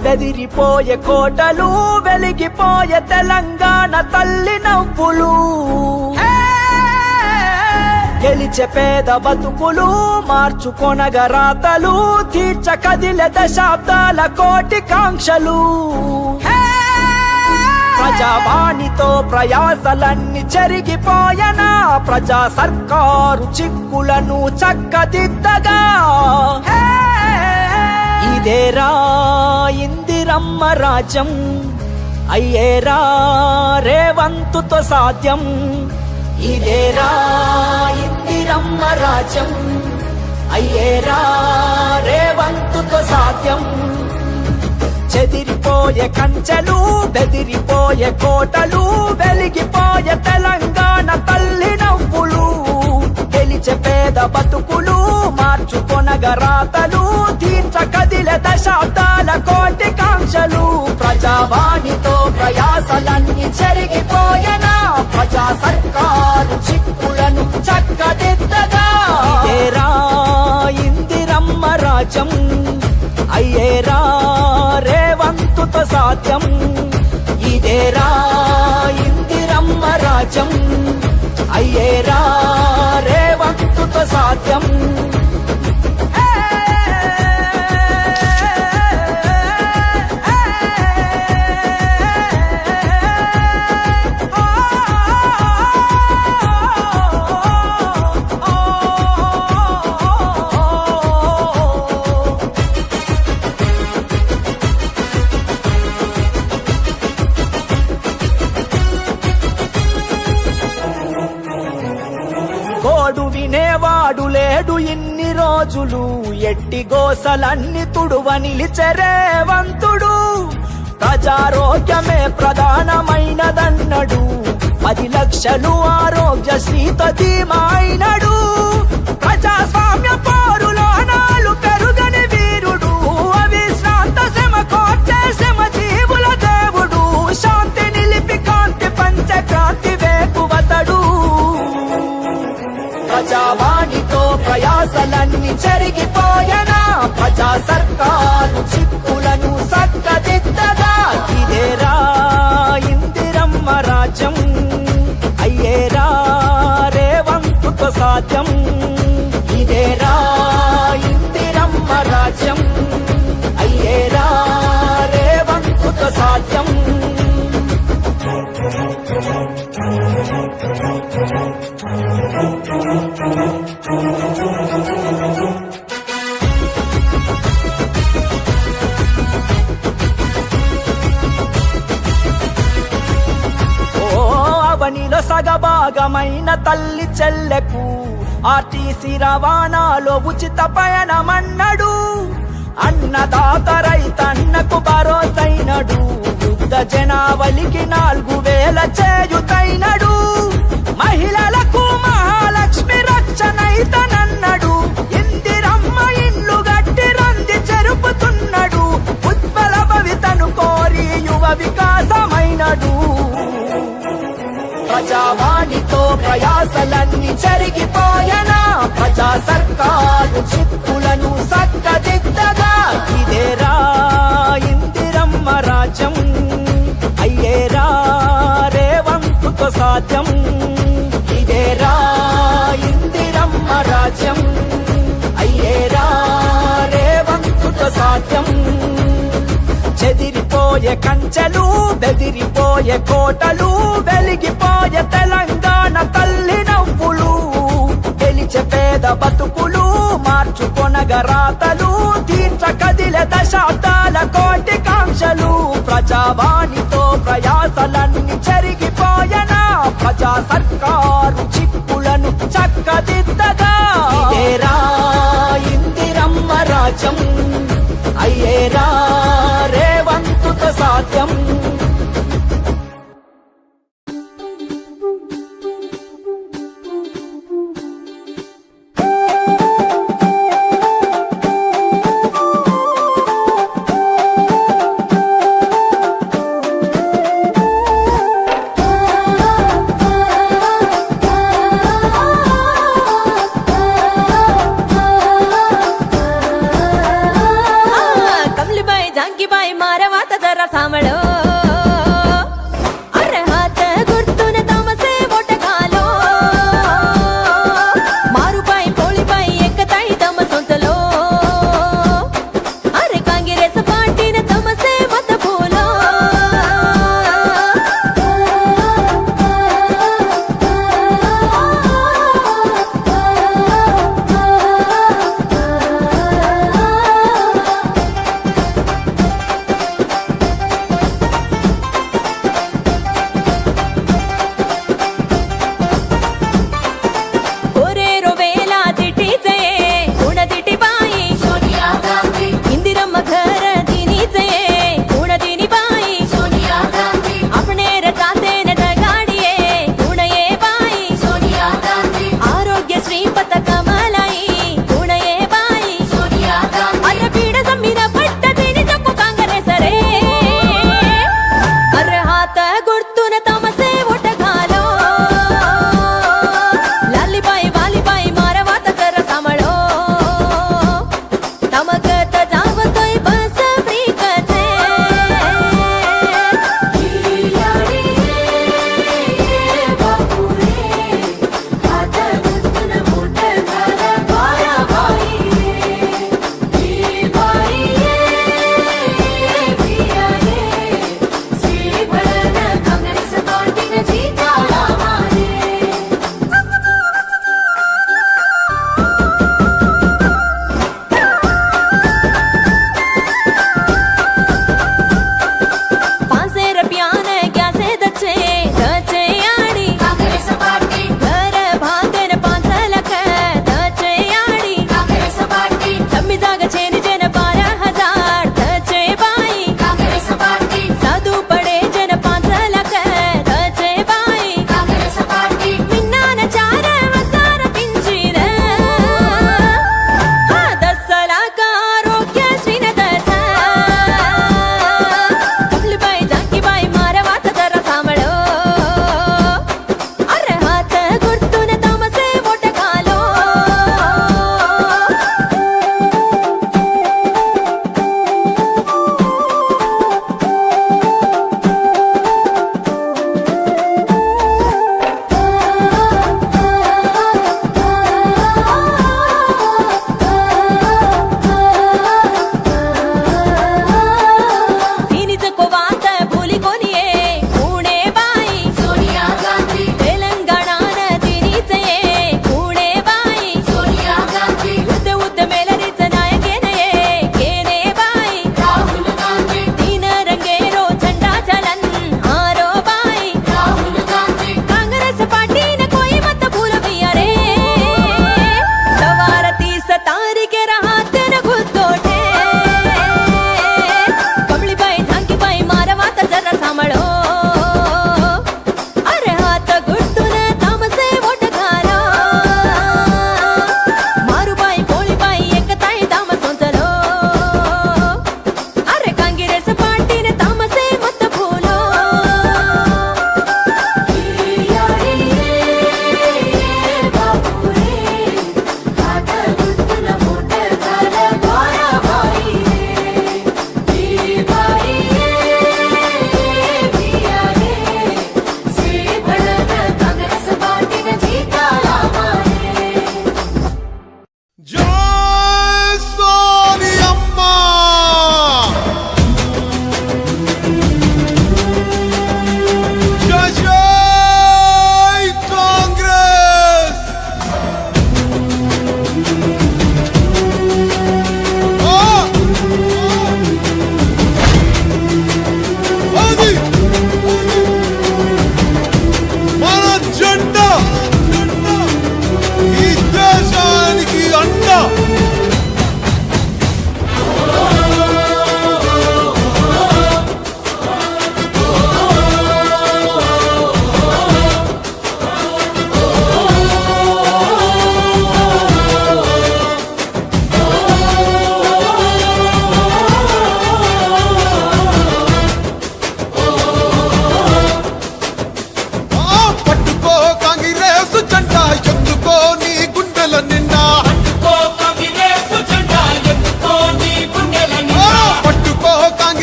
బెదిరిపోయే కోటలు, వెలిగిపోయే తెలంగాణ తల్లి నవ్వులు. గెలిచే పేద బతుకులు, మార్చుకొనగ రాతలు, తీర్చ కదిలే దశాబ్దాల కోటి కాంక్షలు. ప్రజావాణితో ప్రయాసలన్నీ చెరిగిపోయనా, ప్రజా సర్కారు చిక్కులను చక్కదిద్దగా. ఇదేరా ఇందిరమ్మ రాజ్యం, అయ్యేరా రేవంతుతో సాధ్యం. ఇదేరా ఇందిరమ్మ రాజ్యం, అయ్యేరా రేవంతుతో సాధ్యం. చెదిరిపోయే కంచెలు, బెదిరిపోయే కోటలు, వెలిగిపోయే తెలంగాణ తల్లి నవ్వులు. గెలిచే పేద బతుకులు, మార్చుకొనగ రాతలు, తీర్చ కదిలే దశాబ్దాల కోటి కాంక్షలు. ప్రజావాణితో ప్రయాసలన్నీ చెరిగిపోయనా, ప్రజా సర్కారు చిక్కులను చక్కదిద్దగా. ఇదేరా ఇందిరమ్మ రాజ్యం, అయ్యేరా రేవంతుతో సాధ్యం. ఇదేరా ఇందిరమ్మ రాజ్యం, అయ్యేరా రేవంతుతో సాధ్యం. కోడు వినేవాడు లేడు ఇన్ని రోజులు, ఎట్టి గోసలన్నీ తుడువ నిలిచెరే వంతుడు. ప్రజారోగ్యమే ప్రధానమైనదన్నడు, 10 లక్షలు ఆరోగ్యశ్రీతో ధీమాయినడు. ప్రజాస్వామ్య పోరులో నాలు పెరుగని వీరుడు, అవిశ్రాంత శ్రమ కోర్చే శ్రమ జీవుల దేవుడు. శాంతి నిలిపి కాంతి పంచ క్రాంతి వేకువతడు. ప్రజావాణితో ప్రయాసలన్నీ చెరిగిపోయనా, ప్రజా సర్కారు చిక్కులను చక్కదిద్దగా. ఇదేరా ఇందిరమ్మ రాజ్యం, అయ్యేరా రేవంతుతో సాధ్యం. ఇదేరా ఇందిరమ్మ రాజ్యం, అయ్యేరా రేవంతుతో సాధ్యం. అవనిలో సగభాగమైన తల్లి చెల్లెకు ఆర్టీసీ రవాణాలో ఉచిత పయనమన్నడు. అన్నదాత రైతన్నకు భరోసైనడు, వృద్ధ జనావళికి 4000 చేయుతైనడు. మహిళలకు మహాలక్ష్మి రక్షణైతనన్నడు. ఇందిరమ్మ ఇండ్లు గట్టి రంది చెరుపుతున్నడు, ఉజ్వల భవితను కోరి యువ వికాసమైనడు. ప్రజావాణితో ప్రయాసలన్నీ చెరిగిపోయనా, ప్రజా సర్కారు చిక్కులను చక్కదిద్దగా. ఇదేరా ఇందిరమ్మ రాజ్యం, అయ్యేరా రేవంతుతో సాధ్యం. ఇదేరా ఇందిరమ్మ రాజ్యం, అయ్యేరా రేవంతుతో సాధ్యం. చెదిరిపోయే కంచెలు, బెదిరిపోయే కోటలు, వెలిగిపోయే తెలంగాణ తల్లి నవ్వులు. గెలిచే పేద బతుకులు, మార్చుకొనగ రాతలు, తీర్చ కదిలే దశాబ్దాల కోటి కాంక్షలు. ప్రజావాణితో ప్రయాసలన్నీ చెరిగిపోయనా, ప్రజా సర్కారు చిక్కులను చక్కదిద్దగా. ఇదేరా ఇందిరమ్మ రాజ్యం, అయ్యేరా రేవంతుతో సాధ్యం. की बाई मारे वात जरा सांभळो अरे हात गुर्तून तमसे वोट घालो मारू पाई पोळी पाई एक ताई तम सोचलो अरे काँग्रेस पार्टीने तमसे मत बोलो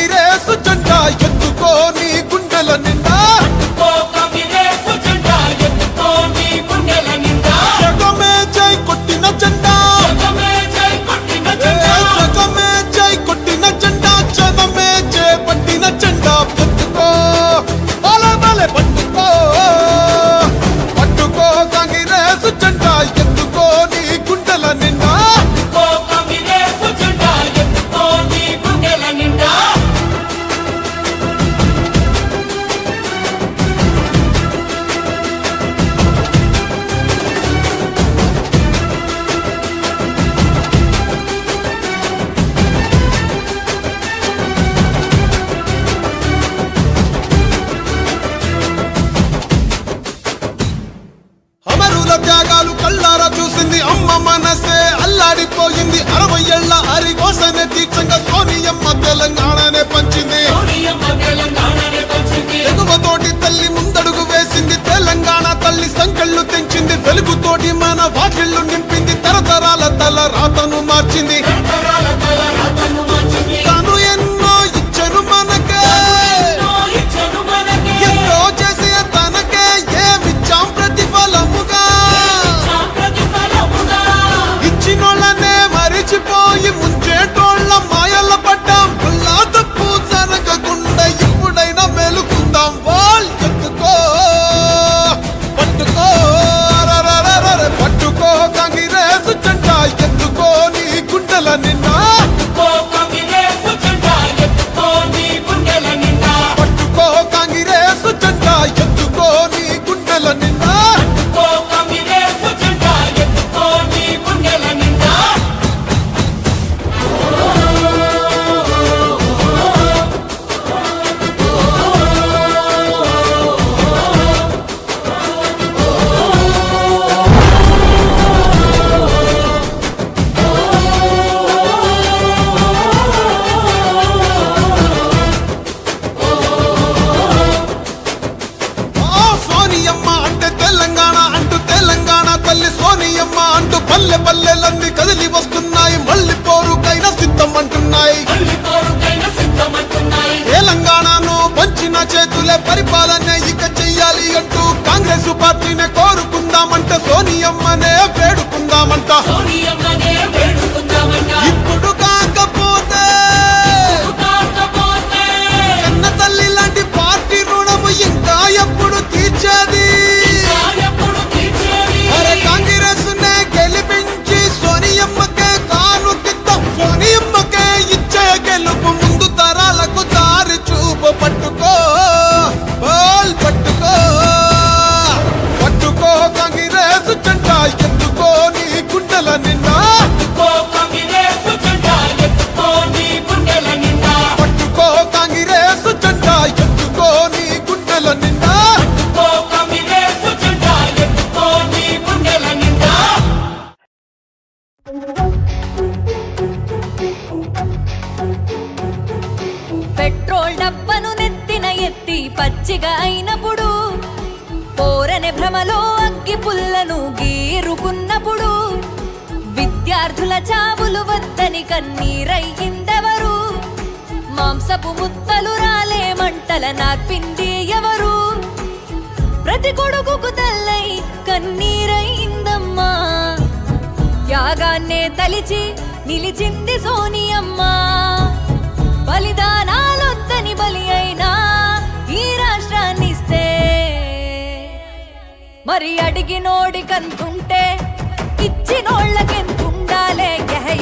కాంగ్రెస్ జెండా ఎత్తుకో నీ గుండెల నిండా జగమే జై కొట్టిన జెండా జగమే జై కొట్టిన జెండా జనమే జై పట్టిన జెండా పట్టుకో బలే బలే పట్టుకో పట్టుకో కాంగ్రెస్ జెండా ఎత్తుకో నీ గుండెల నిండా అమరుల త్యాగాలు కళ్ళారా చూసింది అమ్మ మనసే అల్లాడిపోయింది 60 ఏళ్ల హరికోసనే తీర్చంగా సోనియమ్మ తెలంగాణనే పంచింది ఎగువతోటి తల్లి ముందడుగు వేసింది తెలంగాణ తల్లి సంకళ్ళు తెంచింది వెలుగుతోటి మన వాకిళ్ళు నింపింది తరతరాల తల రాతను మార్చింది తాను ఎన్నో ఇచ్చను మనకే ఎంతో చేసే తనకే ఏమిచ్చాం ప్రతిఫలముగా ఇచ్చినోళ్ళనే మరిచిపోయి ముంచేటోళ్ళ మాయల పడ్డాం పుల్లా తప్పు జరగకుండా ఇప్పుడైనా మేలుకుందాం వాల్ ఎత్తుకో పట్టుకో అరరరరర పట్టుకో కాంగ్రెస్ జెండా ఎత్తుకో నీ గుండెల నిండా పట్టుకో కాంగ్రెస్ జెండా ఎత్తుకో నీ గుండెల నిండా సోనియమ్మ అంటే తెలంగాణ అంటూ తెలంగాణ తల్లి సోనియమ్మ అంటూ పల్లె పల్లెలన్నీ కదిలి వస్తున్నాయి మళ్ళీ పోరుకైనా సిద్ధం అంటున్నాయి తెలంగాణను పంచిన చేతులే పరిపాలన ఇక చెయ్యాలి అంటూ కాంగ్రెస్ పార్టీనే కోరుకుందామంట సోనియమ్మనే వేడుకుందామంట ఇప్పుడు కాకపోతే కన్న తల్లి లాంటి పార్టీ రుణము ఇంకా ఎప్పుడు తీర్చేది అరే కాంగ్రెస్ నే గెలిపించి సోనియమ్మకే కానుకిద్దాం సోనియమ్మకే ఇచ్చే గెలుపు ముందు తరాలకు దారి చూపు పట్టుకో బాల్ పట్టుకో పట్టుకో కాంగ్రెస్ జెండా ఎత్తుకో నీ గుండెల నిండా పట్టుకో కాంగ్రెస్ జెండా ఎత్తుకో నీ గుండెల నిండా పెట్రోల్ డబ్బను నెత్తిన ఎత్తి పచ్చిగా అయినప్పుడు పోరనే భ్రమలో అగ్గి పుల్లను గీరుకున్నప్పుడు విద్యార్థుల చావులు వద్దని కన్నీరయ్యిందెవరు మాంసపు ముత్తలు రాలే మంటల నార్పింది ఎవరు ప్రతి కొడుకుకు తల్లై కన్నీరయ్యిందమ్మా త్యాగాన్నే తలిచి నిలిచింది సోనియమ్మ బలిదానాలొద్దని బలి అయినా ఈ రాష్ట్రాన్నిస్తే మరి అడిగినోడి కంతుంటే ఇచ్చినోళ్ళకెంతుండాలే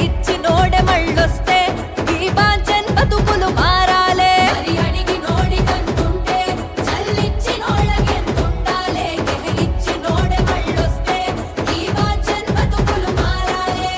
ఇచ్చినోడే మళ్ళొస్తే ఈ బాంచన్ బతుకులు మారాలే మరి అడిగినోడి కంతుంటే చల్లిచ్చినోళ్ళకెంతుండాలే ఇచ్చినోడే మళ్ళొస్తే ఈ బాంచన్ బతుకులు మారాలే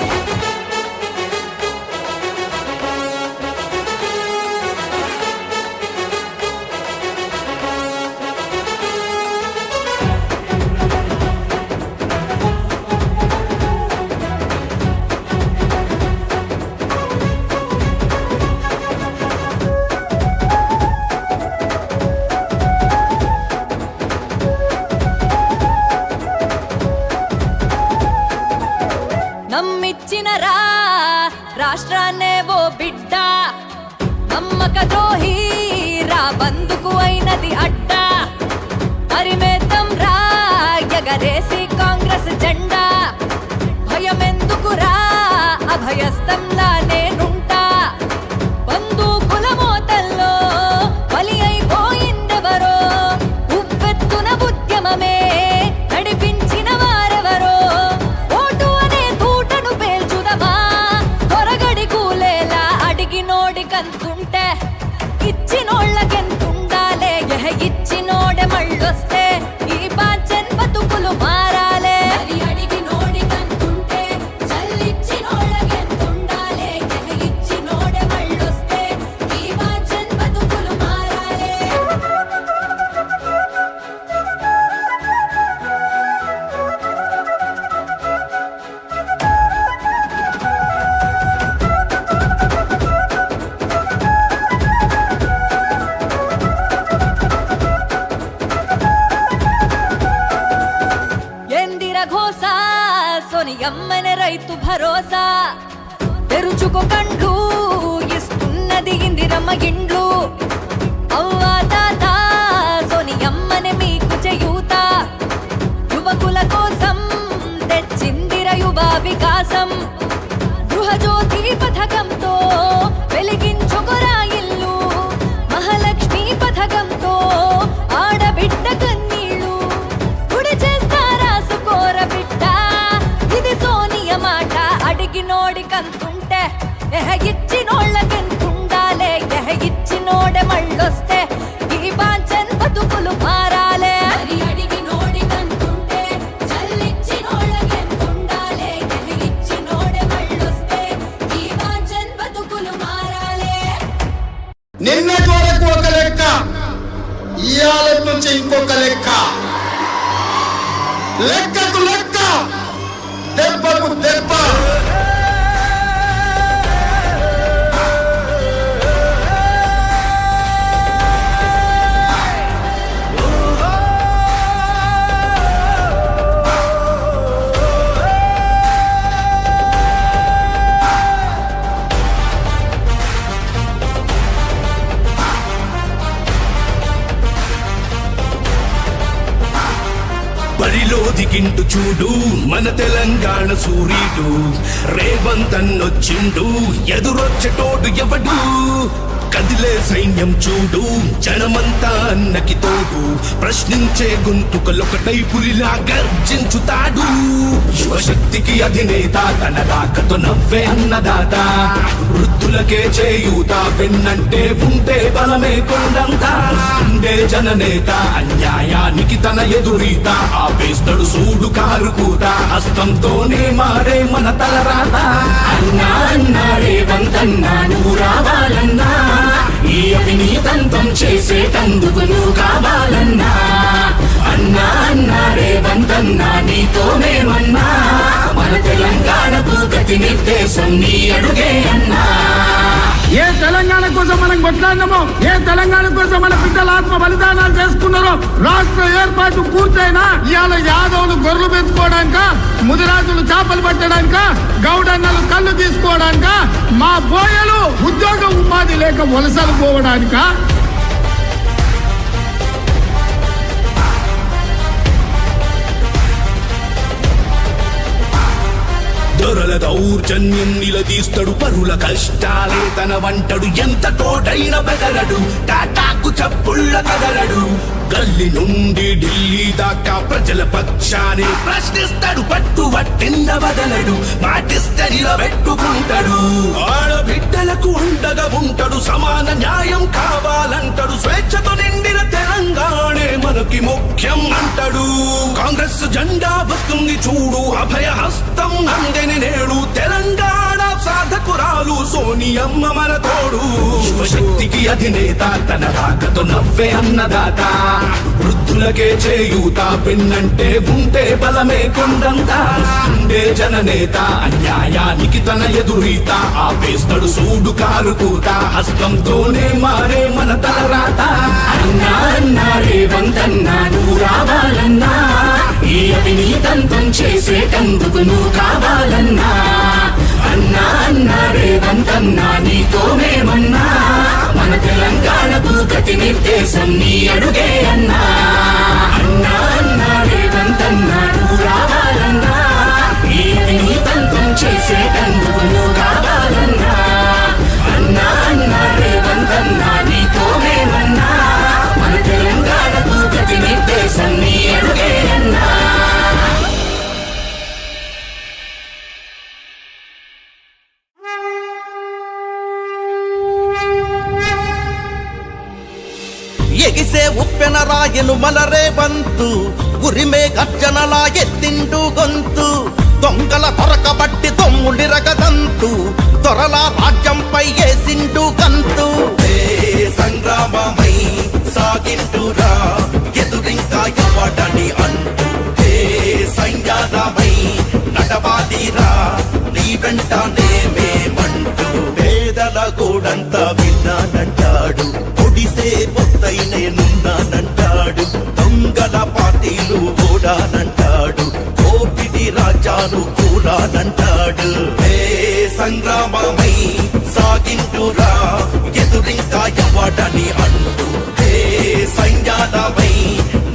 బందుకు అయినది అడ్డ పరిమేతం రా ఎగరేసి కాంగ్రెస్ జెండా భయమెందుకురా అభయస్తంలా నేనుంటా బందూకుల మోతల్లో బలి అయిపోయిందెవరో ఉవ్వెత్తున ఉద్యమమే నడిపించిన వారెవరో ఓటు అనే తూటను పేల్చుదమా త్వరగడి కూలేలా అడిగినోడికంతుంటే ఇచ్చినోళ్ళకెంతుండాలే ఇచ్చినోడే మళ్ళొస్తే ఈ బాధ్యన్ బతుకులు మారాలే అడిగినోడికంతుంటే చల్లిచ్చినోళ్ళకెంతుండాలే ఇచ్చినోడే మళ్ళొస్తే ఈ బాధ్యన్ బతుకులు మారాలే ఎందిర ఘోష సోనియమ్మనే రైతు భరోసా తెరుచుకో కండ్లు ఇస్తున్నది ఇందిరమ్మ ఇండ్లు అవ్వా తాత సోనియమ్మనే మీకు చేయూత యువకుల కోసం తెచ్చిందిర యువ వికాసం గృహజ్యోతి పథకంతో వెలిగించుకురా ఇల్లు మహాలక్ష్మి పథకంతో ఆడబిడ్డ కన్నీళ్ళు గుడి చేస్తారా సుకోర బిడ్డ ఇది సోనియ మాట అడిగినోడికంతుంటే ఇచ్చినోళ్ళకెంతుండాలే ఇచ్చినోడే మళ్ళొస్తే ఈ బాంచన్ బతుకులు మారాలే అడిగినోడికంతుంటే చల్లిచ్చినోళ్ళకెంతుండాలే ఇచ్చినోడే మళ్ళొస్తే ఈ బాంచన్ బతుకులు మారాలే నిన్నటి వరకు ఒక లెక్క, ఇవాళ నుంచి ఇంకొక లెక్క, లెక్కకు లెక్క, దెబ్బకు దెబ్బ. బరిలో దిగిండు చూడు మన తెలంగాణ సూర్యుడు రేవంత్ అన్నొచ్చిండు ఎదురొచ్చటోడు ఎవడు కదిలే సైన్యం చూడు జనమంతా అన్నకి తోడు ప్రశ్నించే గొంతుకలొకటై పులిలా గర్జించుతాడు యువశక్తికి అధినేత తన రాకతో నవ్వే అన్నదాత వృద్ధులకే చేయూత వెన్నంటే ఉంటే బలమే కొండంత ఉండే జననేత అన్యాయానికి తన ఎదురీత ఆపేస్తాడు సూడు కారుకూత హస్తంతోనే మారే మన తలరాత అన్నా అన్నా రేవంత్ అన్నా నువ్వు రావాలన్నా ఈ అవినీతంతం చేసేటందుకు నువ్వు కావాలన్నా అన్నా అన్నా రేవంత్ అన్నా నీతో మేమన్నా మన తెలంగాణకు గతి నిర్దేశం నీ అడుగే అన్నా ఏ తెలంగాణ కోసం మనం కొట్లాడినామో, ఏ తెలంగాణ కోసం మన బిడ్డల ఆత్మ బలిదానాలు చేసుకున్నారో, రాష్ట్ర ఏర్పాటు పూర్తయినా ఇవాళ యాదవులు గొర్రెలు పెంచుకోవడానిక, ముదిరాజులు చేపలు పట్టడానిక, గౌడన్నలు కళ్ళు తీసుకోవడానిక, మా బోయలు ఉద్యోగ ఉపాధి లేక వలసలు పోవడానిక. దొరల దౌర్జన్యం నిలదీస్తాడు పరుల కష్టాలే తన వంటడు ఎంత తోడైన బెదరడు టాటాకు చప్పుళ్ళ కదలడు గల్లి నుండి ఢిల్లీ దాకా ప్రజల పక్షాన్ని ప్రశ్నిస్తాడు పట్టు వట్టింద వదలడు మాటిస్తే నిలబెట్టుకుంటాడు ఆడబిడ్డలకు ఉండగా ఉంటాడు సమాన న్యాయం కావాలంటాడు స్వేచ్ఛతో నిండిన తెలంగాణే మనకి ముఖ్యం అంటాడు కాంగ్రెస్ జెండా వస్తుంది చూడు అభయ హస్తం అందని నేడు తెలంగాణ సాధకురాలు సోనియమ్మ మన తోడు శక్తికి అధినేత తన రాకతో నవ్వే అన్నదాత వృద్ధులకే చేయూత పెన్నంటే ఉంటే బలమే కొండంత ఉండే జననేత అన్యాయానికి తన ఎదురీత ఆపేస్తాడు సూడు కారుకూత హస్తంతోనే మారే మన తలరాత అన్నా అన్నా రేవంత్ అన్నా నువ్వు రావాలన్నా ఈ అవినీతంతం చేసేటందుకు నువ్వు కావాలన్నా అన్నా అన్నా రేవంత్ అన్నా నీతో మేమన్నా మన తెలంగాణకు గతి గతి నిర్దేశం నీ అడుగే అన్నా అన్నా అన్నా రేవంత్ అన్నా నువ్వు రావాలన్నా నీ తంత్రం చేసేటందుకు నువ్వు కావాలన్నా అన్నా అన్నా రేవంత్ అన్నా నీతో మేమన్నా మన తెలంగాణకు గతి నిర్దేశం నీ అడుగే అన్నా ఎగిసే ఉప్పెన రాయను మలరే బంతు ఉరిమే గర్జనలా ఎత్తిండు గొంతు దొంగల దొరకబట్టి తొమ్ముడిరగదంతు దొరల రాజ్యంపై ఏసిండు గంతు సంగ్రామమై సాగింటురా ఎదురింకా ఎవడని అంటూ సైన్యాలమై నడవాలిరా నీ వెంటనే మేమంటూ పేదల గోడంతా విన్నానంటాడు ఒడిసే పొత్తై నేనున్నానంటాడు దొంగల పార్టీలు ఓడానంటాడు ఓపిడి రాజాను కూడానంటాడు సంగ్రామమై సాగింటురా ఎదురింకా ఎవడని అంటూ సైన్యాలమై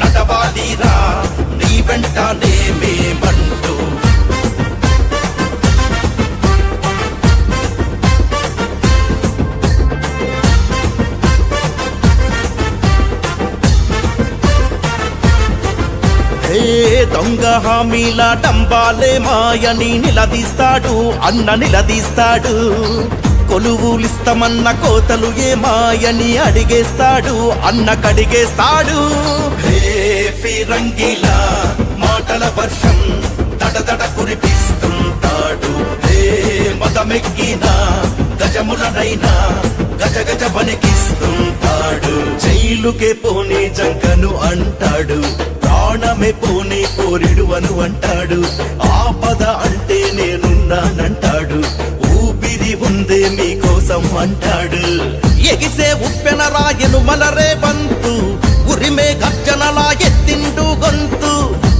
నడవాలిరా నీ వెంటనే మేమంటూ దొంగ హామీల డంబాలే మాయని నిలదీస్తాడు అన్న నిలదీస్తాడు కొలువులిస్తమన్న కోతలు ఏ మాయని అడిగేస్తాడు అన్న కడిగేస్తాడు ఫిరంగిలా మాటల వర్షం దడదడ కురిపిస్తుంటాడు మదమెక్కిన గజములనైనా గజ గజ వణికిస్తుంటాడు జైలుకే పోనీ జంకను అంటాడు ప్రాణమే పోనీ కోరిడువను అంటాడు ఆపద అంటే నేనున్నానంటాడు ఊపిరి ఉందే మీకోసం అంటాడు ఎగిసే ఉప్పెన రాయను మలరే బంతు ఉరిమే గర్జనలా ఎత్తిండు గొంతు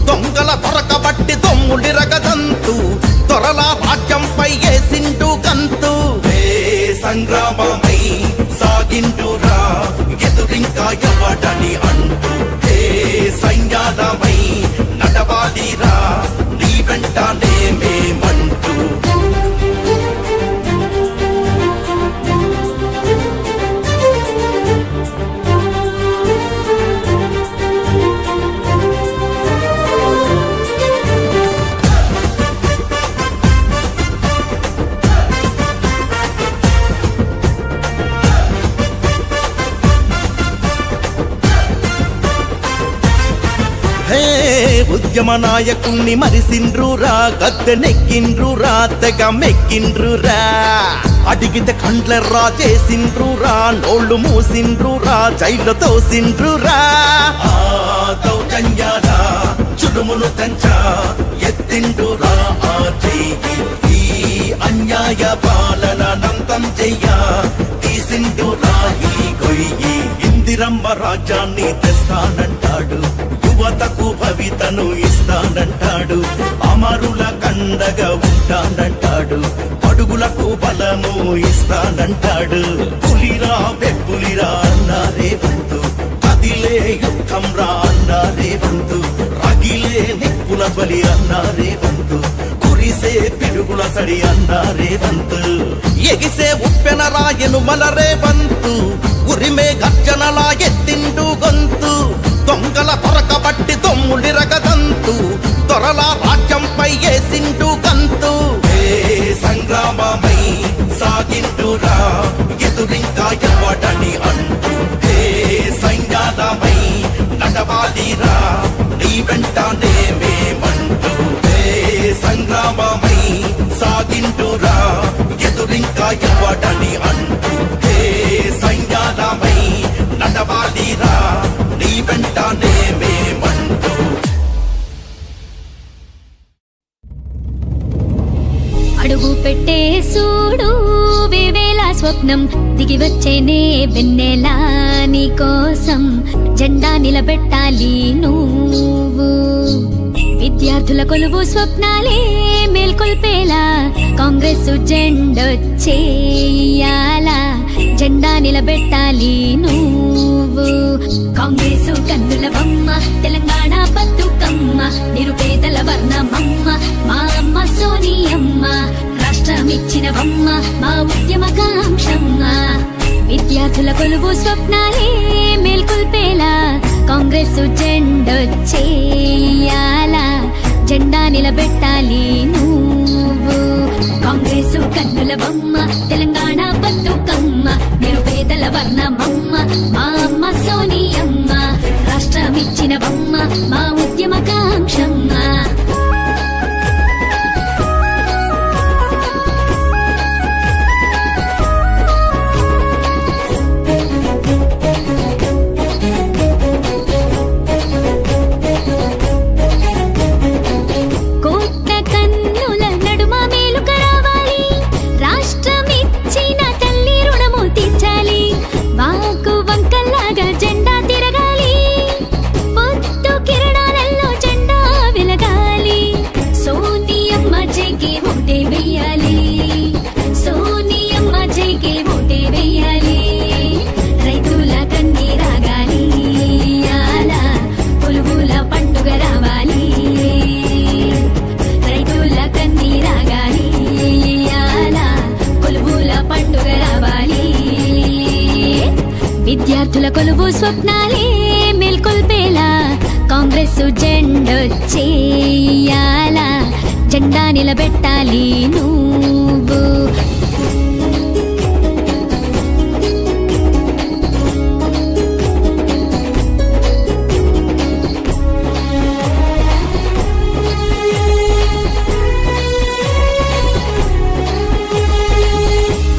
దొంగల దొరకబట్టి తొమ్ముడిరగదంతు దొరల రాజ్యంపై ఏసిండు గంతు సంగ్రామమై సాగిండురా ఎదురింకా ఎవడని అంటూ సైన్యాలమై నడవాలిరా నీ వెంటనే మేమంటూ ఉద్యమ నాయకుణ్ణి మరిసిండ్రురా గద్దె నెక్కిండ్రురా తెగ మెక్కిండ్రురా అడిగితే కండ్లెర్రా చేసిండ్రురా నోళ్ళు మూసిండ్రురా జైలు తోసిండ్రురా దౌర్జన్యాల చుడుమును తెంచా ఎత్తిండురా ఆ చెయ్యి ఈ అన్యాయ పాలన నంతం చెయ్య తీసిండురా ఈ గొయ్యి ఇందిరమ్మ రాజ్యాన్ని తెస్తానంటాడు యువతకు భవితను ఇస్తానంటాడు అమరుల కండగా ఉంటానంటాడు అడుగులకు బలము ఇస్తానంటాడు పులిరా పెప్పులిరా అన్నారే వంతు కదిలే యుద్ధం రా అన్నారే వంతు రగిలే నిప్పుల బలి అన్నారే వంతు కురిసే పిడుగుల సడి అన్నారే వంతు ఎగిసే ఉప్పెన రాయను మలరే వంతు ఉరిమే గర్జనలా ఎత్తిండు గొంతు దొంగల దొరకబట్టి తొమ్ముడిరగదంతు దొరల రాజ్యంపై ఏసిండు గంతు సంగ్రామమై సాగిండురా ఎదురింకా ఎవడని అంటూ సైన్యాలమై నడవాలిరా నీ వెంటనే మేమంటూ సంగ్రామమై సాగిండురా ఎదురింకా ఎవడని అంటూ సైన్యాలమై నడవాలిరా నీ వెంటనే మేమంటూ అడుగు పెట్టే సూడు వివేల స్వప్నం దిగి వచ్చేనే వెన్నెలా నీ కోసం జెండా నిలబెట్టాలి నువ్వు విద్యార్థుల కొలువు స్వప్నాలే మేల్కొల్పేలా కాంగ్రెస్ జెండొచ్చేయాల జెండా నిలబెట్టాలి నువ్వు కొలువు స్వప్నాలే మేల్కొల్పేలా కాంగ్రెస్ జెండొచ్చేయాలా జెండా నిలబెట్టాలి నువ్వు కాంగ్రెసు కన్నుల బొమ్మ తెలంగాణ బతుకమ్మ నిరుపేదల వర్ణమమ్మ మా అమ్మ సోనియమ్మ రాష్ట్రమిచ్చిన బొమ్మ మా ఉద్యమ కాంక్షమ్మ విద్యార్థుల కొలువు స్వప్నాలే మేల్కొల్పేలా కాంగ్రెస్ జెండొచ్చేయాలా జెండా నిలబెట్టాలి నువ్వు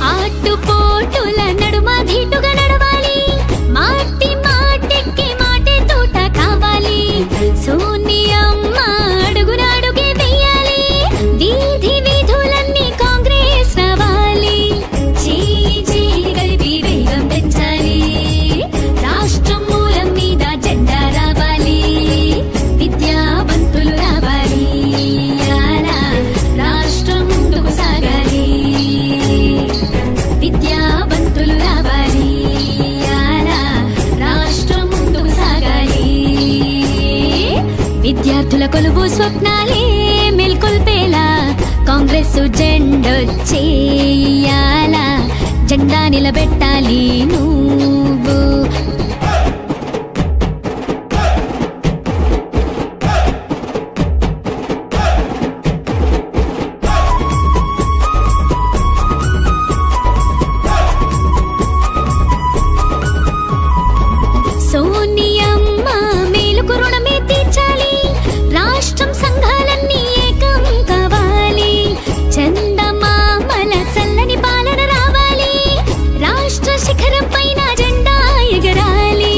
ఆటుపోటుల నడుమ ధీటుగా నడవాలి మాటి మాటికి మాటే తోట కావాలి సోనియమ్మ అడుగున అడుగే వెయ్యాలి వీధి వీధులన్నీ కాంగ్రెస్ రావాలి చేయి చేయి కలిపి వేగం పెంచాలి రాష్ట్రం మూలం మీద జెండా రావాలి విద్యావంతులు రావాలి అలా రాష్ట్రం ముందుకు సాగాలి విద్యావంతులు రావాలి అలా రాష్ట్రం ముందుకు సాగాలి విద్యార్థుల కొలువు స్వప్నాలే మేల్కొల్పేలా కాంగ్రెస్ జెండొచ్చేయాలా జెండా నిలబెట్టాలి నువ్వు సోనియమ్మ మేలుకు రుణమే తీర్చాలి రాష్ట్రం సంఘాలన్నీ ఏకం కావాలి చందమామల చల్లని పాలన రావాలి రాష్ట్ర శిఖరం పైన జెండా ఎగరాలి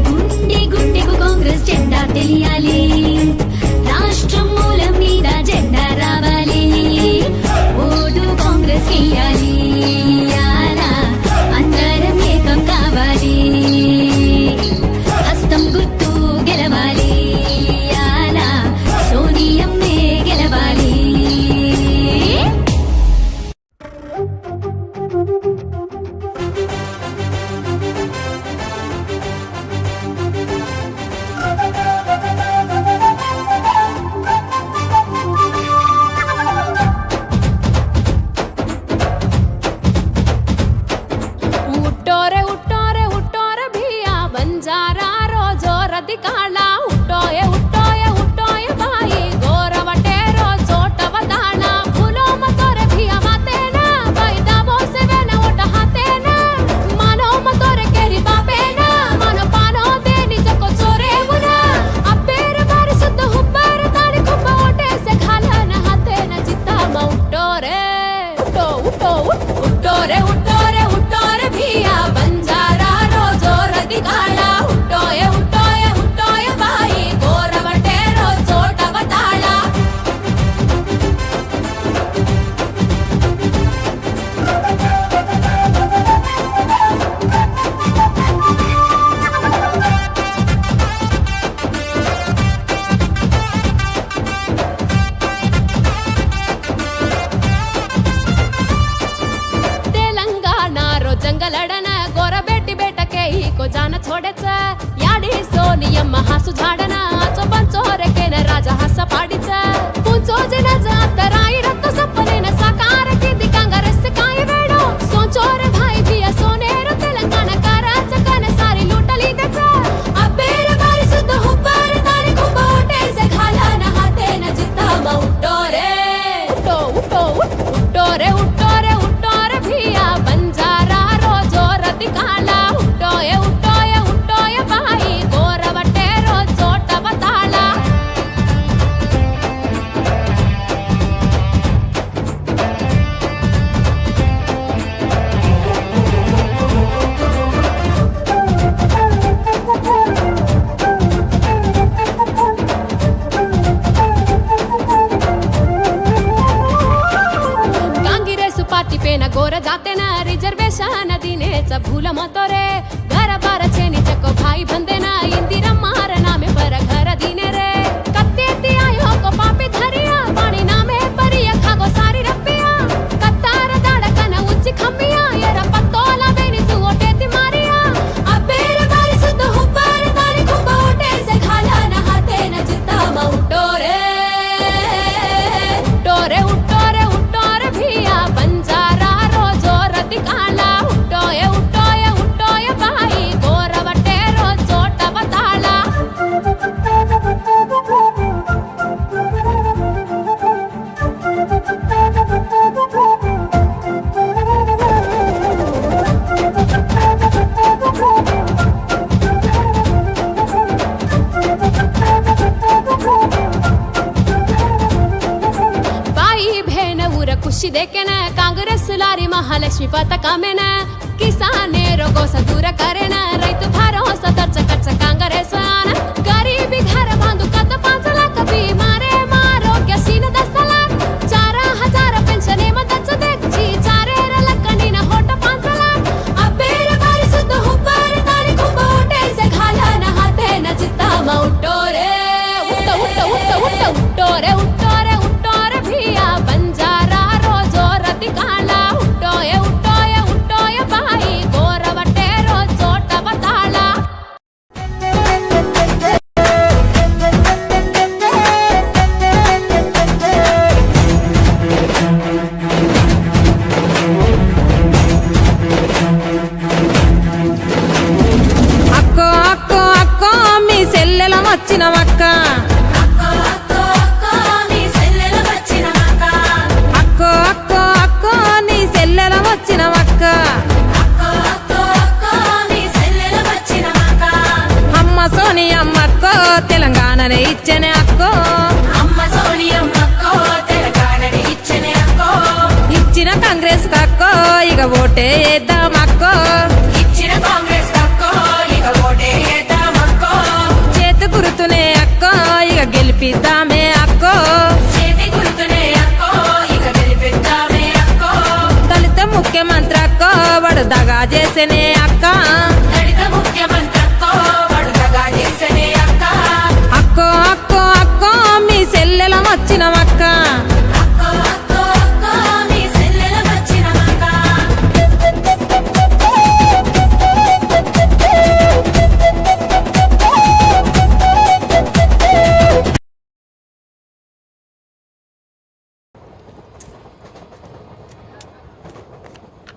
గుండె గుండెకు కాంగ్రెస్ జెండా తెలియాలి రాష్ట్రం మూలం మీద జెండా రావాలి ఓటు కాంగ్రెస్ వెయ్యాలి అలా అందరం ఏకం కావాలి హస్తం గుర్తు గెలవాలి అలా సోనియమ్మే గెలవాలి ಹುಟ್ಟೋರೆ ಹುಟ್ಟೋರೆ ಹುಟ್ಟೋರೆ ಭಿಯ ಬಂಜಾರ ರೋಜೋ ರದಿ ಕಾಳ ಹುಟ್ಟೋಯೆ ಹುಟ್ಟೋಯೆ ಹುಟ್ಟೋಯೆ ಬಾಯಿ ಗೋರವಟೆ ರೋಜೋಟವ ದಾಣ ಫುಲೋಮ ತೋರೆ ಭಿಯ ಮಾತೇನ ಬೈದ ಬೋಸೆವೆನ ಒಟ ಹಾತೇನ ಮಾನೋಮ ತೋರೆ ಕೆರಿ ಬಾಪೇನ ಮನ ಪಾನೋ ದೇನಿ ಜೊಕೊ ಚೋರೇವುನ ಅಪ್ಪೇರೆ ಬಾರಿ ಸುತ್ತ ಹುಬ್ಬಾರ ತಾಡಿ ಕುಬ್ಬ ಒಟೇಸೆ ಖಾಲನ ಹಾತೇನ ಚಿತ್ತಾಮ ಹುಟ್ಟೋರೆ ಹುಟ್ಟೋ ಹುಟ್ಟೋ ಹುಟ್ಟೋರೆ ಹುಟ್ಟೋರೆ ಹುಟ್ಟೋರೆ ಭಿಯ ಬಂಜಾರ ರೋಜೋ ರದಿ ಕಾಳ ಹುಟ್ಟೋಯೆ ಹುಟ್ಟೋಯೆ ಹುಟ್ಟೋಯೆ ಬಾಯಿ ಗೋರವಟೆ ರೋಜೋಟವ ತಾಳ तेलंगाना रो जंगलडन गोर बेटी बेटके ही को जान छोडेच याडी सोनियम्म हासू झाडन चो पंचोरे केन राजा हास पाडीच पुंचो जिनज अत्तराई रत्त सपनेन साकार किदी कांग्रेस काय वेडो सोचोरे भाई भिया सोनेर तेलंगाना करा भूल मतो रे घर बार छेनी चको भाई बंदे ना इंदिरा मार नामे पर घर दीने रे कत्ते ती आयो को पापे धरिया पानी नामे परिया खागो सारी रप्पिया कत्तार दाड़कन उच्च खम्मिया येरा पत्तोला बेनी तू ओटे ती मारिया अबेर बारी सुद्ध हुब्बार तारी खुब ओटे से खाला न हाथे न जिता मा उटोरे उटोरे उटोरे उटोरे भिया बंजारा रोजो रति काला उटोये उटोये उटोये बाई गोरवटे रोजोट बताला ಖುಷಿ ದೇಕೆನ ಕಾಂಗ್ರೆಸ್ ಲಾರಿ ಮಹಾಲಕ್ಷ್ಮಿ ಪತಕ ಮೇನ ಕಿಸಾನೆ ರೋಗೋಸ ದೂರ ಕರೆನ ರೈತ ಭರೋಸ ತರ್ಚ ಕಚ್ಚ ಕಾಂಗ್ರೆಸ್ ಆನ ಗರೀಬಿ घर बांधू कत 5 लाख बीमारे आरोग्य सीन 10 लाख 4000 पेन्शन मदच देखची 4 लकणीन होट 5 लाख अबेर बारी सुद्ध हुब्बार तारी खूब ओटे से खाला न हाते न जिता मा उटोरे उटोरे उटोरे उटोरे भिया बंजारा रोजो रति काला उटोये उटोये उटोये बाई गोरवटे रोजोट बताला అక్కో అక్కో అక్కో మీ సెల్లెల వచ్చినవక్క అక్కో అక్కో అక్కో నీ సెల్లెల వచ్చినవక్క అమ్మ సోనియమ్మక్కో తెలంగాణనే ఇచ్చనే అక్కో ఇచ్చిన కాంగ్రెస్ కక్కో ఇక ఓటే వేద్దాం అక్కో చేతి గుర్తునే అక్కో ఇక గెలిపిద్దామే అక్కో దళిత ముఖ్యమంత్రి అక్కో వాడు దగా చేసేనే అక్క అక్కో అక్కో అక్కో మీ సెల్లెల వచ్చినవక్క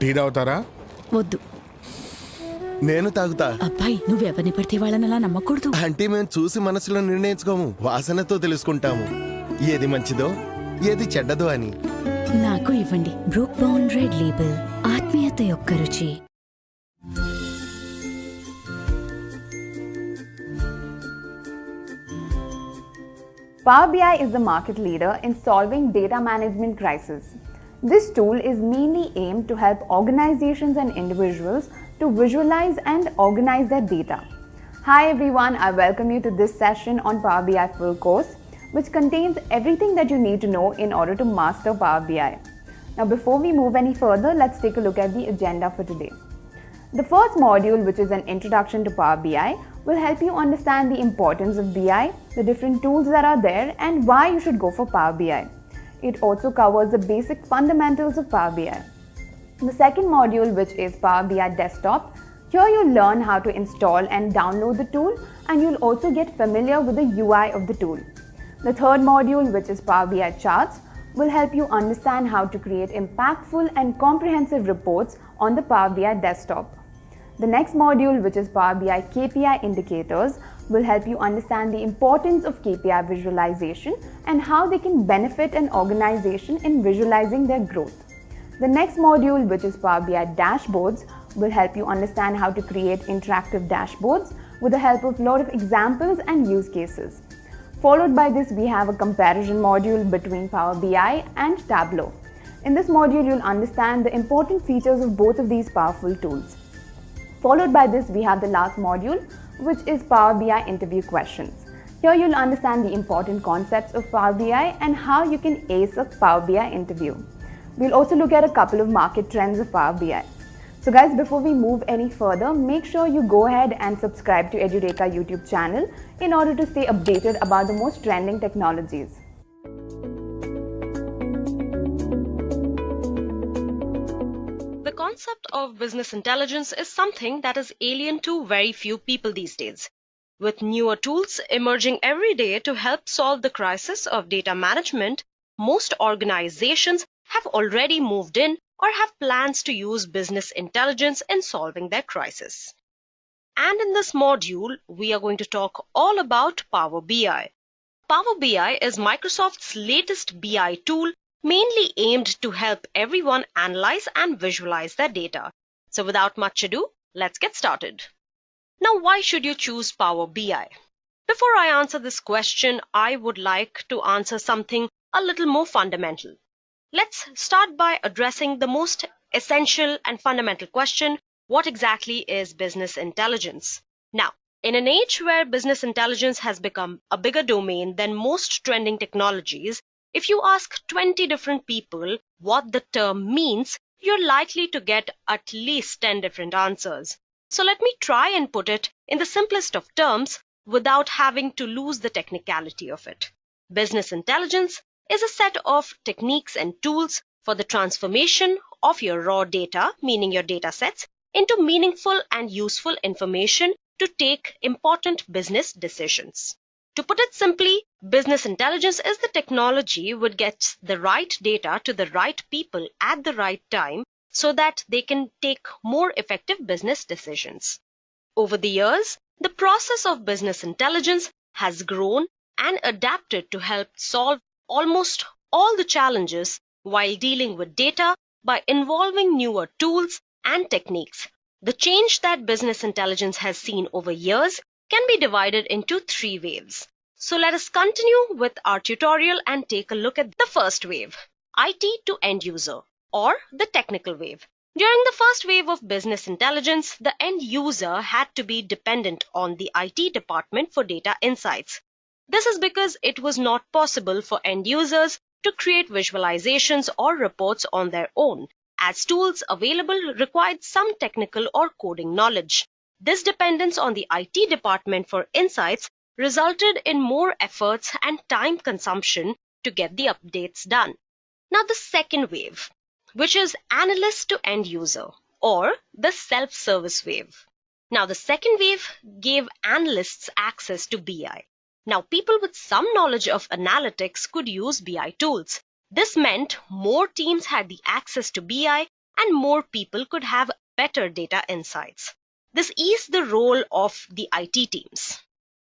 టీ తాగుతారా? వద్దు. నేను తాగుతా. అబ్బాయి నువ్వెవరిని పడితే వాళ్ళని అలా నమ్మకూడదు. అంటే మేము చూసి మనసులో నిర్ణయించుకోము, వాసనతో తెలుసుకుంటాము ఏది మంచిదో ఏది చెడ్డదో అని. నాకు ఇవ్వండి. బ్రూక్ బౌండ్ రెడ్ లేబుల్, ఆత్మీయత యొక్క రుచి. Power BI is the market leader in solving data management crisis. This tool is mainly aimed to help organizations and individuals to visualize and organize their data. Hi everyone, I welcome you to this session on Power BI full course, which contains everything that you need to know in order to master Power BI. Now before we move any further, let's take a look at the agenda for today. The first module, which is an introduction to Power BI, will help you understand the importance of BI, the different tools that are there, and why you should go for Power BI. It also covers the basic fundamentals of Power BI. The second module, which is Power BI Desktop, here you'll learn how to install and download the tool, and you'll also get familiar with the UI of the tool. The third module, which is Power BI Charts, will help you understand how to create impactful and comprehensive reports on the Power BI Desktop. The next module, which is Power BI KPI Indicators, will help you understand the importance of KPI visualization and how they can benefit an organization in visualizing their growth. The next module, which is Power BI Dashboards, will help you understand how to create interactive dashboards with the help of a lot of examples and use cases. Followed by this, we have a comparison module between Power BI and Tableau. In this module, you'll understand the important features of both of these powerful tools. Followed by this, we have the last module, which is Power BI Interview Questions. Here you'll understand the important concepts of Power BI and how you can ace a Power BI interview. We'll also look at a couple of market trends of Power BI. So guys, before we move any further, make sure you go ahead and subscribe to Edureka YouTube channel in order to stay updated about the most trending technologies. The concept of business intelligence is something that is alien to very few people these days. With newer tools emerging every day to help solve the crisis of data management, most organizations have already moved in or have plans to use business intelligence in solving their crisis. And in this module, we are going to talk all about Power BI. Power BI is Microsoft's latest BI tool, mainly aimed to help everyone analyze and visualize their data. So without much ado, let's get started. Now, why should you choose Power BI? Before I answer this question, I would like to answer something a little more fundamental. Let's start by addressing the most essential and fundamental question: what exactly is business intelligence? Now, in an age where business intelligence has become a bigger domain than most trending technologies, if you ask 20 different people what the term means, you're likely to get at least 10 different answers. So let me try and put it in the simplest of terms without having to lose the technicality of it. Business intelligence is a set of techniques and tools for the transformation of your raw data, meaning your data sets, into meaningful and useful information to take important business decisions. To put it simply, business intelligence is the technology which gets the right data to the right people at the right time so that they can take more effective business decisions. Over the years, the process of business intelligence has grown and adapted to help solve almost all the challenges while dealing with data by involving newer tools and techniques. The change that business intelligence has seen over years can be divided into 3 waves. So let us continue with our tutorial and take a look at the first wave, IT to end user, or the technical wave. During the first wave of business intelligence, the end user had to be dependent on the IT department for data insights. This is because it was not possible for end users to create visualizations or reports on their own, as tools available required some technical or coding knowledge. This dependence on the IT department for insights resulted in more efforts and time consumption to get the updates done. Now the second wave, which is analyst to end user, or the self-service wave. Now the second wave gave analysts access to BI. Now people with some knowledge of analytics could use BI tools. This meant more teams had the access to BI and more people could have better data insights. This eased the role of the IT teams.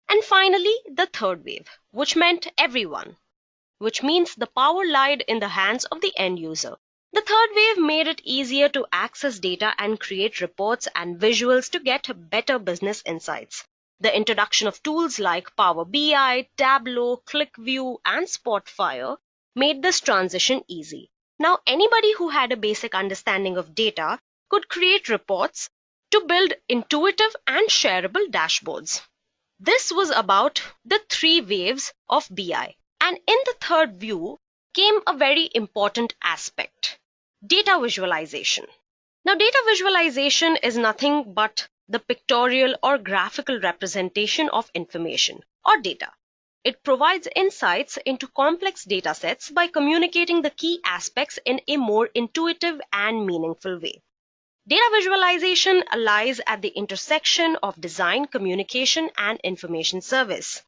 And finally, the third wave, which meant everyone, which means the power lied in the hands of the end user. The third wave made it easier to access data and create reports and visuals to get better business insights. The introduction of tools like Power BI, Tableau, ClickView, and Spotfire made this transition easy. Now, anybody who had a basic understanding of data could create reports to build intuitive and shareable dashboards. This was about the 3 waves of BI. And in the third view came a very important aspect: data visualization. Now, data visualization is nothing but the pictorial or graphical representation of information or data. It provides insights into complex data sets by communicating the key aspects in a more intuitive and meaningful way. Data visualization lies at the intersection of design, communication, and information service.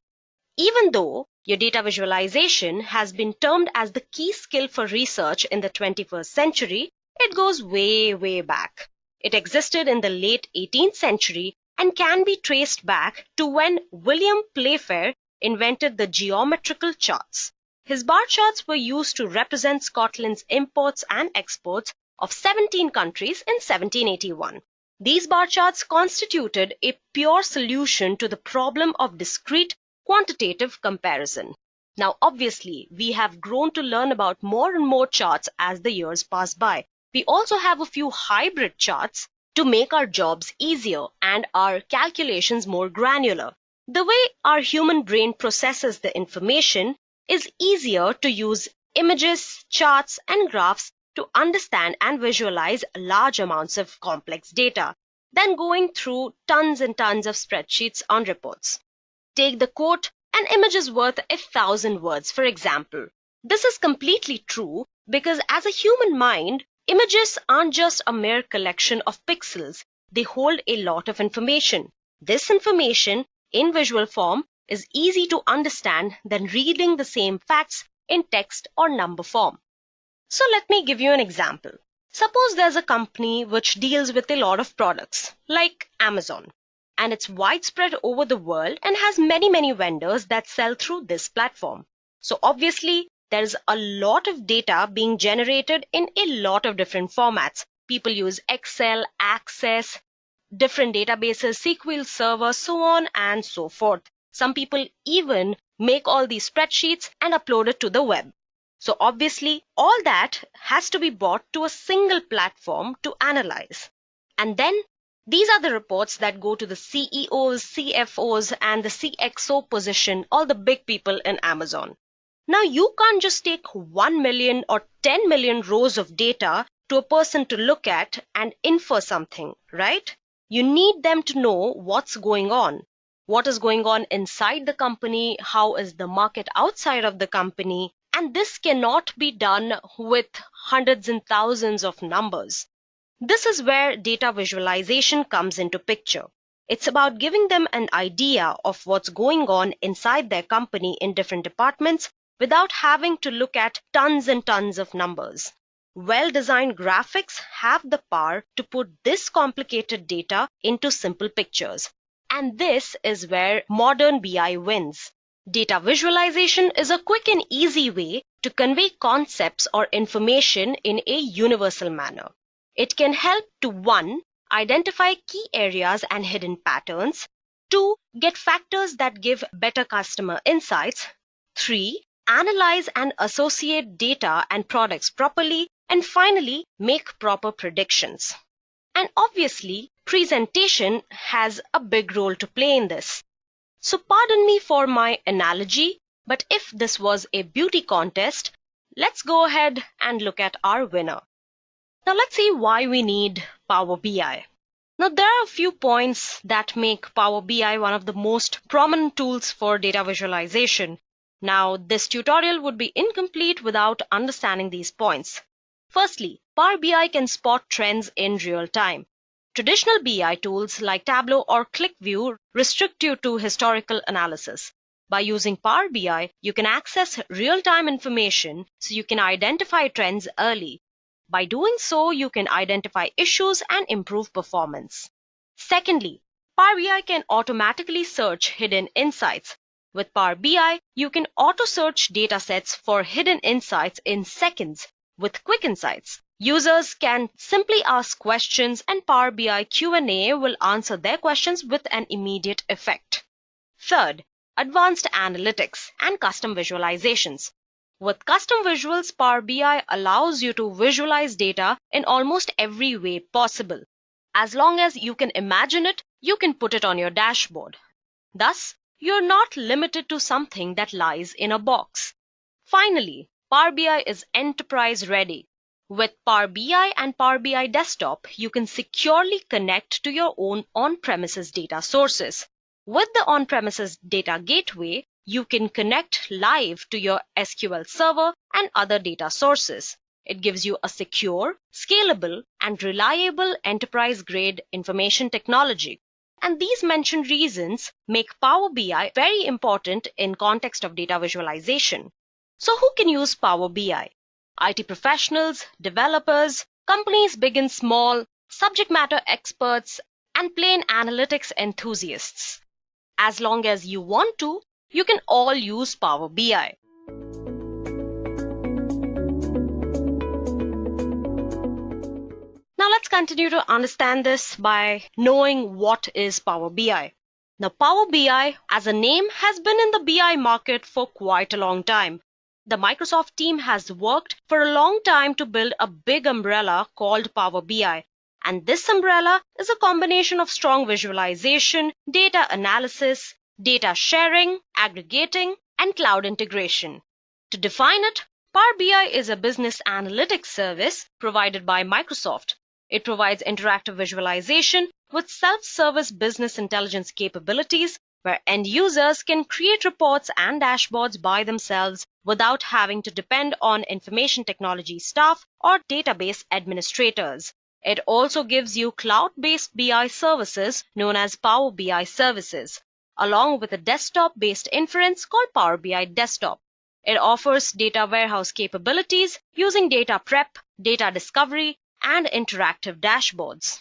Even though your data visualization has been termed as the key skill for research in the 21st century, it goes way back. It existed in the late 18th century and can be traced back to when William Playfair invented the geometrical charts. His bar charts were used to represent Scotland's imports and exports of 17 countries in 1781. These bar charts constituted a pure solution to the problem of discrete quantitative comparison. Now, obviously, we have grown to learn about more and more charts as the years pass by. We also have a few hybrid charts to make our jobs easier and our calculations more granular. The way our human brain processes the information is easier to use images, charts, and graphs to understand and visualize large amounts of complex data than going through tons and tons of spreadsheets on reports. Take the quote, "An image is worth 1,000 words," for example. This is completely true because as a human mind, images aren't just a mere collection of pixels. They hold a lot of information. This information in visual form is easy to understand than reading the same facts in text or number form. So let me give you an example. Suppose there's a company which deals with a lot of products, like Amazon, and it's widespread over the world and has many vendors that sell through this platform. So obviously, there's a lot of data being generated in a lot of different formats. People use Excel, Access, different databases, SQL Server, so on and so forth. Some people even make all these spreadsheets and upload it to the web. So obviously, all that has to be brought to a single platform to analyze. And then these are the reports that go to the CEOs, CFOs, and the CXO position, all the big people in Amazon. Now, you can't just take 1 million or 10 million rows of data to a person to look at and infer something, right? You need them to know what's going on. What is going on inside the company? How is the market outside of the company? And this cannot be done with hundreds and thousands of numbers. This is where data visualization comes into picture. It's about giving them an idea of what's going on inside their company in different departments without having to look at tons and tons of numbers. Well-designed graphics have the power to put this complicated data into simple pictures. And this is where modern BI wins. Data visualization is a quick and easy way to convey concepts or information in a universal manner. It can help to 1. Identify key areas and hidden patterns, 2. Get factors that give better customer insights, 3. Analyze and associate data and products properly, and finally, make proper predictions. And obviously, presentation has a big role to play in this. So pardon me for my analogy, but if this was a beauty contest, let's go ahead and look at our winner. Now let's see why we need Power BI. Now there are a few points that make Power BI one of the most prominent tools for data visualization. Now this tutorial would be incomplete without understanding these points. Firstly, Power BI can spot trends in real time. Traditional BI tools like Tableau or ClickView restrict you to historical analysis. By using Power BI, you can access real-time information so you can identify trends early. By doing so, you can identify issues and improve performance. Secondly, Power BI can automatically search hidden insights. With Power BI, you can auto-search datasets for hidden insights in seconds with quick insights. Users can simply ask questions and Power BI Q&A will answer their questions with an immediate effect. Third, advanced analytics and custom visualizations. With custom visuals, Power BI allows you to visualize data in almost every way possible. As long as you can imagine it, you can put it on your dashboard. Thus, you're not limited to something that lies in a box. Finally, Power BI is enterprise ready. With Power BI and Power BI Desktop, you can securely connect to your own on-premises data sources. With the on-premises data gateway, you can connect live to your SQL server and other data sources. It gives you a secure, scalable, and reliable enterprise-grade information technology. And these mentioned reasons make Power BI very important in context of data visualization. So who can use Power BI? IT professionals, developers, companies big and small, subject matter experts, and plain analytics enthusiasts. As long as you want to, you can all use Power BI. Now let's continue to understand this by knowing what is Power BI. Now Power BI as a name has been in the BI market for quite a long time. The Microsoft team has worked for a long time to build a big umbrella called Power BI. And this umbrella is a combination of strong visualization, data analysis, data sharing, aggregating, and cloud integration. To define it, Power BI is a business analytics service provided by Microsoft. It provides interactive visualization with self-service business intelligence capabilities where end users can create reports and dashboards by themselves without having to depend on information technology staff or database administrators. It also gives you cloud-based BI services known as Power BI services, along with a desktop-based inference called Power BI Desktop. It offers data warehouse capabilities using data prep, data discovery, and interactive dashboards.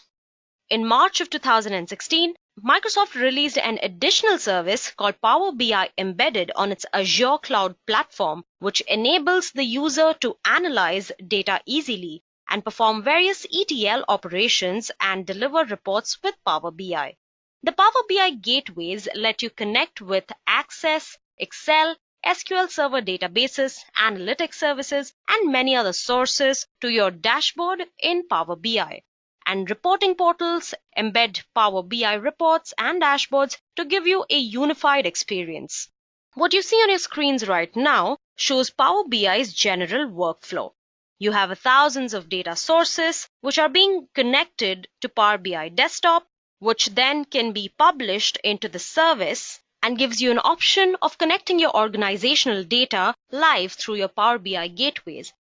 In March of 2016, Microsoft released an additional service called Power BI Embedded on its Azure cloud platform, which enables the user to analyze data easily and perform various ETL operations and deliver reports with Power BI. The Power BI gateways let you connect with Access, Excel, SQL Server databases, analytics services, and many other sources to your dashboard in Power BI. And reporting portals embed Power BI reports and dashboards to give you a unified experience. What you see on your screens right now shows Power BI's general workflow. You have thousands of data sources which are being connected to Power BI Desktop, which then can be published into the service and gives you an option of connecting your organizational data live through your Power BI gateways.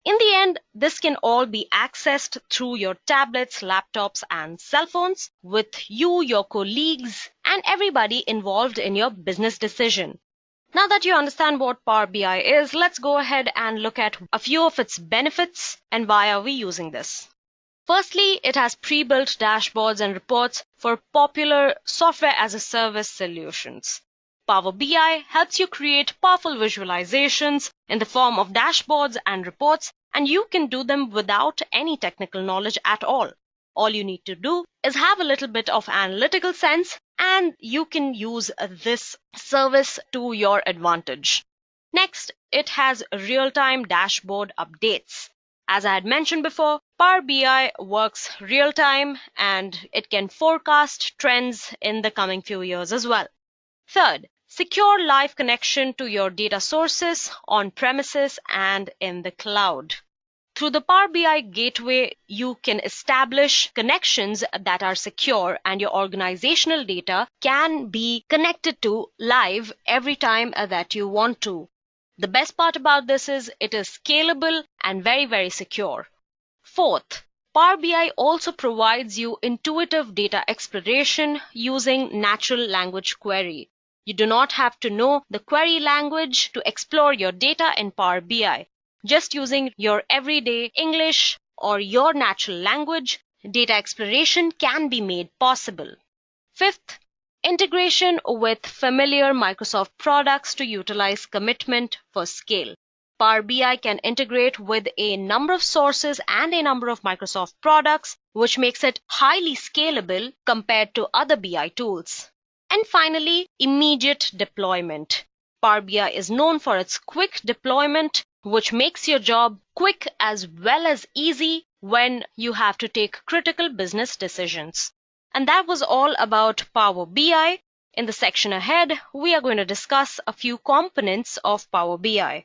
In the end, this can all be accessed through your tablets, laptops, and cell phones with you, your colleagues, and everybody involved in your business decision. Now that you understand what Power BI is, let's go ahead and look at a few of its benefits and why are we using this. Firstly, it has pre-built dashboards and reports for popular software-as-a-service solutions. Power BI helps you create powerful visualizations in the form of dashboards and reports, and you can do them without any technical knowledge at all. All you need to do is have a little bit of analytical sense, and you can use this service to your advantage. Next, it has real-time dashboard updates. As I had mentioned before, Power BI works real-time and it can forecast trends in the coming few years as well. Third, secure live connection to your data sources on premises and in the cloud. Through the Power BI gateway, you can establish connections that are secure and your organizational data can be connected to live every time that you want to. The best part about this is it is scalable and very, very secure. Fourth, Power BI also provides you intuitive data exploration using natural language query. You do not have to know the query language to explore your data in Power BI. Just using your everyday English or your natural language, data exploration can be made possible. Fifth, integration with familiar Microsoft products to utilize commitment for scale. Power BI can integrate with a number of sources and a number of Microsoft products, which makes it highly scalable compared to other BI tools. And finally, immediate deployment. Power BI is known for its quick deployment, which makes your job quick as well as easy when you have to take critical business decisions. And that was all about Power BI. In the section ahead, we are going to discuss a few components of Power BI.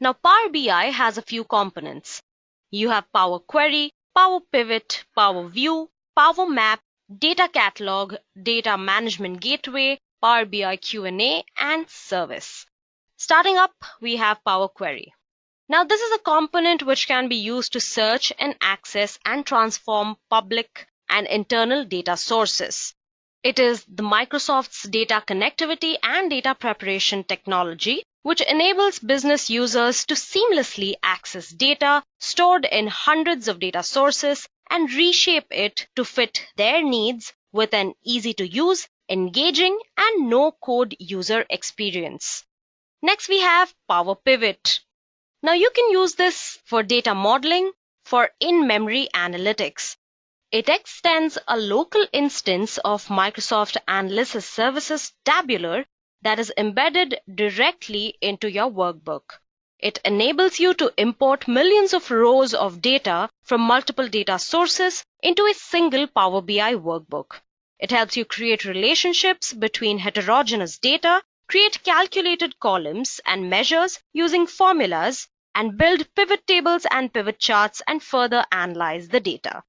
Now, Power BI has a few components. You have Power Query, Power Pivot, Power View, Power Map, Data Catalog, Data Management Gateway, Power BI Q&A, and Service. Starting up, we have Power Query. Now, this is a component which can be used to search and access and transform public and internal data sources. It is the Microsoft's data connectivity and data preparation technology, which enables business users to seamlessly access data stored in hundreds of data sources and reshape it to fit their needs with an easy-to-use, engaging, and no-code user experience. Next, we have Power Pivot. Now, you can use this for data modeling, for in-memory analytics. It extends a local instance of Microsoft Analysis Services Tabular that is embedded directly into your workbook. It enables you to import millions of rows of data from multiple data sources into a single Power BI workbook. It helps you create relationships between heterogeneous data, create calculated columns and measures using formulas, and build pivot tables and pivot charts and further analyze the data.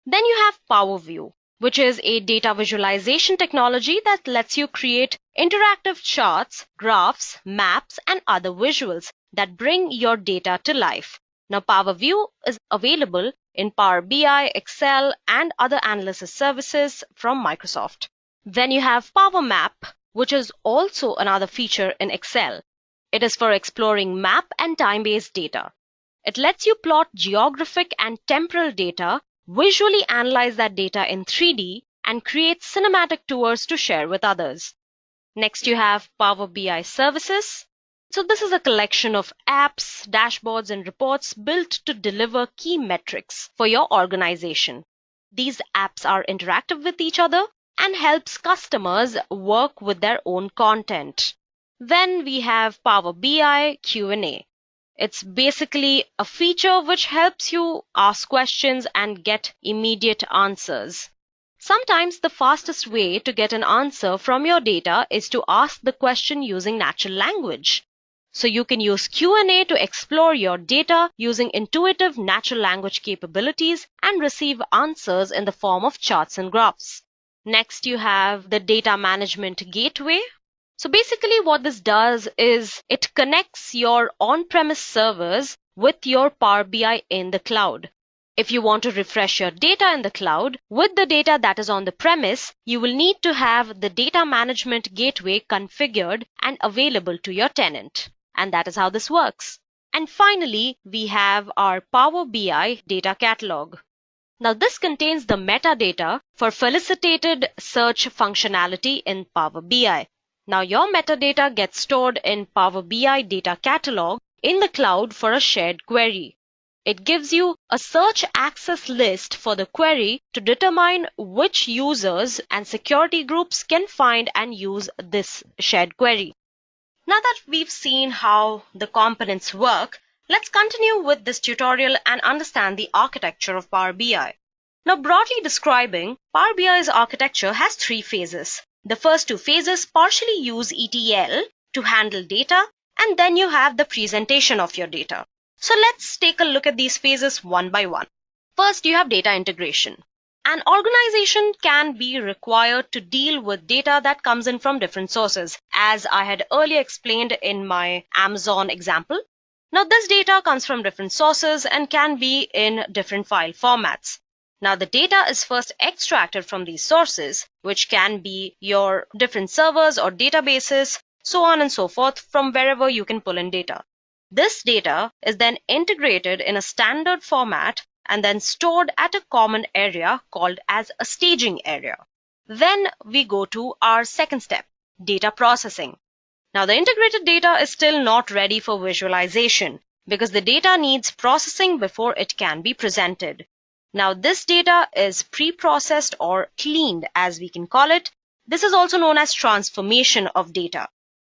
Then you have Powerview, which is a data visualization technology that lets you create interactive charts, graphs, maps, and other visuals that bring your data to life. Now, Powerview is available in Power BI, Excel, and other analysis services from Microsoft. Then you have Power Map, which is also another feature in Excel. It is for exploring map and time-based data. It lets you plot geographic and temporal data, visually analyze that data in 3D, and create cinematic tours to share with others. Next, you have Power BI Services. So this is a collection of apps, dashboards, and reports built to deliver key metrics for your organization. These apps are interactive with each other and helps customers work with their own content. Then we have Power BI Q&A. It's basically a feature which helps you ask questions and get immediate answers. Sometimes the fastest way to get an answer from your data is to ask the question using natural language. So you can use Q&A to explore your data using intuitive natural language capabilities and receive answers in the form of charts and graphs. Next, you have the Data Management Gateway. So basically what this does is it connects your on-premise servers with your Power BI in the cloud. If you want to refresh your data in the cloud with the data that is on the premise, you will need to have the Data Management Gateway configured and available to your tenant. And that is how this works. And finally, we have our Power BI Data Catalog. Now this contains the metadata for felicitated search functionality in Power BI. Now your metadata gets stored in Power BI Data Catalog in the cloud for a shared query. It gives you a search access list for the query to determine which users and security groups can find and use this shared query. Now that we've seen how the components work, let's continue with this tutorial and understand the architecture of Power BI. Now, broadly describing, Power BI's architecture has three phases. The first two phases partially use ETL to handle data, and then you have the presentation of your data. So let's take a look at these phases one by one. First, you have data integration. An organization can be required to deal with data that comes in from different sources, as I had earlier explained in my Amazon example. Now, this data comes from different sources and can be in different file formats. Now, the data is first extracted from these sources, which can be your different servers or databases, so on and so forth, from wherever you can pull in data. This data is then integrated in a standard format and then stored at a common area called as a staging area. Then we go to our second step, data processing. Now the integrated data is still not ready for visualization because the data needs processing before it can be presented. Now this data is pre-processed or cleaned, as we can call it. This is also known as transformation of data.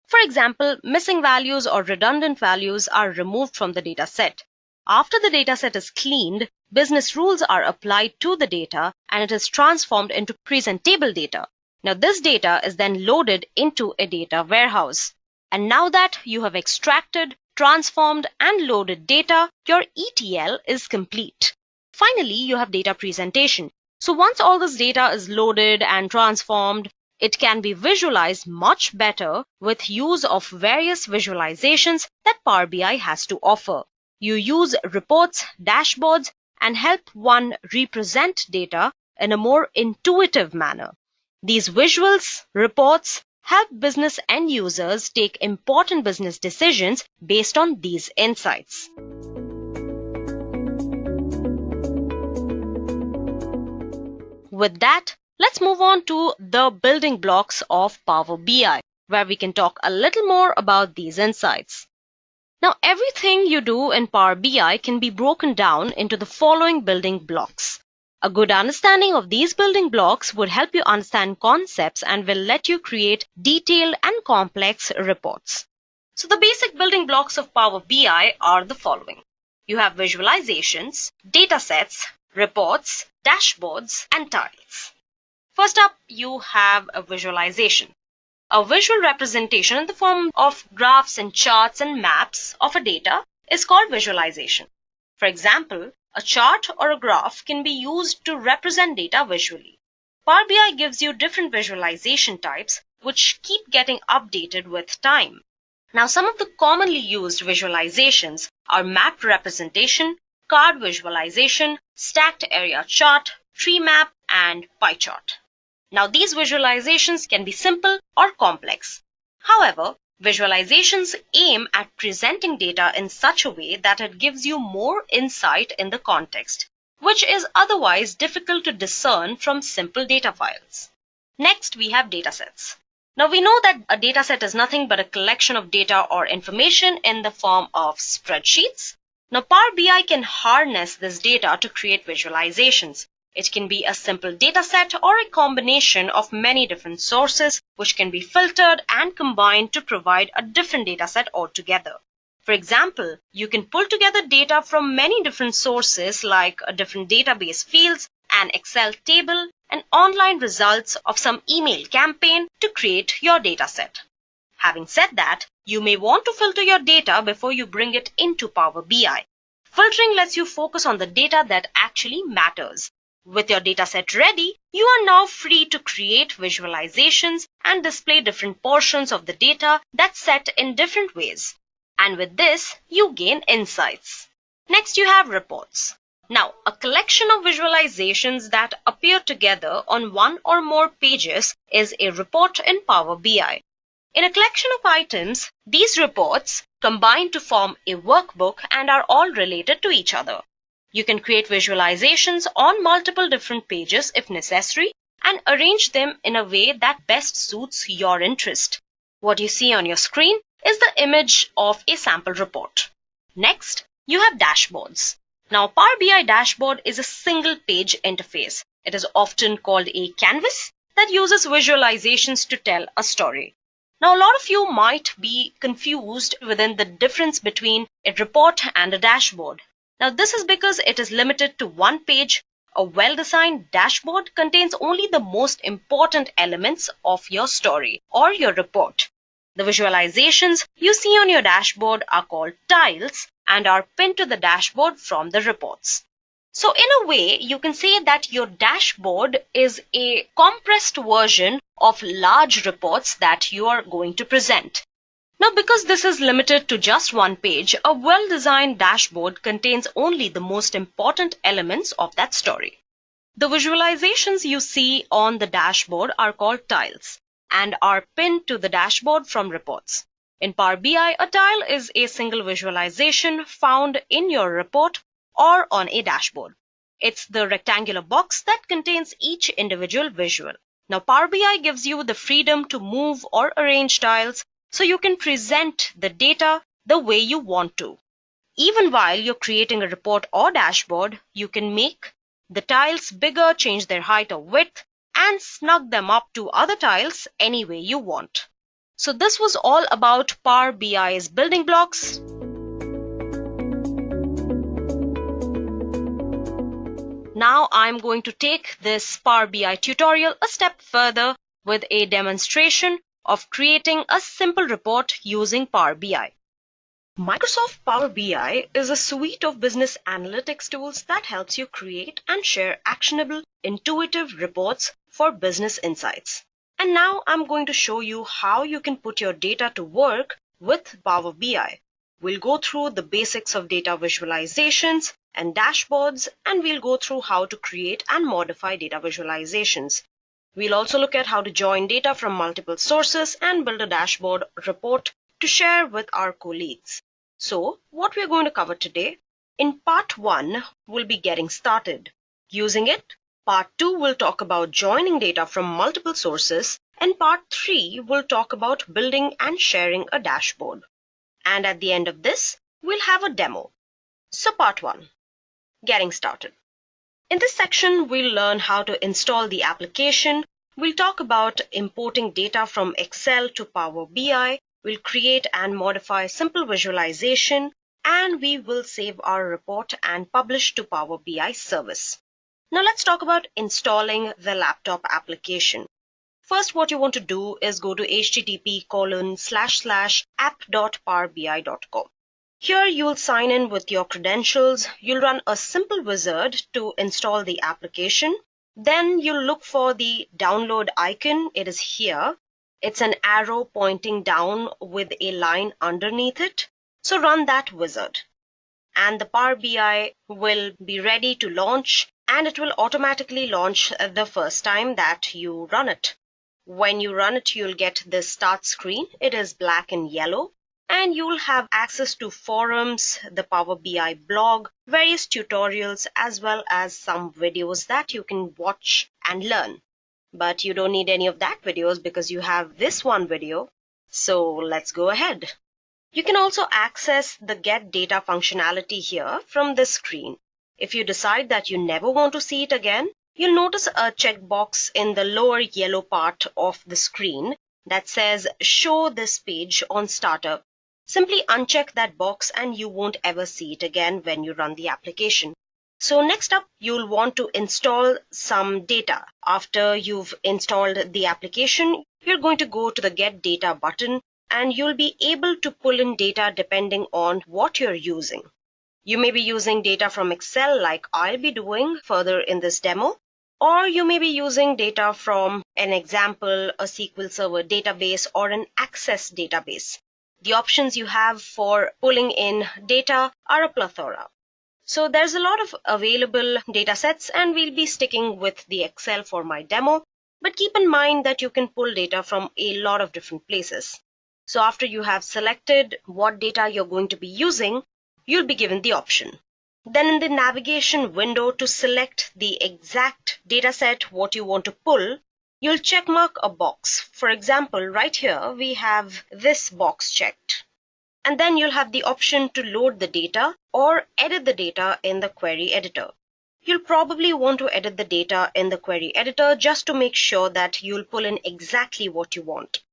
For example, missing values or redundant values are removed from the data set. After the data set is cleaned, business rules are applied to the data and it is transformed into presentable data. Now this data is then loaded into a data warehouse. And now that you have extracted, transformed and loaded data, your ETL is complete. Finally, you have data presentation. So once all this data is loaded and transformed, it can be visualized much better with use of various visualizations that Power BI has to offer. You use reports, dashboards, and help one represent data in a more intuitive manner. These visuals, reports, help business end users take important business decisions based on these insights. With that, let's move on to the building blocks of Power BI, where we can talk a little more about these insights. Now, everything you do in Power BI can be broken down into the following building blocks. A good understanding of these building blocks would help you understand concepts and will let you create detailed and complex reports. So the basic building blocks of Power BI are the following. You have visualizations, data sets, reports, dashboards, and tiles. First up, you have a visualization. A visual representation in the form of graphs and charts and maps of a data is called visualization. For example, a chart or a graph can be used to represent data visually. Power BI gives you different visualization types which keep getting updated with time. Now, some of the commonly used visualizations are map representation, card visualization, stacked area chart, tree map, and pie chart. Now, these visualizations can be simple or complex. However, visualizations aim at presenting data in such a way that it gives you more insight in the context, which is otherwise difficult to discern from simple data files. Next, we have datasets. Now, we know that a dataset is nothing but a collection of data or information in the form of spreadsheets. Now, Power BI can harness this data to create visualizations. It can be a simple dataset or a combination of many different sources which can be filtered and combined to provide a different dataset altogether. For example, you can pull together data from many different sources like different database fields, an Excel table, and online results of some email campaign to create your dataset. Having said that, you may want to filter your data before you bring it into Power BI. Filtering lets you focus on the data that actually matters. With your dataset ready, you are now free to create visualizations and display different portions of the data that's set in different ways. And with this, you gain insights. Next, you have reports. Now, a collection of visualizations that appear together on one or more pages is a report in Power BI. In a collection of items, these reports combine to form a workbook and are all related to each other. You can create visualizations on multiple different pages if necessary and arrange them in a way that best suits your interest. What you see on your screen is the image of a sample report. Next, you have dashboards. Now, Power BI dashboard is a single-page interface. It is often called a canvas that uses visualizations to tell a story. Now, a lot of you might be confused within the difference between a report and a dashboard. Now, this is because it is limited to one page. A well-designed dashboard contains only the most important elements of your story or your report. The visualizations you see on your dashboard are called tiles and are pinned to the dashboard from the reports. So in a way, you can say that your dashboard is a compressed version of large reports that you are going to present. Now, because this is limited to just one page, a well-designed dashboard contains only the most important elements of that story. The visualizations you see on the dashboard are called tiles and are pinned to the dashboard from reports. In Power BI, a tile is a single visualization found in your report or on a dashboard. It's the rectangular box that contains each individual visual. Now, Power BI gives you the freedom to move or arrange tiles so you can present the data the way you want to. Even while you're creating a report or dashboard, you can make the tiles bigger, change their height or width, and snug them up to other tiles any way you want. So this was all about Power BI's building blocks. Now I'm going to take this Power BI tutorial a step further with a demonstration of creating a simple report using Power BI. Microsoft Power BI is a suite of business analytics tools that helps you create and share actionable, intuitive reports for business insights. And now I'm going to show you how you can put your data to work with Power BI. We'll go through the basics of data visualizations and dashboards, and we'll go through how to create and modify data visualizations. We'll also look at how to join data from multiple sources and build a dashboard report to share with our colleagues. So, what we're going to cover today, in part 1, we'll be getting started. Using it, part 2 will talk about joining data from multiple sources, and part 3 will talk about building and sharing a dashboard. And at the end of this, we'll have a demo. So part 1, getting started. In this section, we'll learn how to install the application. We'll talk about importing data from Excel to Power BI. We'll create and modify simple visualization, and we will save our report and publish to Power BI service. Now let's talk about installing the laptop application. First, what you want to do is go to http://app.powerbi.com. Here you'll sign in with your credentials. You'll run a simple wizard to install the application. Then you'll look for the download icon. It is here. It's an arrow pointing down with a line underneath it. So run that wizard. And the Power BI will be ready to launch, and it will automatically launch the first time that you run it. When you run it, you'll get this start screen. It is black and yellow, and you'll have access to forums, the Power BI blog, various tutorials, as well as some videos that you can watch and learn. But you don't need any of that videos because you have this one video. So let's go ahead. You can also access the Get Data functionality here from this screen. If you decide that you never want to see it again, you'll notice a checkbox in the lower yellow part of the screen that says Show this page on startup. Simply uncheck that box and you won't ever see it again when you run the application. So next up, you'll want to install some data. After you've installed the application, you're going to go to the Get Data button and you'll be able to pull in data depending on what you're using. You may be using data from Excel like I'll be doing further in this demo, or you may be using data from an example, a SQL Server database, or an Access database. The options you have for pulling in data are a plethora. So there's a lot of available data sets, and we'll be sticking with the Excel for my demo, but keep in mind that you can pull data from a lot of different places. So after you have selected what data you're going to be using, you'll be given the option. Then in the navigation window, to select the exact data set what you want to pull, you'll check mark a box. For example, right here we have this box checked. And then you'll have the option to load the data or edit the data in the query editor. You'll probably want to edit the data in the query editor just to make sure that you'll pull in exactly what you want.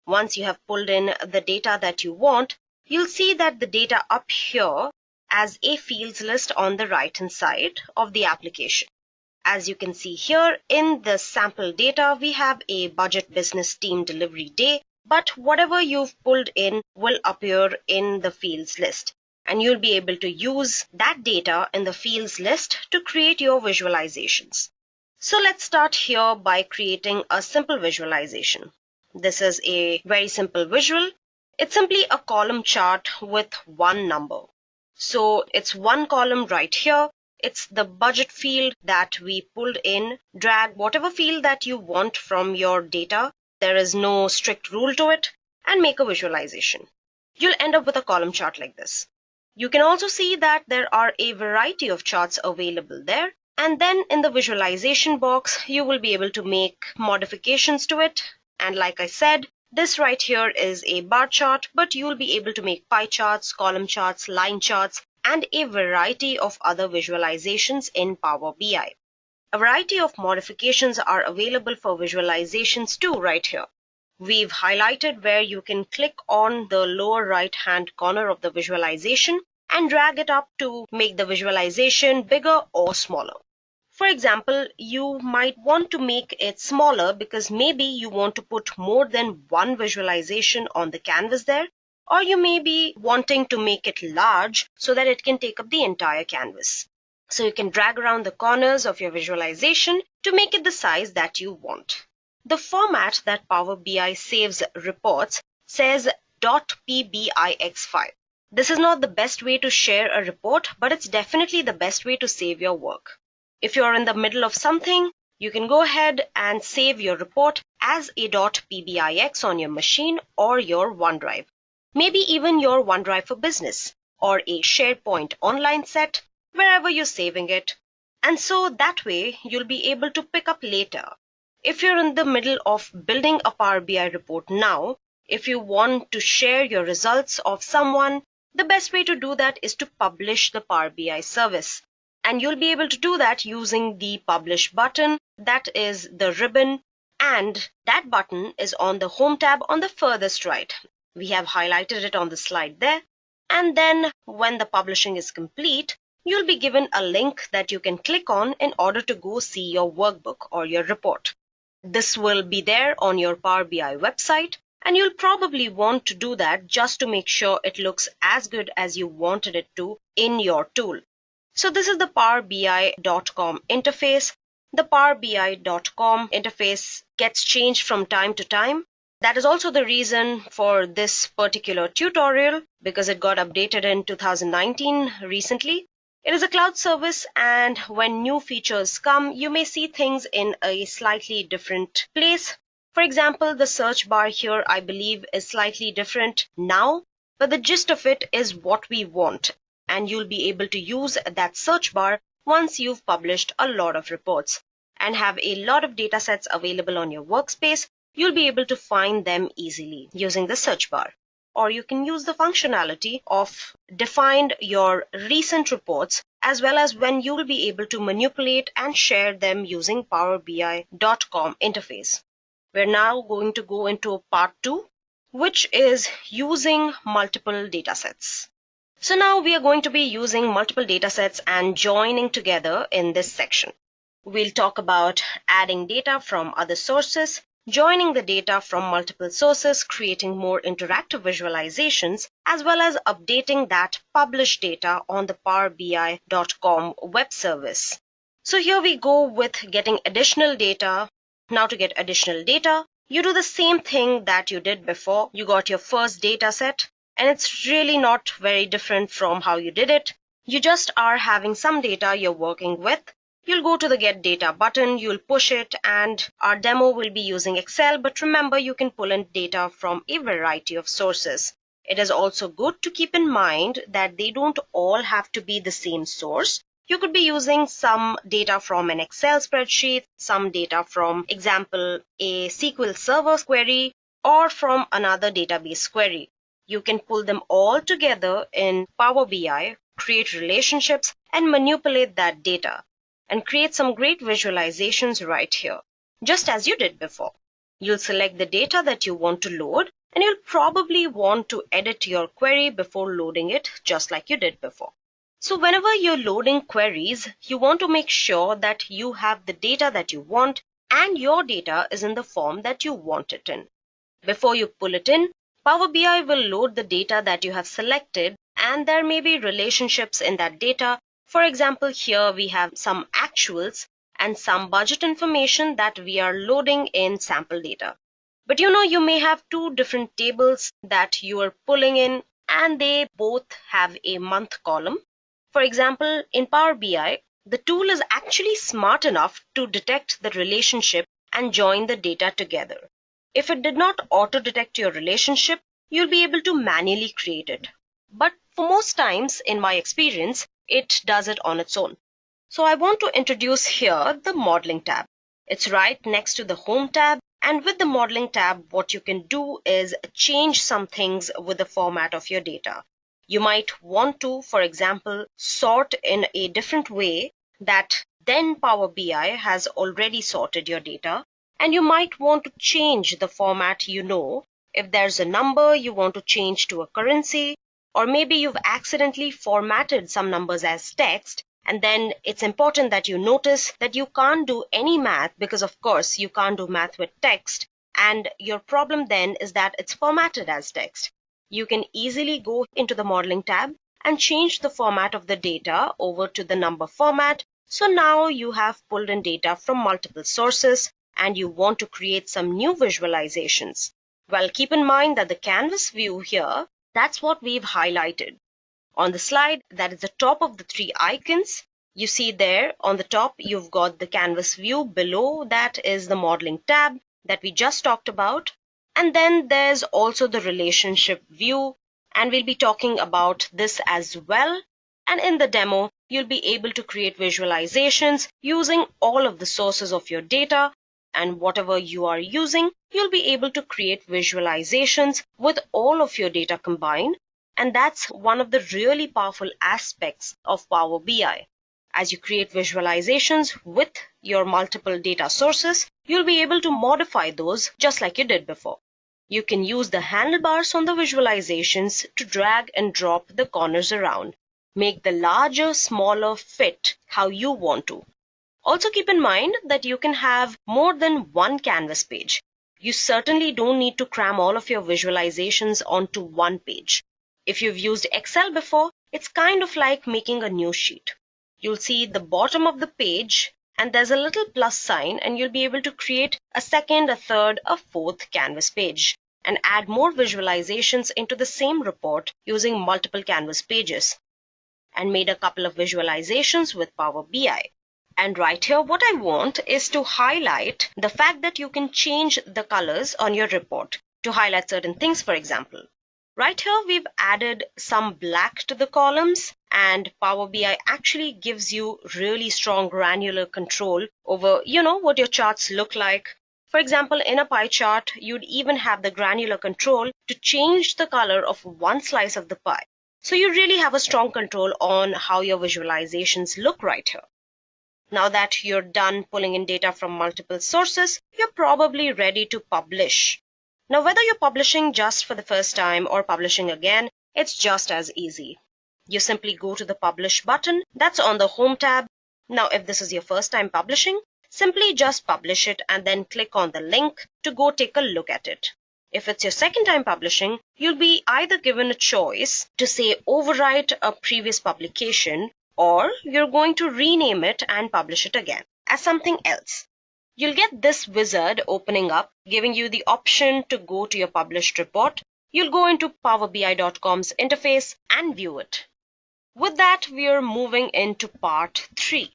Once you have pulled in the data that you want, you'll see that the data up here as a fields list on the right hand side of the application. As you can see here in the sample data, we have a budget business team delivery day, but whatever you've pulled in will appear in the fields list. And you'll be able to use that data in the fields list to create your visualizations. So let's start here by creating a simple visualization. This is a very simple visual. It's simply a column chart with one number. So it's one column right here. It's the budget field that we pulled in. Drag whatever field that you want from your data. There is no strict rule to it, and make a visualization. You'll end up with a column chart like this. You can also see that there are a variety of charts available there. And then in the visualization box, you will be able to make modifications to it. And like I said, this right here is a bar chart, but you'll be able to make pie charts, column charts, line charts, and a variety of other visualizations in Power BI. A variety of modifications are available for visualizations too right here. We've highlighted where you can click on the lower right hand corner of the visualization and drag it up to make the visualization bigger or smaller. For example, you might want to make it smaller because maybe you want to put more than one visualization on the canvas there, or you may be wanting to make it large so that it can take up the entire canvas. So you can drag around the corners of your visualization to make it the size that you want. The format that Power BI saves reports says .pbix file. This is not the best way to share a report, but it's definitely the best way to save your work. If you're in the middle of something, you can go ahead and save your report as a .pbix on your machine or your OneDrive. Maybe even your OneDrive for Business or a SharePoint online set, wherever you're saving it. And so that way you'll be able to pick up later. If you're in the middle of building a Power BI report now, if you want to share your results of someone, the best way to do that is to publish the Power BI service. And you'll be able to do that using the Publish button, that is the ribbon, and that button is on the Home tab on the furthest right. We have highlighted it on the slide there. And then when the publishing is complete, you'll be given a link that you can click on in order to go see your workbook or your report. This will be there on your Power BI website, And you'll probably want to do that just to make sure it looks as good as you wanted it to in your tool. So this is the powerbi.com interface. The powerbi.com interface gets changed from time to time. That is also the reason for this particular tutorial, because it got updated in 2019 recently. It is a cloud service, and when new features come, you may see things in a slightly different place. For example, the search bar here, I believe, is slightly different now, but the gist of it is what we want, and you'll be able to use that search bar once you've published a lot of reports and have a lot of data sets available on your workspace. You'll be able to find them easily using the search bar. Or you can use the functionality of define your recent reports, as well as when you'll be able to manipulate and share them using powerbi.com interface. We're now going to go into part 2, which is using multiple datasets. So now we are going to be using multiple datasets and joining together in this section. We'll talk about adding data from other sources, joining the data from multiple sources, creating more interactive visualizations, as well as updating that published data on the powerbi.com web service. So here we go with getting additional data. Now to get additional data, you do the same thing that you did before. You got your first data set, and it's really not very different from how you did it. You just are having some data you're working with. You'll go to the Get Data button, you'll push it, and our demo will be using Excel, but remember you can pull in data from a variety of sources. It is also good to keep in mind that they don't all have to be the same source. You could be using some data from an Excel spreadsheet, some data from, example, a SQL Server query, or from another database query. You can pull them all together in Power BI, create relationships, and manipulate that data, and create some great visualizations right here, just as you did before. You'll select the data that you want to load, and you'll probably want to edit your query before loading it, just like you did before. So whenever you're loading queries, you want to make sure that you have the data that you want and your data is in the form that you want it in. Before you pull it in, Power BI will load the data that you have selected, and there may be relationships in that data. For example, here we have some actuals and some budget information that we are loading in sample data. But you may have two different tables that you are pulling in, and they both have a month column. For example, in Power BI, the tool is actually smart enough to detect the relationship and join the data together. If it did not auto-detect your relationship, you'll be able to manually create it. But for most times, in my experience, it does it on its own. So I want to introduce here the Modeling tab. It's right next to the Home tab, and with the Modeling tab, what you can do is change some things with the format of your data. You might want to, for example, sort in a different way that then Power BI has already sorted your data, and you might want to change the format. If there's a number you want to change to a currency, or maybe you've accidentally formatted some numbers as text, and then it's important that you notice that you can't do any math because of course you can't do math with text, and your problem then is that it's formatted as text. You can easily go into the Modeling tab and change the format of the data over to the number format. So now you have pulled in data from multiple sources and you want to create some new visualizations. Well, keep in mind that the canvas view here, that's what we've highlighted. On the slide, that is the top of the three icons. You see there on the top, you've got the canvas view. Below that is the Modeling tab that we just talked about. And then there's also the relationship view, and we'll be talking about this as well. And in the demo, you'll be able to create visualizations using all of the sources of your data, and whatever you are using, you'll be able to create visualizations with all of your data combined. And that's one of the really powerful aspects of Power BI. As you create visualizations with your multiple data sources, you'll be able to modify those just like you did before. You can use the handlebars on the visualizations to drag and drop the corners around. Make the larger, smaller fit how you want to. Also keep in mind that you can have more than one canvas page. You certainly don't need to cram all of your visualizations onto one page. If you've used Excel before, it's kind of like making a new sheet. You'll see the bottom of the page and there's a little plus sign, and you'll be able to create a second, a third, a fourth canvas page and add more visualizations into the same report using multiple canvas pages. And made a couple of visualizations with Power BI. And right here, what I want is to highlight the fact that you can change the colors on your report to highlight certain things, for example. Right here, we've added some black to the columns, and Power BI actually gives you really strong granular control over, what your charts look like. For example, in a pie chart, you'd even have the granular control to change the color of one slice of the pie. So you really have a strong control on how your visualizations look right here. Now that you're done pulling in data from multiple sources, you're probably ready to publish. Now, whether you're publishing just for the first time or publishing again, it's just as easy. You simply go to the Publish button that's on the Home tab. Now, if this is your first time publishing, simply just publish it and then click on the link to go take a look at it. If it's your second time publishing, you'll be either given a choice to say overwrite a previous publication, or you're going to rename it and publish it again as something else. You'll get this wizard opening up, giving you the option to go to your published report. You'll go into powerbi.com's interface and view it. With that, we're moving into part 3.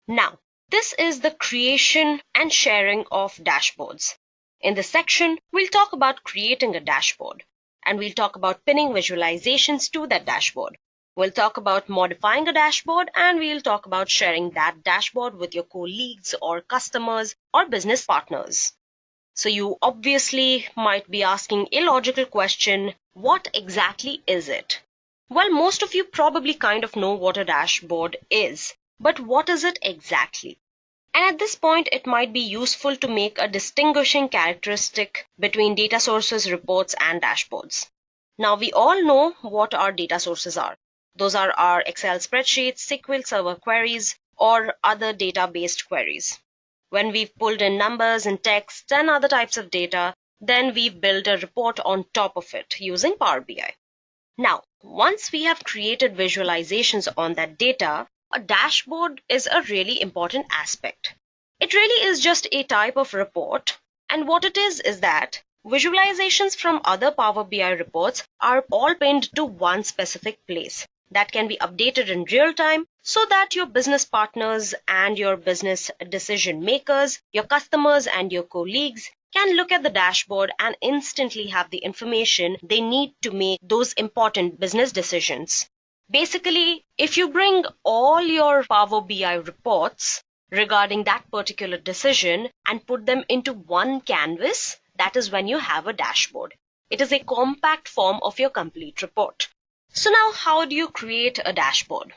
Now, this is the creation and sharing of dashboards. In this section, we'll talk about creating a dashboard, and we'll talk about pinning visualizations to that dashboard. We'll talk about modifying a dashboard, and we'll talk about sharing that dashboard with your colleagues or customers or business partners. So you obviously might be asking a logical question, what exactly is it? Well, most of you probably kind of know what a dashboard is, but what is it exactly? And at this point, it might be useful to make a distinguishing characteristic between data sources, reports, and dashboards. Now, we all know what our data sources are. Those are our Excel spreadsheets, SQL Server queries, or other data-based queries. When we've pulled in numbers and text and other types of data, then we've built a report on top of it using Power BI. Now, once we have created visualizations on that data, a dashboard is a really important aspect. It really is just a type of report, and what it is that visualizations from other Power BI reports are all pinned to one specific place that can be updated in real time so that your business partners and your business decision makers, your customers and your colleagues can look at the dashboard and instantly have the information they need to make those important business decisions. Basically, if you bring all your Power BI reports regarding that particular decision and put them into one canvas, that is when you have a dashboard. It is a compact form of your complete report. So now, how do you create a dashboard?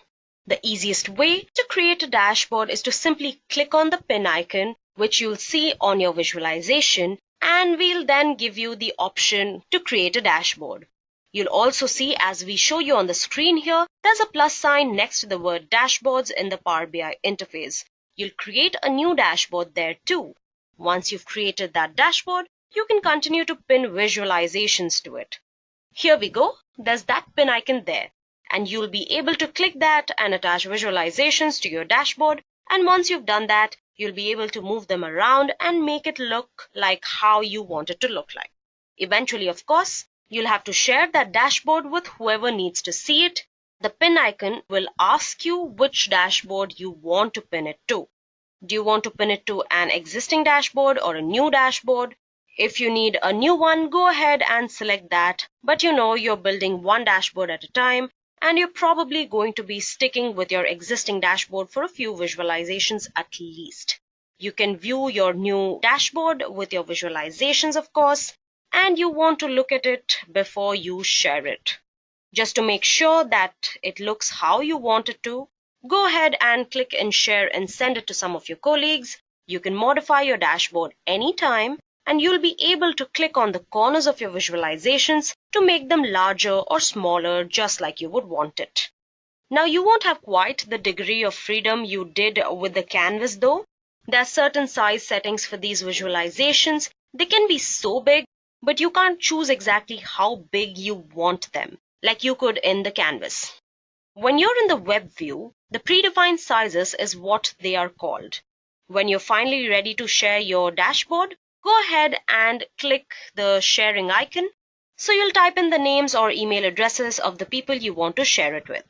The easiest way to create a dashboard is to simply click on the pin icon, which you'll see on your visualization, and we'll then give you the option to create a dashboard. You'll also see, as we show you on the screen here, there's a plus sign next to the word dashboards in the Power BI interface. You'll create a new dashboard there too. Once you've created that dashboard, you can continue to pin visualizations to it. Here we go. There's that pin icon there, and you'll be able to click that and attach visualizations to your dashboard. And once you've done that, you'll be able to move them around and make it look like how you want it to look like. Eventually, of course, you'll have to share that dashboard with whoever needs to see it. The pin icon will ask you which dashboard you want to pin it to. Do you want to pin it to an existing dashboard or a new dashboard? If you need a new one, go ahead and select that. But you're building one dashboard at a time, and you're probably going to be sticking with your existing dashboard for a few visualizations at least. You can view your new dashboard with your visualizations, of course, and you want to look at it before you share it. Just to make sure that it looks how you want it to, go ahead and click and share and send it to some of your colleagues. You can modify your dashboard anytime, and you'll be able to click on the corners of your visualizations to make them larger or smaller, just like you would want it. Now, you won't have quite the degree of freedom you did with the canvas though. There are certain size settings for these visualizations, They can be so big, but you can't choose exactly how big you want them, like you could in the canvas. When you're in the web view, the predefined sizes is what they are called. When you're finally ready to share your dashboard, go ahead and click the sharing icon. So you'll type in the names or email addresses of the people you want to share it with.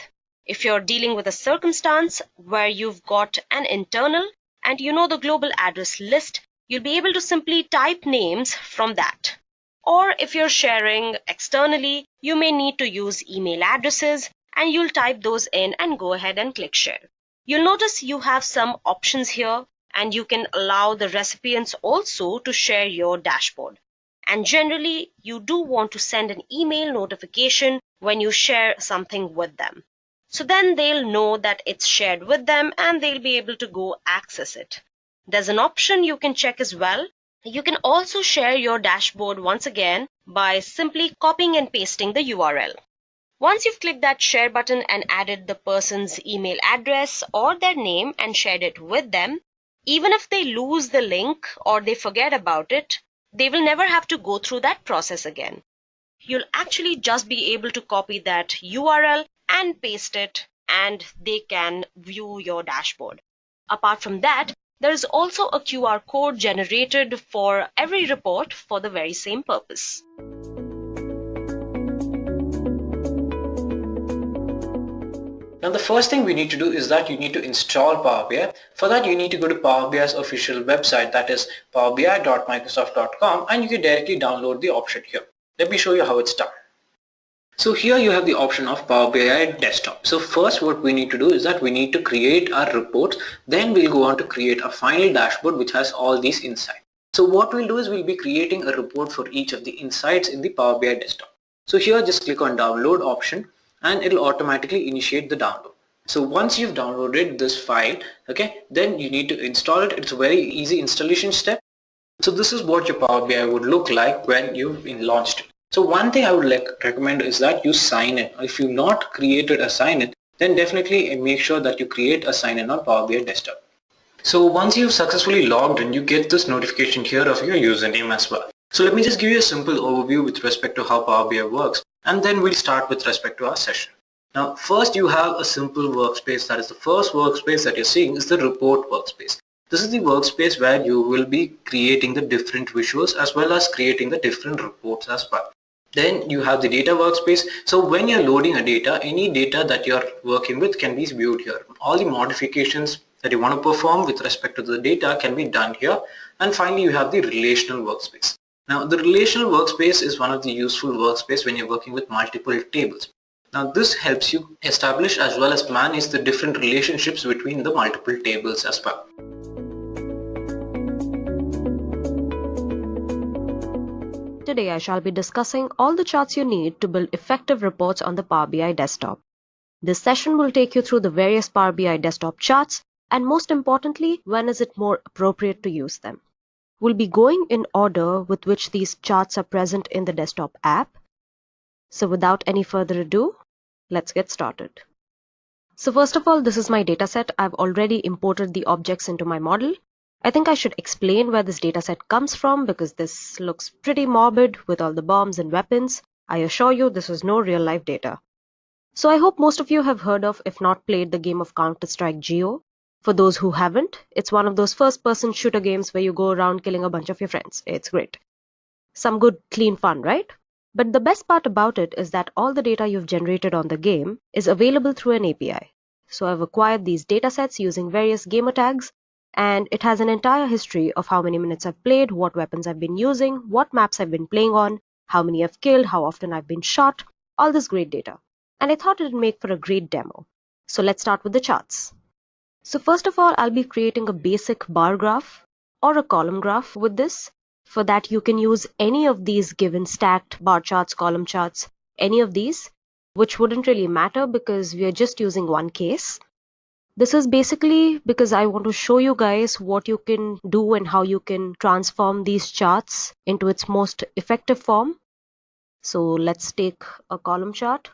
If you're dealing with a circumstance where you've got an internal and you know the global address list, you'll be able to simply type names from that. Or if you're sharing externally, you may need to use email addresses, and you'll type those in and go ahead and click share. You'll notice you have some options here, and you can allow the recipients also to share your dashboard. And generally, you do want to send an email notification when you share something with them. So then they'll know that it's shared with them and they'll be able to go access it. There's an option you can check as well. You can also share your dashboard once again by simply copying and pasting the URL. Once you've clicked that share button and added the person's email address or their name and shared it with them, even if they lose the link or they forget about it, they will never have to go through that process again. You'll actually just be able to copy that URL and paste it, and they can view your dashboard. Apart from that, there is also a QR code generated for every report for the very same purpose. Now the first thing we need to do is that you need to install Power BI. For that you need to go to Power BI's official website, that is powerbi.microsoft.com, and you can directly download the option here. Let me show you how it's done. So here you have the option of Power BI desktop. So first what we need to do is that we need to create our reports, then we'll go on to create a final dashboard which has all these insights. So what we'll do is we'll be creating a report for each of the insights in the Power BI desktop. So here just click on download option and it'll automatically initiate the download. So once you've downloaded this file, okay, then you need to install it. It's a very easy installation step. So this is what your Power BI would look like when you've launched it. So one thing I would recommend is that you sign in. If you've not created a sign in, then definitely make sure that you create a sign in on Power BI desktop. So once you've successfully logged in, you get this notification here of your username as well. So let me just give you a simple overview with respect to how Power BI works, and then we'll start with respect to our session. Now first you have a simple workspace. That is the first workspace that you're seeing is the report workspace. This is the workspace where you will be creating the different visuals as well as creating the different reports as well. Then you have the data workspace. So when you're loading a data, any data that you're working with can be viewed here. All the modifications that you want to perform with respect to the data can be done here. And finally you have the relational workspace. Now the relational workspace is one of the useful workspace when you're working with multiple tables. Now this helps you establish as well as manage the different relationships between the multiple tables as well. Today I shall be discussing all the charts you need to build effective reports on the Power BI desktop. This session will take you through the various Power BI desktop charts and most importantly, when is it more appropriate to use them. We'll be going in order with which these charts are present in the desktop app. So without any further ado, let's get started. So first of all, this is my dataset. I've already imported the objects into my model. I think I should explain where this dataset comes from because this looks pretty morbid with all the bombs and weapons. I assure you this is no real life data. So I hope most of you have heard of, if not played, the game of Counter-Strike Geo. For those who haven't, it's one of those first-person shooter games where you go around killing a bunch of your friends. It's great. Some good, clean fun, right? But the best part about it is that all the data you've generated on the game is available through an API. So I've acquired these datasets using various gamer tags, and it has an entire history of how many minutes I've played, what weapons I've been using, what maps I've been playing on, how many I've killed, how often I've been shot, all this great data. And I thought it'd make for a great demo. So let's start with the charts. So first of all, I'll be creating a basic bar graph or a column graph with this. For that, you can use any of these given stacked bar charts, column charts, any of these, which wouldn't really matter because we are just using one case. This is basically because I want to show you guys what you can do and how you can transform these charts into its most effective form. So let's take a column chart.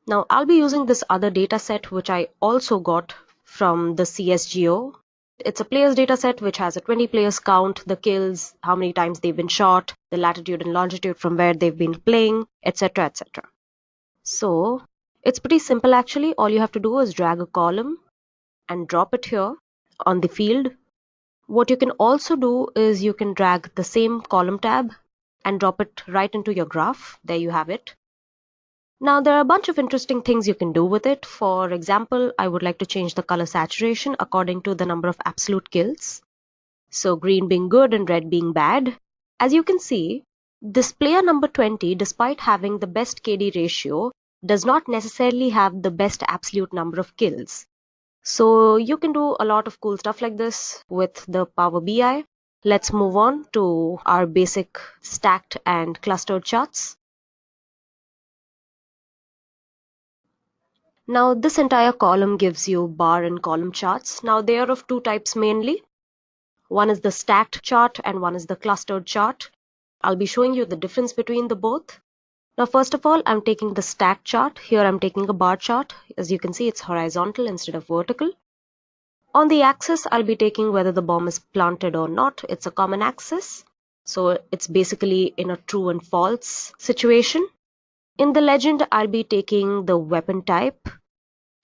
Now I'll be using this other data set which I also got from the CSGO. It's a players data set which has a 20 players count, the kills, how many times they've been shot, the latitude and longitude from where they've been playing, etc. etc. So it's pretty simple actually. All you have to do is drag a column and drop it here on the field. What you can also do is you can drag the same column tab and drop it right into your graph. There you have it. Now there are a bunch of interesting things you can do with it. For example, I would like to change the color saturation according to the number of absolute kills. So green being good and red being bad. As you can see, this player number 20, despite having the best KD ratio, does not necessarily have the best absolute number of kills. So you can do a lot of cool stuff like this with the Power BI. Let's move on to our basic stacked and clustered charts. Now this entire column gives you bar and column charts. Now they are of two types mainly. One is the stacked chart and one is the clustered chart. I'll be showing you the difference between the both. Now first of all, I'm taking the stacked chart. Here I'm taking a bar chart. As you can see, it's horizontal instead of vertical. On the axis, I'll be taking whether the bomb is planted or not. It's a common axis. So it's basically in a true and false situation. In the legend, I'll be taking the weapon type.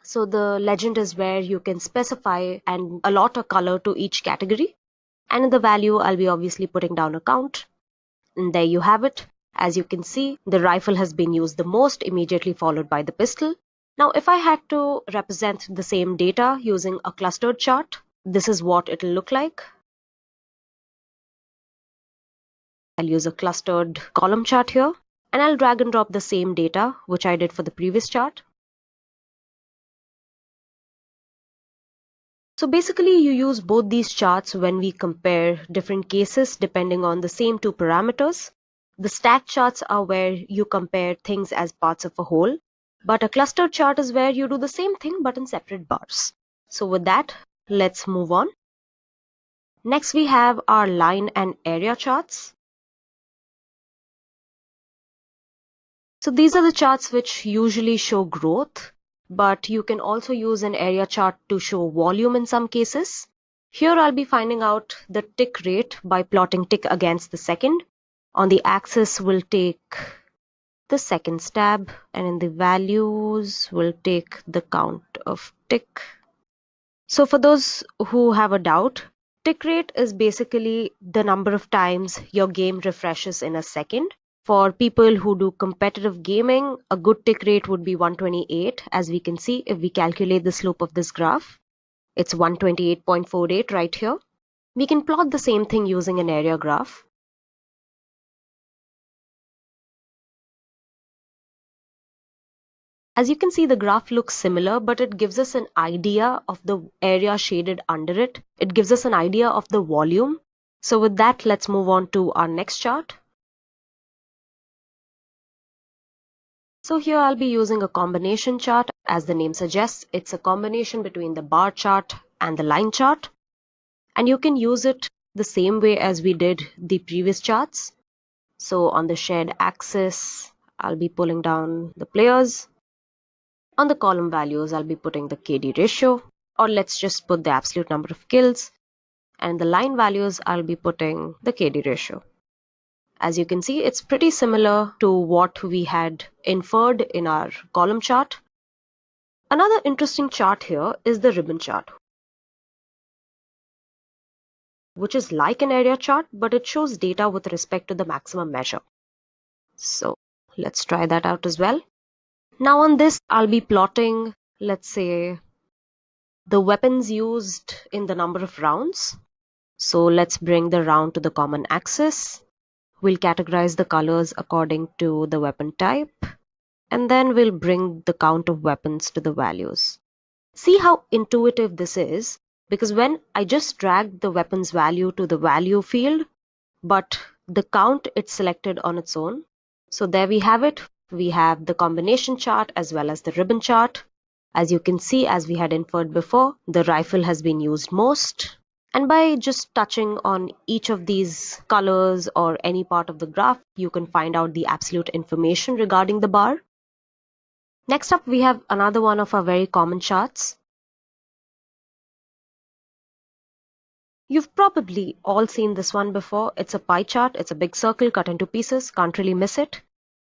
So the legend is where you can specify and allot a color to each category. And in the value, I'll be obviously putting down a count. And there you have it. As you can see, the rifle has been used the most, immediately followed by the pistol. Now, if I had to represent the same data using a clustered chart, this is what it'll look like. I'll use a clustered column chart here, and I'll drag and drop the same data, which I did for the previous chart. So basically you use both these charts when we compare different cases depending on the same two parameters. The stacked charts are where you compare things as parts of a whole, but a clustered chart is where you do the same thing but in separate bars. So with that, let's move on. Next we have our line and area charts. So these are the charts which usually show growth, but you can also use an area chart to show volume in some cases. Here I'll be finding out the tick rate by plotting tick against the second. On the axis we'll take the seconds tab, and in the values we'll take the count of tick. So for those who have a doubt, tick rate is basically the number of times your game refreshes in a second. For people who do competitive gaming, a good tick rate would be 128. As we can see, if we calculate the slope of this graph, it's 128.48 right here. We can plot the same thing using an area graph. As you can see, the graph looks similar, but it gives us an idea of the area shaded under it. It gives us an idea of the volume. So with that, let's move on to our next chart. So here I'll be using a combination chart. As the name suggests, it's a combination between the bar chart and the line chart. And you can use it the same way as we did the previous charts. So on the shared axis, I'll be pulling down the players. On the column values, I'll be putting the KD ratio, or let's just put the absolute number of kills. And the line values, I'll be putting the KD ratio. As you can see, it's pretty similar to what we had inferred in our column chart. Another interesting chart here is the ribbon chart, which is like an area chart, but it shows data with respect to the maximum measure. So let's try that out as well. Now on this, I'll be plotting, let's say, the weapons used in the number of rounds. So let's bring the round to the common axis. We'll categorize the colors according to the weapon type, and then we'll bring the count of weapons to the values. See how intuitive this is, because when I just dragged the weapons value to the value field, but the count it's selected on its own. So there we have it. We have the combination chart as well as the ribbon chart. As you can see, as we had inferred before, the rifle has been used most. And by just touching on each of these colors or any part of the graph, you can find out the absolute information regarding the bar. Next up, we have another one of our very common charts. You've probably all seen this one before. It's a pie chart. It's a big circle cut into pieces. Can't really miss it.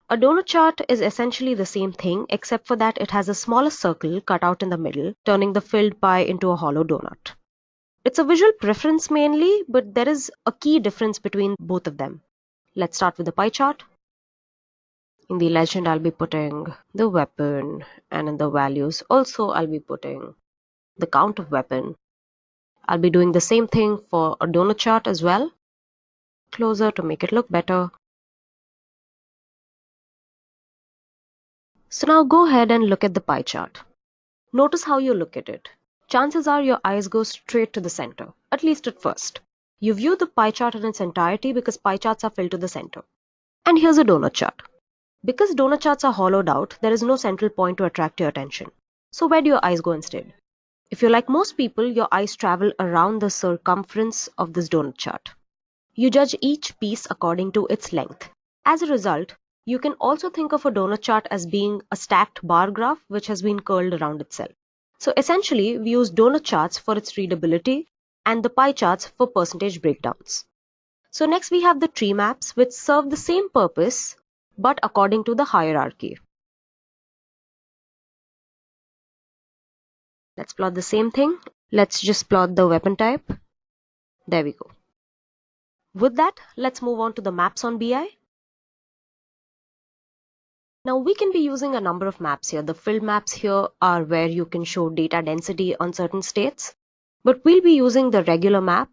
A donut chart is essentially the same thing, except for that it has a smaller circle cut out in the middle, turning the filled pie into a hollow donut. It's a visual preference mainly, but there is a key difference between both of them. Let's start with the pie chart. In the legend, I'll be putting the weapon, and in the values also I'll be putting the count of weapon. I'll be doing the same thing for a donut chart as well. Closer to make it look better. So now go ahead and look at the pie chart. Notice how you look at it. Chances are your eyes go straight to the center, at least at first. You view the pie chart in its entirety because pie charts are filled to the center. And here's a donut chart. Because donut charts are hollowed out, there is no central point to attract your attention. So where do your eyes go instead? If you're like most people, your eyes travel around the circumference of this donut chart. You judge each piece according to its length. As a result, you can also think of a donut chart as being a stacked bar graph which has been curled around itself. So essentially, we use donut charts for its readability and the pie charts for percentage breakdowns. So next we have the tree maps which serve the same purpose but according to the hierarchy. Let's plot the same thing. Let's just plot the weapon type. There we go. With that, let's move on to the maps on BI. Now we can be using a number of maps here. The filled maps here are where you can show data density on certain states, but we'll be using the regular map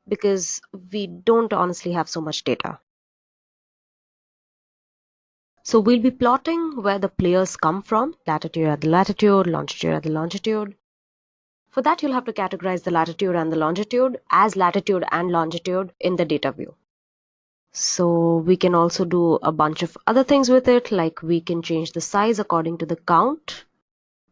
because we don't honestly have so much data. So we'll be plotting where the players come from, latitude at the latitude, longitude at the longitude. For that, you'll have to categorize the latitude and the longitude as latitude and longitude in the data view. So we can also do a bunch of other things with it, like we can change the size according to the count.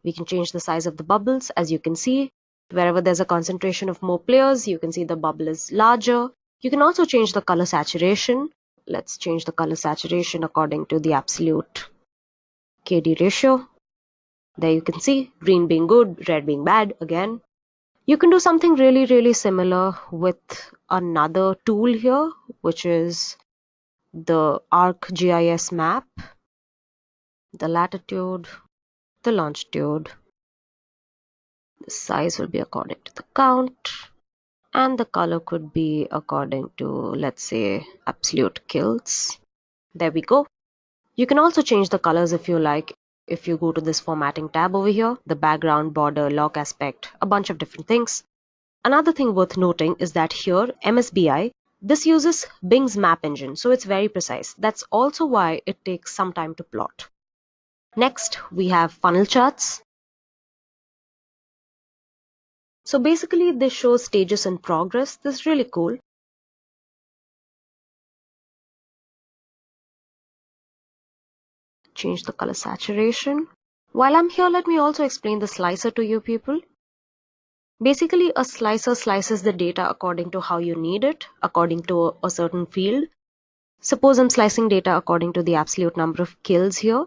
We can change the size of the bubbles. As you can see, wherever there's a concentration of more players, you can see the bubble is larger. You can also change the color saturation. Let's change the color saturation according to the absolute KD ratio. There you can see green being good, red being bad again. You can do something really similar with another tool here, which is the ARK GIS map, the latitude, the longitude. The size will be according to the count, and the color could be according to, let's say, absolute kills. There we go. You can also change the colors if you like. If you go to this formatting tab over here, the background, border, lock aspect, a bunch of different things. Another thing worth noting is that here, MSBI, this uses Bing's map engine, so it's very precise. That's also why it takes some time to plot. Next, we have funnel charts. So basically, this shows stages in progress. This is really cool. Change the color saturation. While I'm here, let me also explain the slicer to you people. Basically, a slicer slices the data according to how you need it, according to a certain field. Suppose I'm slicing data according to the absolute number of kills here.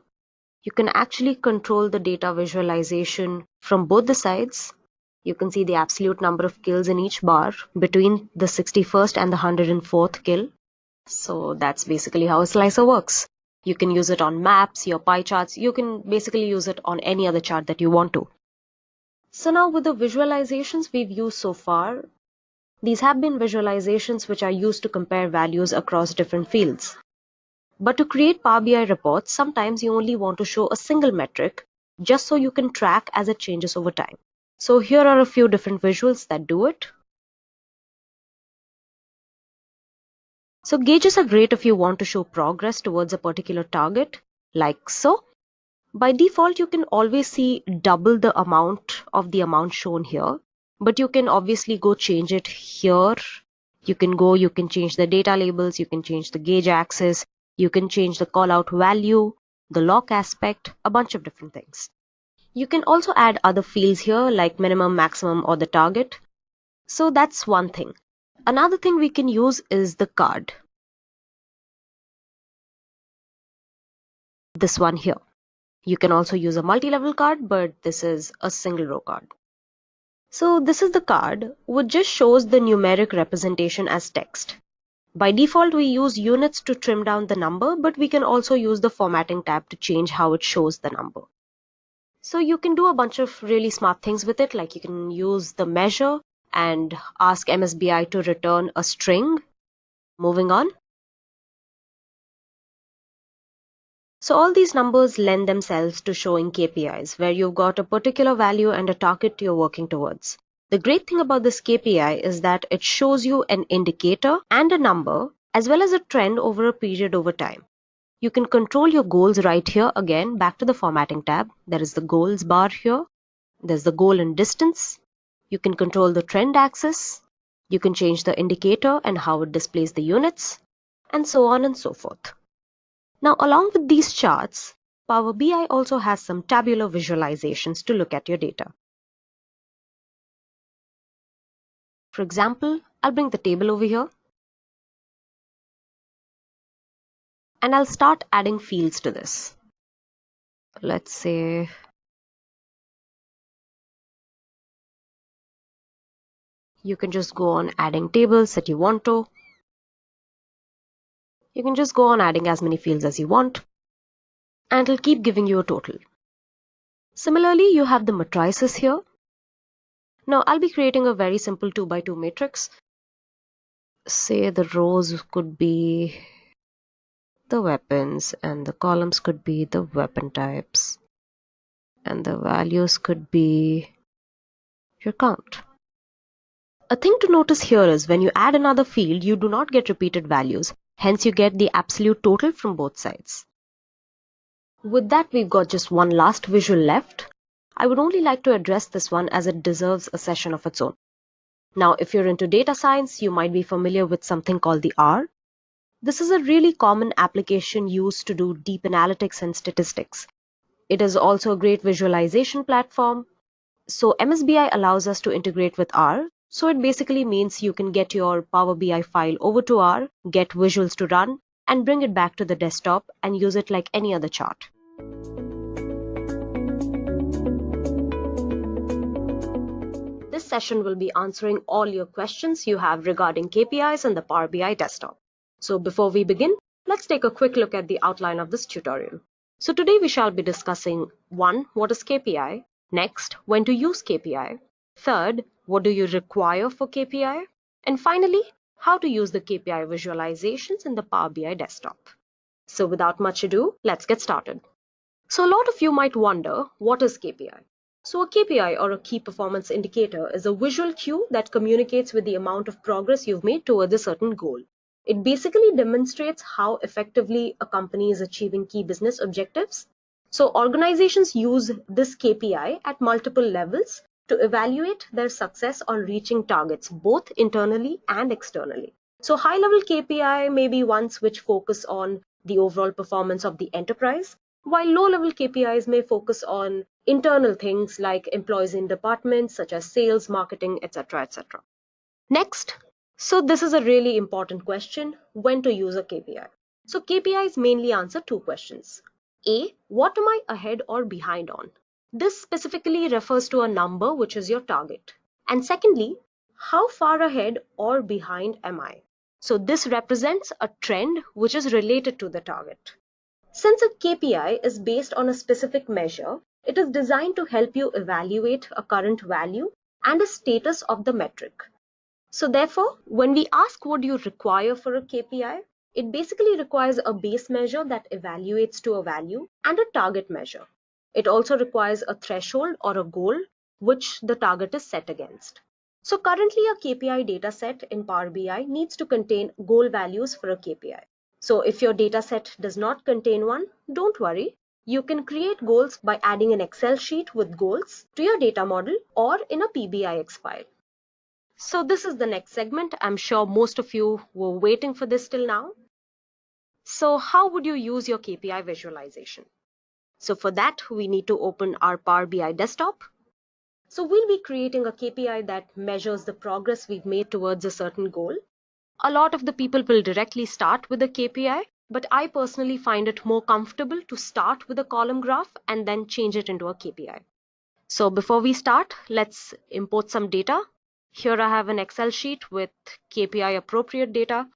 You can actually control the data visualization from both the sides. You can see the absolute number of kills in each bar between the 61st and the 104th kill. So that's basically how a slicer works. You can use it on maps, your pie charts. You can basically use it on any other chart that you want to. So now with the visualizations we've used so far, these have been visualizations which are used to compare values across different fields. But to create Power BI reports, sometimes you only want to show a single metric just so you can track as it changes over time. So here are a few different visuals that do it. So gauges are great if you want to show progress towards a particular target, like so. By default, you can always see double the amount of the amount shown here, but you can obviously go change it here. You can change the data labels, you can change the gauge axis, you can change the call out value, the lock aspect, a bunch of different things. You can also add other fields here like minimum, maximum, or the target. So that's one thing. Another thing we can use is the card. This one here. You can also use a multi-level card, but this is a single row card. So this is the card, which just shows the numeric representation as text. By default, we use units to trim down the number, but we can also use the formatting tab to change how it shows the number. So you can do a bunch of really smart things with it, like you can use the measure and ask MSBI to return a string. Moving on. So all these numbers lend themselves to showing KPIs, where you've got a particular value and a target you're working towards. The great thing about this KPI is that it shows you an indicator and a number, as well as a trend over a period over time. You can control your goals right here. Again, back to the formatting tab. There is the goals bar here. There's the goal in distance. You can control the trend axis. You can change the indicator and how it displays the units, and so on and so forth. Now, along with these charts, Power BI also has some tabular visualizations to look at your data. For example, I'll bring the table over here, and I'll start adding fields to this. Let's say you can just go on adding tables that you want to. You can just go on adding as many fields as you want, and it'll keep giving you a total. Similarly, you have the matrices here. Now, I'll be creating a very simple 2x2 matrix. Say the rows could be the weapons, and the columns could be the weapon types, and the values could be your count. A thing to notice here is when you add another field, you do not get repeated values. Hence, you get the absolute total from both sides. With that, we've got just one last visual left. I would only like to address this one as it deserves a session of its own. Now, if you're into data science, you might be familiar with something called the R. This is a really common application used to do deep analytics and statistics. It is also a great visualization platform. So MSBI allows us to integrate with R. So it basically means you can get your Power BI file over to R, get visuals to run, and bring it back to the desktop and use it like any other chart. This session will be answering all your questions you have regarding KPIs and the Power BI desktop. So before we begin, let's take a quick look at the outline of this tutorial. So today we shall be discussing 1. What is KPI? Next, when to use KPI. Third, what do you require for KPI? And finally, how to use the KPI visualizations in the Power BI desktop. So without much ado, let's get started. So a lot of you might wonder, what is KPI? So a KPI, or a key performance indicator, is a visual cue that communicates with the amount of progress you've made towards a certain goal. It basically demonstrates how effectively a company is achieving key business objectives. So organizations use this KPI at multiple levels to evaluate their success on reaching targets, both internally and externally. So high-level KPI may be ones which focus on the overall performance of the enterprise, while low-level KPIs may focus on internal things like employees in departments such as sales, marketing, etc., etc. Next, so this is a really important question, when to use a KPI. So KPIs mainly answer two questions. A, what am I ahead or behind on? This specifically refers to a number which is your target. And secondly, how far ahead or behind am I? So this represents a trend which is related to the target. Since a KPI is based on a specific measure, it is designed to help you evaluate a current value and a status of the metric. So therefore, when we ask what do you require for a KPI, it basically requires a base measure that evaluates to a value and a target measure. It also requires a threshold or a goal which the target is set against. So currently a KPI dataset in Power BI needs to contain goal values for a KPI. So if your dataset does not contain one, don't worry. You can create goals by adding an Excel sheet with goals to your data model or in a PBIX file. So this is the next segment. I'm sure most of you were waiting for this till now. So how would you use your KPI visualization? So for that, we need to open our Power BI desktop. So we'll be creating a KPI that measures the progress we've made towards a certain goal. A lot of the people will directly start with a KPI, but I personally find it more comfortable to start with a column graph and then change it into a KPI. So before we start, let's import some data. Here I have an Excel sheet with KPI appropriate data.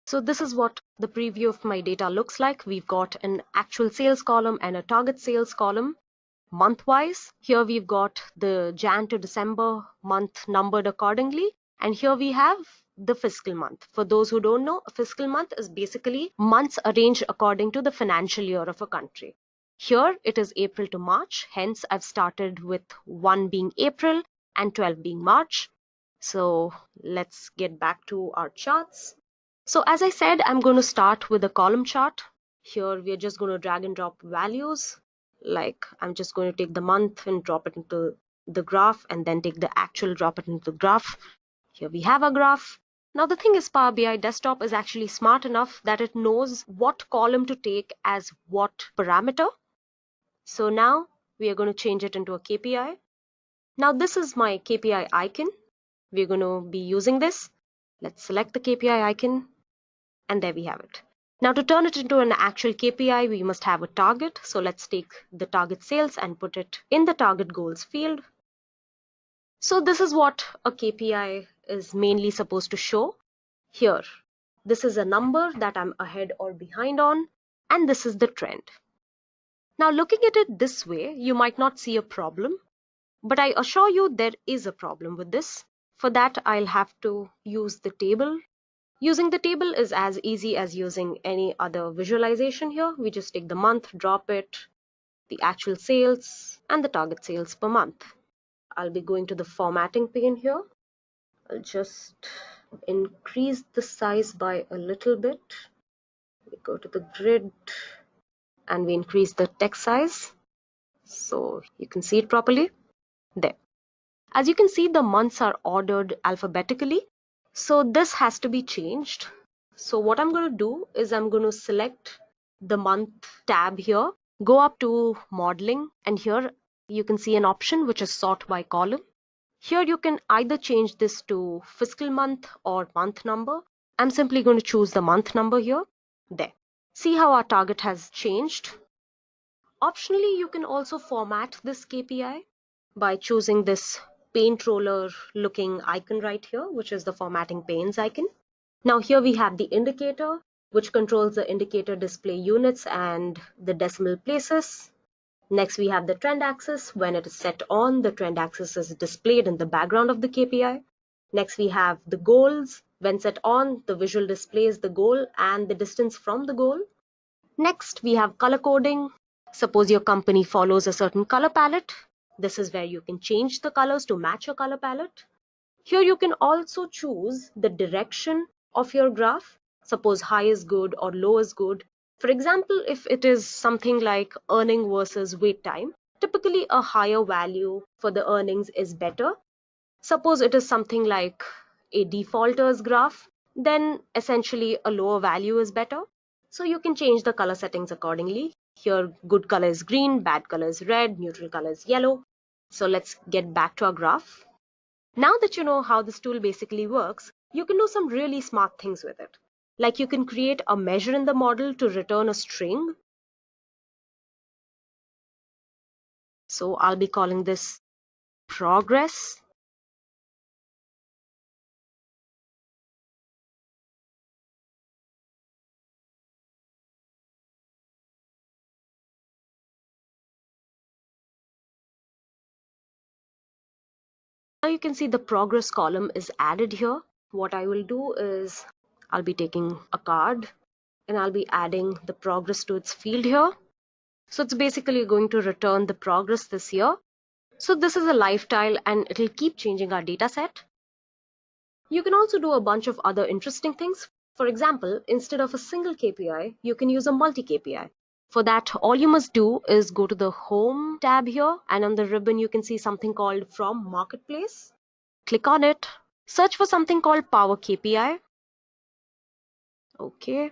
So this is what the preview of my data looks like. We've got an actual sales column and a target sales column month-wise. Here we've got the Jan to December month numbered accordingly. And here we have the fiscal month. For those who don't know, a fiscal month is basically months arranged according to the financial year of a country. Here it is April to March. Hence I've started with 1 being April and 12 being March. So let's get back to our charts. So as I said, I'm going to start with a column chart. Here we are just going to drag and drop values. Like I'm just going to take the month and drop it into the graph, and then take the actual, drop it into the graph. Here we have a graph. Now the thing is, Power BI desktop is actually smart enough that it knows what column to take as what parameter. So now we are going to change it into a KPI. Now this is my KPI icon. We're going to be using this. Let's select the KPI icon, and there we have it. Now to turn it into an actual KPI, we must have a target. So let's take the target sales and put it in the target goals field. So this is what a KPI is mainly supposed to show. Here, this is a number that I'm ahead or behind on, and this is the trend. Now looking at it this way, you might not see a problem, but I assure you there is a problem with this. For that, I'll have to use the table. Using the table is as easy as using any other visualization here. We just take the month, drop it, the actual sales, and the target sales per month. I'll be going to the formatting pane here. I'll just increase the size by a little bit. We go to the grid and we increase the text size so you can see it properly. There. As you can see, the months are ordered alphabetically. So this has to be changed. So what I'm going to do is I'm going to select the month tab here, go up to modeling, and here you can see an option which is sort by column. Here you can either change this to fiscal month or month number. I'm simply going to choose the month number here. There. See how our target has changed. Optionally, you can also format this KPI by choosing this paint roller looking icon right here, which is the formatting panes icon. Now here we have the indicator, which controls the indicator display units and the decimal places. Next we have the trend axis. When it is set on, the trend axis is displayed in the background of the KPI. Next we have the goals. When set on, the visual displays the goal and the distance from the goal. Next we have color coding. Suppose your company follows a certain color palette. This is where you can change the colors to match your color palette. Here you can also choose the direction of your graph. Suppose high is good or low is good. For example, if it is something like earning versus wait time, typically a higher value for the earnings is better. Suppose it is something like a defaulters graph, then essentially a lower value is better. So you can change the color settings accordingly. Here good color is green, bad color is red, neutral color is yellow. So let's get back to our graph. Now that you know how this tool basically works, you can do some really smart things with it. Like you can create a measure in the model to return a string. So I'll be calling this progress. Now you can see the progress column is added here. What I will do is I'll be taking a card and I'll be adding the progress to its field here. So it's basically going to return the progress this year. So this is a live tile and it'll keep changing our data set. You can also do a bunch of other interesting things. For example, instead of a single KPI, you can use a multi-KPI. For that, all you must do is go to the Home tab here, and on the ribbon you can see something called From Marketplace. Click on it. Search for something called Power KPI. Okay.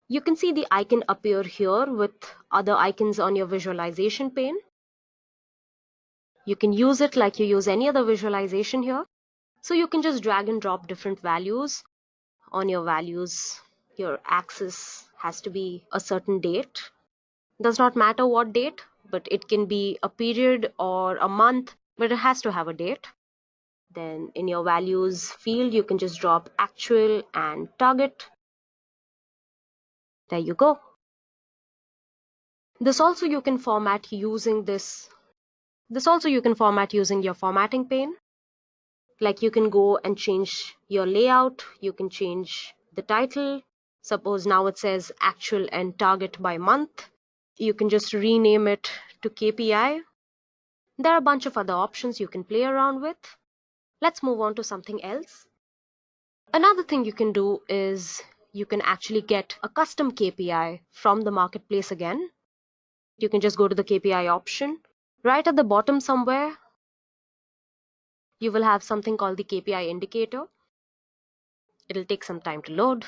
You can see the icon appear here with other icons on your visualization pane. You can use it like you use any other visualization here. So you can just drag and drop different values on your values. Your axis has to be a certain date. Does not matter what date, but it can be a period or a month, but it has to have a date. Then in your values field, you can just drop actual and target. There you go. This also you can format using your formatting pane. Like you can go and change your layout, you can change the title. Suppose now it says actual and target by month. You can just rename it to KPI. There are a bunch of other options you can play around with. Let's move on to something else. Another thing you can do is you can actually get a custom KPI from the marketplace again. You can just go to the KPI option. Right at the bottom somewhere, you will have something called the KPI indicator. It'll take some time to load.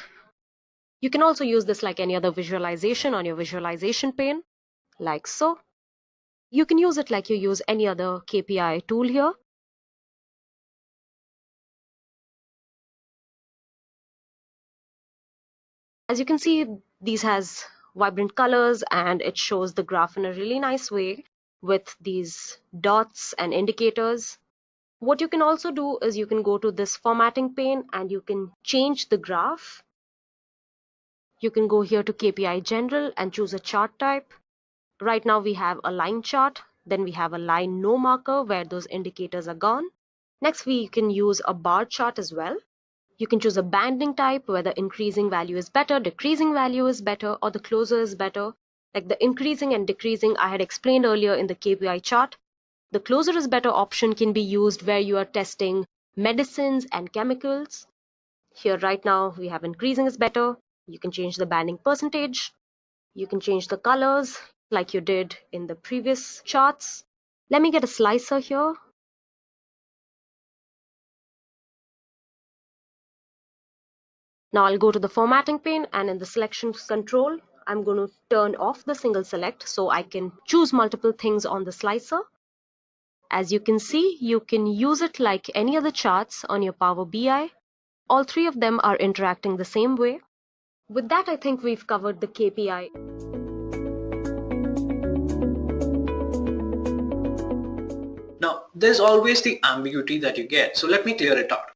You can also use this like any other visualization on your visualization pane, like so. You can use it like you use any other KPI tool here. As you can see, these has vibrant colors and it shows the graph in a really nice way with these dots and indicators. What you can also do is you can go to this formatting pane and you can change the graph. You can go here to KPI general and choose a chart type. Right now we have a line chart, then we have a line no marker where those indicators are gone. Next we can use a bar chart as well. You can choose a banding type, whether increasing value is better, decreasing value is better, or the closer is better. Like the increasing and decreasing I had explained earlier in the KPI chart. The closer is better option can be used where you are testing medicines and chemicals. Here right now we have increasing is better. You can change the banding percentage. You can change the colors like you did in the previous charts. Let me get a slicer here. Now I'll go to the formatting pane and in the selection control, I'm going to turn off the single select so I can choose multiple things on the slicer. As you can see, you can use it like any other charts on your Power BI. All three of them are interacting the same way. With that, I think we've covered the KPI. Now, there's always the ambiguity that you get, so let me clear it out.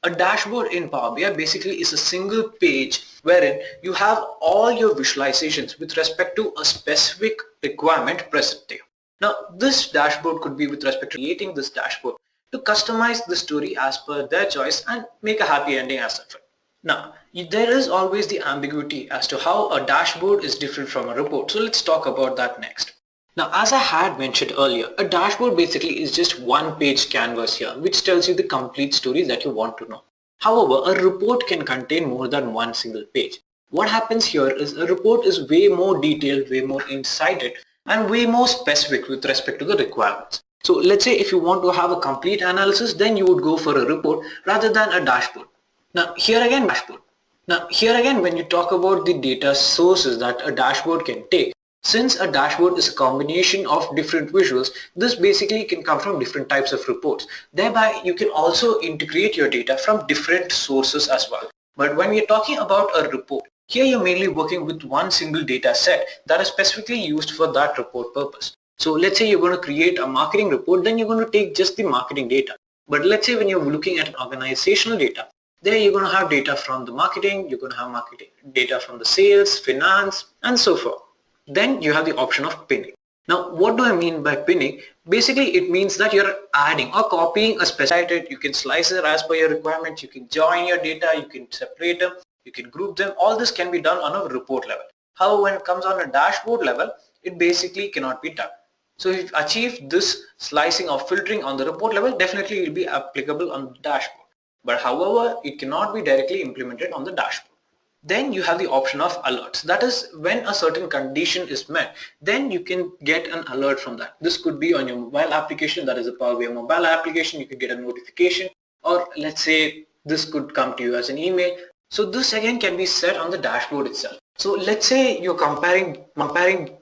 A dashboard in Power BI basically is a single page wherein you have all your visualizations with respect to a specific requirement present there. Now, this dashboard could be with respect to creating this dashboard to customize the story as per their choice and make a happy ending as such. Now, there is always the ambiguity as to how a dashboard is different from a report. So let's talk about that next. Now, as I had mentioned earlier, a dashboard basically is just one page canvas here, which tells you the complete story that you want to know. However, a report can contain more than one single page. What happens here is a report is way more detailed, way more insighted, and way more specific with respect to the requirements. So let's say if you want to have a complete analysis, then you would go for a report rather than a dashboard. Now here again, when you talk about the data sources that a dashboard can take, since a dashboard is a combination of different visuals, this basically can come from different types of reports. Thereby, you can also integrate your data from different sources as well. But when we're talking about a report, here you're mainly working with one single data set that is specifically used for that report purpose. So let's say you're going to create a marketing report, then you're going to take just the marketing data. But let's say when you're looking at organizational data, there you're going to have data from the marketing, you're going to have marketing data from the sales, finance, and so forth. Then you have the option of pinning. Now, what do I mean by pinning? Basically, it means that you're adding or copying a specified, you can slice it as per your requirements, you can join your data, you can separate them, you can group them. All this can be done on a report level. However, when it comes on a dashboard level, it basically cannot be done. So if you achieve this slicing or filtering on the report level, definitely it will be applicable on the dashboard. But however, it cannot be directly implemented on the dashboard. Then you have the option of alerts. That is when a certain condition is met, then you can get an alert from that. This could be on your mobile application, that is a Power BI mobile application, you can get a notification, or let's say this could come to you as an email. So this again can be set on the dashboard itself. So let's say you're comparing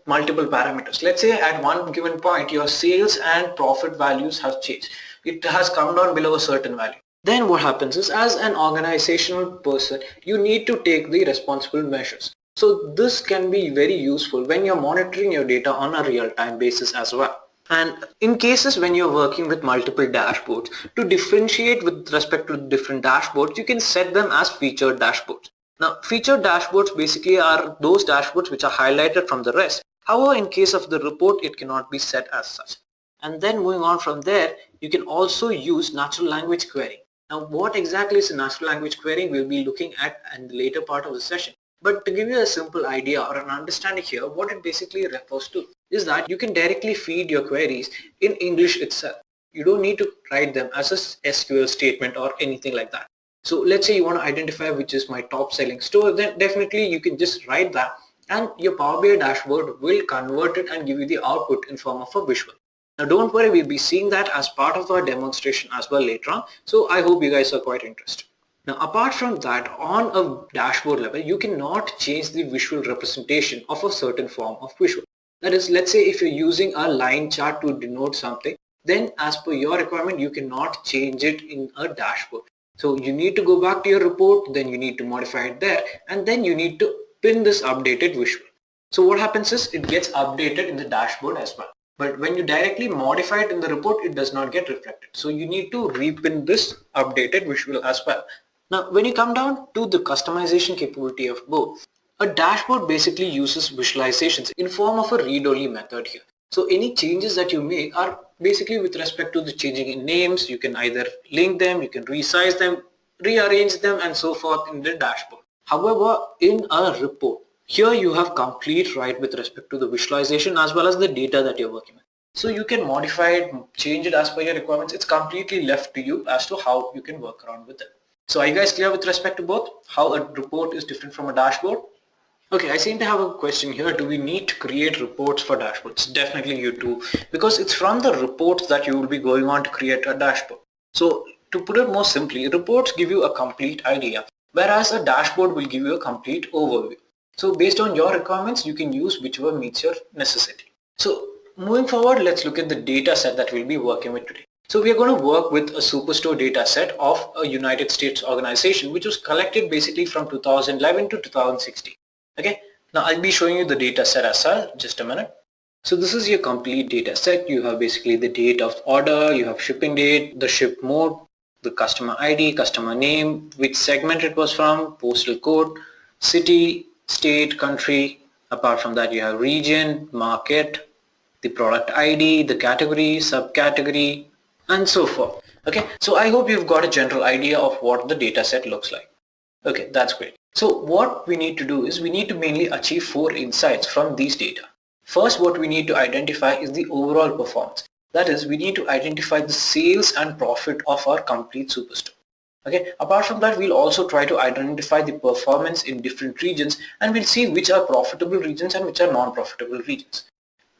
multiple parameters. Let's say at one given point your sales and profit values have changed. It has come down below a certain value. Then what happens is, as an organizational person, you need to take the responsible measures. So this can be very useful when you're monitoring your data on a real-time basis as well. And in cases when you're working with multiple dashboards, to differentiate with respect to different dashboards, you can set them as featured dashboards. Now, featured dashboards basically are those dashboards which are highlighted from the rest. However, in case of the report, it cannot be set as such. And then moving on from there, you can also use natural language querying. Now, what exactly is a natural language querying, we'll be looking at in the later part of the session. But to give you a simple idea or an understanding here, what it basically refers to is that you can directly feed your queries in English itself. You don't need to write them as a SQL statement or anything like that. So let's say you want to identify which is my top selling store, then definitely you can just write that and your Power BI dashboard will convert it and give you the output in form of a visual. Now don't worry, we'll be seeing that as part of our demonstration as well later on. So I hope you guys are quite interested. Now apart from that, on a dashboard level, you cannot change the visual representation of a certain form of visual. That is, let's say if you're using a line chart to denote something, then as per your requirement, you cannot change it in a dashboard. So you need to go back to your report, then you need to modify it there, and then you need to pin this updated visual. So what happens is it gets updated in the dashboard as well. But when you directly modify it in the report, it does not get reflected. So you need to repin this updated visual as well. Now, when you come down to the customization capability of both, a dashboard basically uses visualizations in form of a read-only method here. So any changes that you make are basically with respect to the changing in names. You can either link them, you can resize them, rearrange them and so forth in the dashboard. However, in a report, here you have complete right with respect to the visualization as well as the data that you're working with. So you can modify it, change it as per your requirements. It's completely left to you as to how you can work around with it. So are you guys clear with respect to both? How a report is different from a dashboard? Okay, I seem to have a question here. Do we need to create reports for dashboards? Definitely you do, because it's from the reports that you will be going on to create a dashboard. So to put it more simply, reports give you a complete idea, whereas a dashboard will give you a complete overview. So based on your requirements, you can use whichever meets your necessity. So moving forward, let's look at the data set that we'll be working with today. So we are going to work with a superstore data set of a United States organization, which was collected basically from 2011 to 2016. Okay, now I'll be showing you the data set as well, just a minute. So this is your complete data set. You have basically the date of order, you have shipping date, the ship mode, the customer ID, customer name, which segment it was from, postal code, city, state, country. Apart from that, you have region, market, the product ID, the category, subcategory, and so forth. Okay, so I hope you've got a general idea of what the data set looks like. Okay, that's great. So what we need to do is we need to mainly achieve 4 insights from these data. First, what we need to identify is the overall performance. That is, we need to identify the sales and profit of our complete superstore. Okay, apart from that, we'll also try to identify the performance in different regions, and we'll see which are profitable regions and which are non-profitable regions.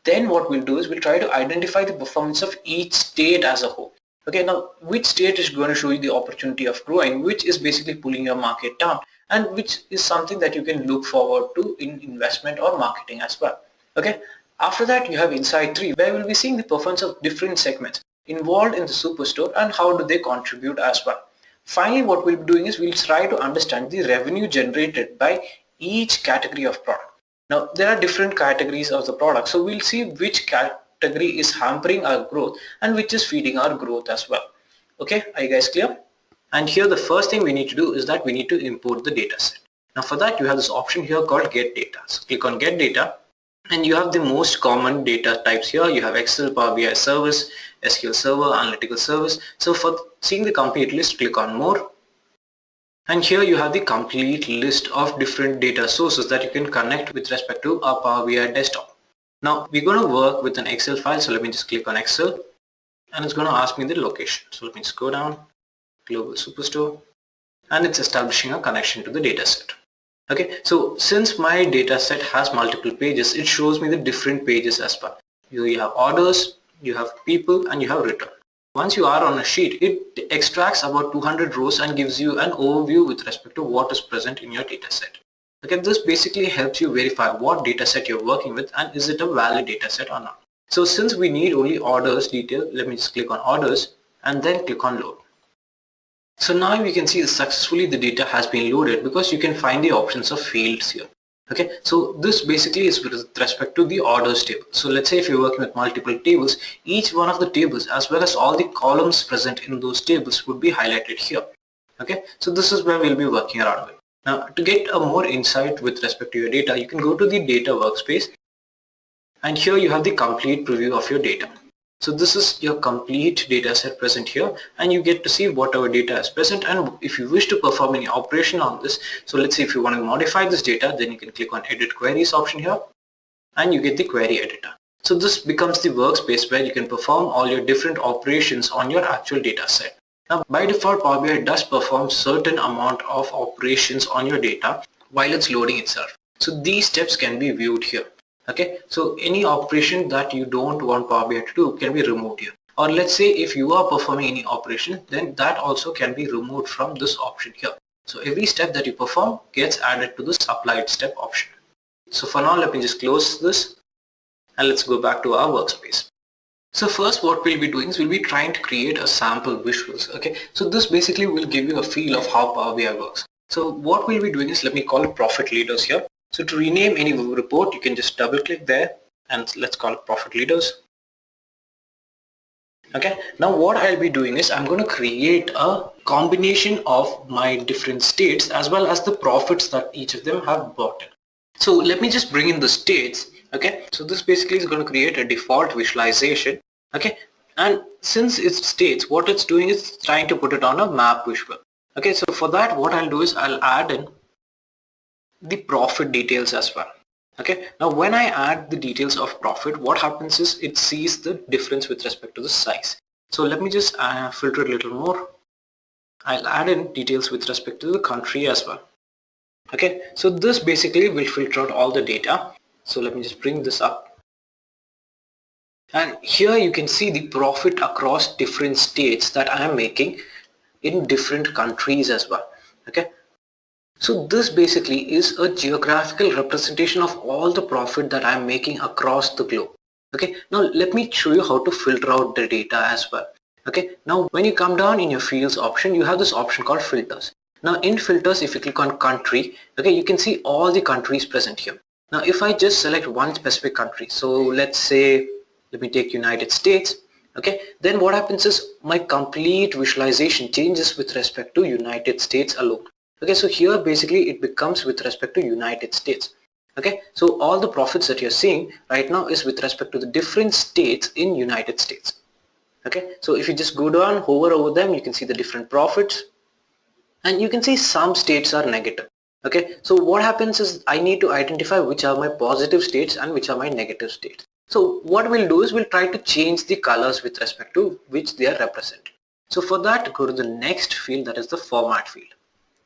Then what we'll do is we'll try to identify the performance of each state as a whole. Okay, now which state is going to show you the opportunity of growing, which is basically pulling your market down, and which is something that you can look forward to in investment or marketing as well. Okay, after that you have insight 3, where we'll be seeing the performance of different segments involved in the superstore and how do they contribute as well. Finally, what we'll be doing is we'll try to understand the revenue generated by each category of product. Now there are different categories of the product, so we'll see which category is hampering our growth and which is feeding our growth as well. Okay, are you guys clear? And here the first thing we need to do is that we need to import the data set. Now for that you have this option here called get data. So click on get data and you have the most common data types here. You have Excel, Power BI service, SQL server, analytical service. So for seeing the complete list, click on more. And here you have the complete list of different data sources that you can connect with respect to our Power BI desktop. Now we're going to work with an Excel file. So let me just click on Excel and it's going to ask me the location. So let me just go down, Global Superstore, and it's establishing a connection to the data set. Okay, so since my data set has multiple pages, it shows me the different pages as well. You have orders, you have people, and you have return. Once you are on a sheet, it extracts about 200 rows and gives you an overview with respect to what is present in your data set. Okay, this basically helps you verify what data set you're working with and is it a valid data set or not. So since we need only orders detail, let me just click on orders and then click on load. So now you can see successfully the data has been loaded because you can find the options of fields here. Okay, so this basically is with respect to the orders table. So let's say if you're working with multiple tables, each one of the tables as well as all the columns present in those tables would be highlighted here. Okay, so this is where we'll be working around with. Now to get a more insight with respect to your data, you can go to the data workspace, and here you have the complete preview of your data. So this is your complete data set present here, and you get to see whatever data is present, and if you wish to perform any operation on this, so let's say if you want to modify this data, then you can click on edit queries option here and you get the query editor. So this becomes the workspace where you can perform all your different operations on your actual data set. Now by default, Power BI does perform certain amount of operations on your data while it's loading itself. So these steps can be viewed here. Okay, so any operation that you don't want Power BI to do can be removed here. Or let's say if you are performing any operation, then that also can be removed from this option here. So every step that you perform gets added to this applied step option. So for now, let me just close this and let's go back to our workspace. So first what we'll be doing is we'll be trying to create a sample visuals. Okay, so this basically will give you a feel of how Power BI works. So what we'll be doing is, let me call it profit leaders here. So to rename any report, you can just double click there and let's call it profit leaders. Okay, now what I'll be doing is I'm going to create a combination of my different states as well as the profits that each of them have brought in. So let me just bring in the states. Okay, so this basically is going to create a default visualization. Okay, and since it's states, what it's doing is trying to put it on a map visual. Okay, so for that what I'll do is I'll add in the profit details as well. Okay, now when I add the details of profit, what happens is it sees the difference with respect to the size. So let me just filter it a little more. I'll add in details with respect to the country as well. Okay, so this basically will filter out all the data. So let me just bring this up, and here you can see the profit across different states that I am making in different countries as well. Okay, so this basically is a geographical representation of all the profit that I am making across the globe. Okay, now let me show you how to filter out the data as well. Okay, now when you come down in your fields option, you have this option called filters. Now in filters, if you click on country, okay, you can see all the countries present here. Now if I just select one specific country, so let's say, let me take United States. Okay, then what happens is my complete visualization changes with respect to United States alone. Okay, so here basically it becomes with respect to United States. Okay, so all the profits that you're seeing right now is with respect to the different states in United States. Okay, so if you just go down, hover over them, you can see the different profits, and you can see some states are negative. Okay, so what happens is I need to identify which are my positive states and which are my negative states. So what we'll do is we'll try to change the colors with respect to which they are represented. So for that, go to the next field, that is the format field.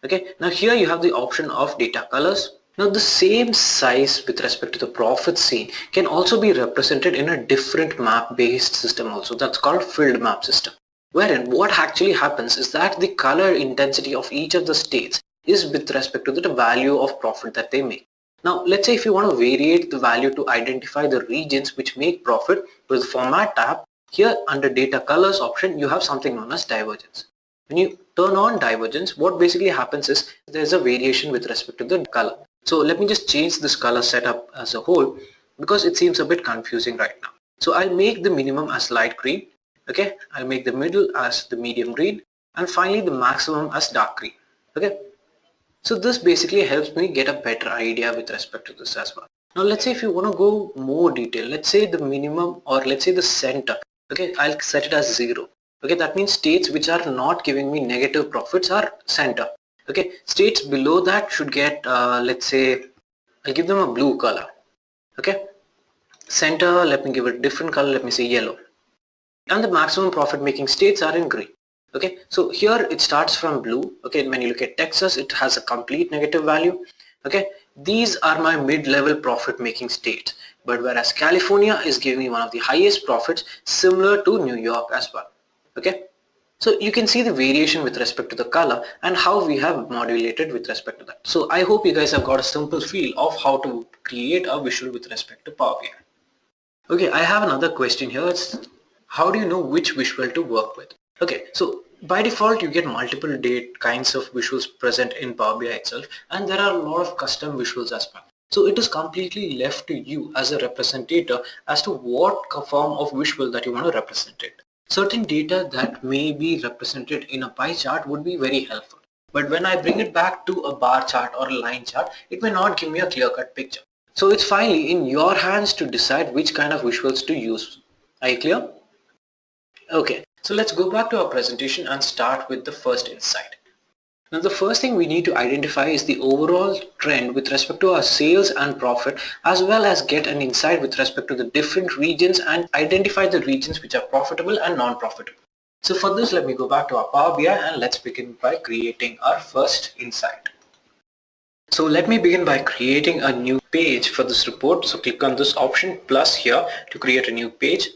Okay, now here you have the option of data colors. Now the same size with respect to the profit seen can also be represented in a different map based system also, that's called filled map system, wherein what actually happens is that the color intensity of each of the states is with respect to the value of profit that they make. Now let's say if you want to variate the value to identify the regions which make profit, with the format tab, here under data colors option you have something known as divergence. When you turn on divergence, what basically happens is there's a variation with respect to the color. So let me just change this color setup as a whole because it seems a bit confusing right now. So I'll make the minimum as light green. Okay, I'll make the middle as the medium green, and finally the maximum as dark green. Okay, so this basically helps me get a better idea with respect to this as well. Now let's say if you want to go more detail, let's say the minimum, or let's say the center. Okay, I'll set it as 0. Okay, that means states which are not giving me negative profits are center. Okay, states below that should get let's say I'll give them a blue color. Okay, center, let me give it a different color, let me say yellow, and the maximum profit making states are in green. Okay, so here it starts from blue. Okay, when you look at Texas, it has a complete negative value. Okay, these are my mid-level profit making states, but whereas California is giving me one of the highest profits, similar to New York as well. Okay, so you can see the variation with respect to the color and how we have modulated with respect to that. So I hope you guys have got a simple feel of how to create a visual with respect to Power BI. Okay, I have another question here. It's how do you know which visual to work with? Okay, so by default you get multiple kinds of visuals present in Power BI itself, and there are a lot of custom visuals as well. So it is completely left to you as a representative as to what form of visual that you want to represent it. Certain data that may be represented in a pie chart would be very helpful. But when I bring it back to a bar chart or a line chart, it may not give me a clear-cut picture. So it's finally in your hands to decide which kind of visuals to use. Are you clear? Okay, so let's go back to our presentation and start with the first insight. Now the first thing we need to identify is the overall trend with respect to our sales and profit, as well as get an insight with respect to the different regions and identify the regions which are profitable and non-profitable. So for this, let me go back to our Power BI and let's begin by creating our first insight. So let me begin by creating a new page for this report. So click on this option plus here to create a new page.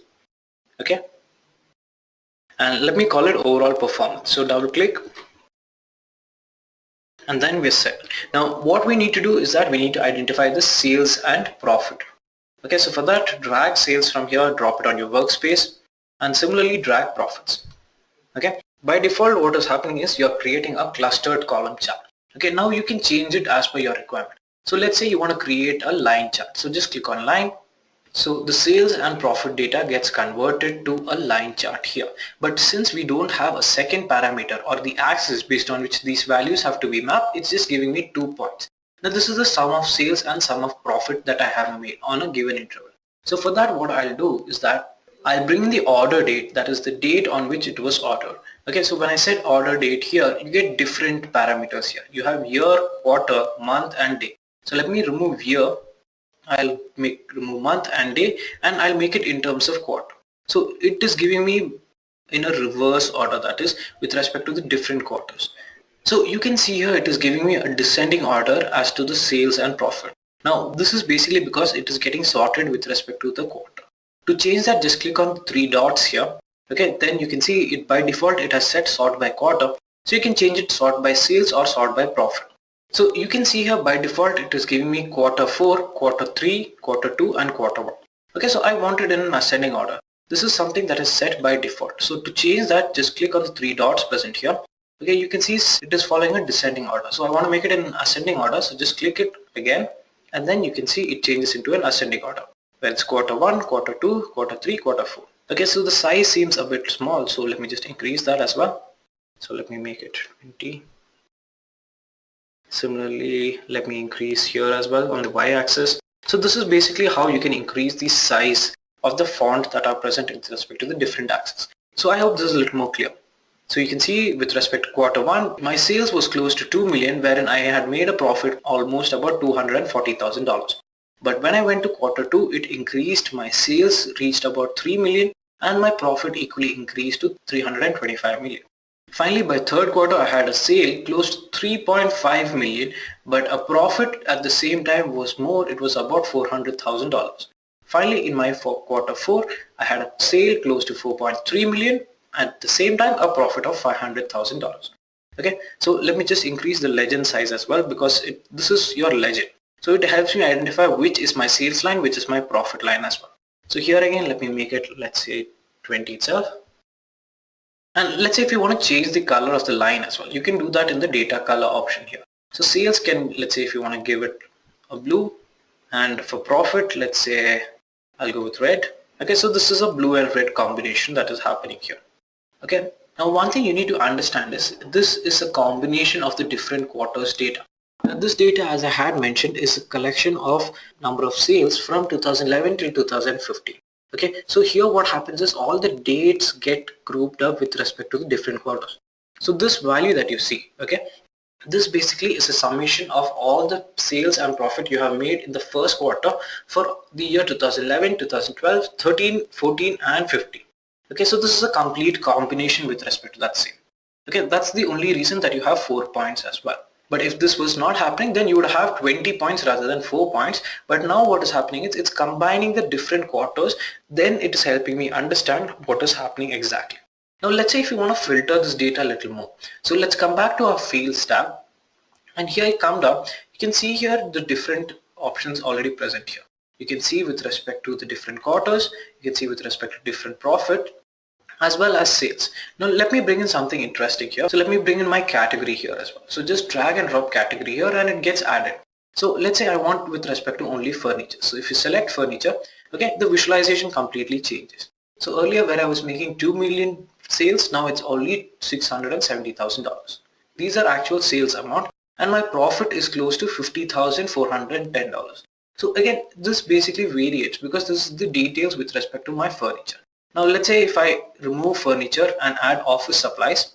Okay. And let me call it overall performance. So double click. And then we're set. Now what we need to do is that we need to identify the sales and profit. Okay, so for that, drag sales from here, drop it on your workspace, and similarly drag profits. Okay, by default what is happening is you're creating a clustered column chart. Okay, now you can change it as per your requirement. So let's say you want to create a line chart. So just click on line. So the sales and profit data gets converted to a line chart here. But since we don't have a second parameter or the axis based on which these values have to be mapped, it's just giving me 2 points. Now this is the sum of sales and sum of profit that I have made on a given interval. So for that, what I'll do is that I'll bring in the order date, that is the date on which it was ordered. Okay, so when I said order date here, you get different parameters here. You have year, quarter, month and day. So let me remove year. I'll remove month and day, and I'll make it in terms of quarter. So it is giving me in a reverse order, that is with respect to the different quarters. So you can see here it is giving me a descending order as to the sales and profit. Now this is basically because it is getting sorted with respect to the quarter. To change that, just click on the 3 dots here. Okay, then you can see it by default it has set sort by quarter. So you can change it sort by sales or sort by profit. So you can see here by default it is giving me quarter 4, quarter 3, quarter 2 and quarter 1. Okay, so I want it in an ascending order. This is something that is set by default. So to change that, just click on the 3 dots present here. Okay, you can see it is following a descending order. So I want to make it in an ascending order. So just click it again and then you can see it changes into an ascending order. Where it's quarter 1, quarter 2, quarter 3, quarter 4. Okay, so the size seems a bit small. So let me just increase that as well. So let me make it 20. Similarly, let me increase here as well on the y-axis. So this is basically how you can increase the size of the font that are present with respect to the different axes. So I hope this is a little more clear. So you can see with respect to quarter 1, my sales was close to 2 million, wherein I had made a profit almost about $240,000. But when I went to quarter 2, it increased, my sales reached about 3 million and my profit equally increased to 325 million. Finally, by third quarter, I had a sale close to 3.5 million, but a profit at the same time was more. It was about $400,000. Finally, in my quarter 4, I had a sale close to 4.3 million. At the same time, a profit of $500,000. Okay, so let me just increase the legend size as well because this is your legend. So it helps me identify which is my sales line, which is my profit line as well. So here again, let me make it, let's say 20 itself. And let's say if you want to change the color of the line as well, you can do that in the data color option here. So sales can, let's say if you want to give it a blue, and for profit, let's say I'll go with red. Okay, so this is a blue and red combination that is happening here. Okay, now one thing you need to understand is this is a combination of the different quarters data. Now this data, as I had mentioned, is a collection of number of sales from 2011 till 2015. Okay, so here what happens is all the dates get grouped up with respect to the different quarters. So this value that you see, okay, this basically is a summation of all the sales and profit you have made in the first quarter for the year 2011, 2012, 13, 14 and 15. Okay, so this is a complete combination with respect to that sale. Okay, that's the only reason that you have 4 points as well. But if this was not happening, then you would have 20 points rather than 4 points. But now what is happening is it's combining the different quarters. Then it is helping me understand what is happening exactly. Now let's say if you want to filter this data a little more. So let's come back to our fields tab. And here I come down. You can see here the different options already present here. You can see with respect to the different quarters. You can see with respect to different profit, as well as sales. Now let me bring in something interesting here. So let me bring in my category here as well. So just drag and drop category here and it gets added. So let's say I want with respect to only furniture. So if you select furniture, okay, the visualization completely changes. So earlier where I was making 2 million sales, now it's only $670,000. These are actual sales amount, and my profit is close to $50,410. So again, this basically varies because this is the details with respect to my furniture. Now let's say if I remove furniture and add office supplies,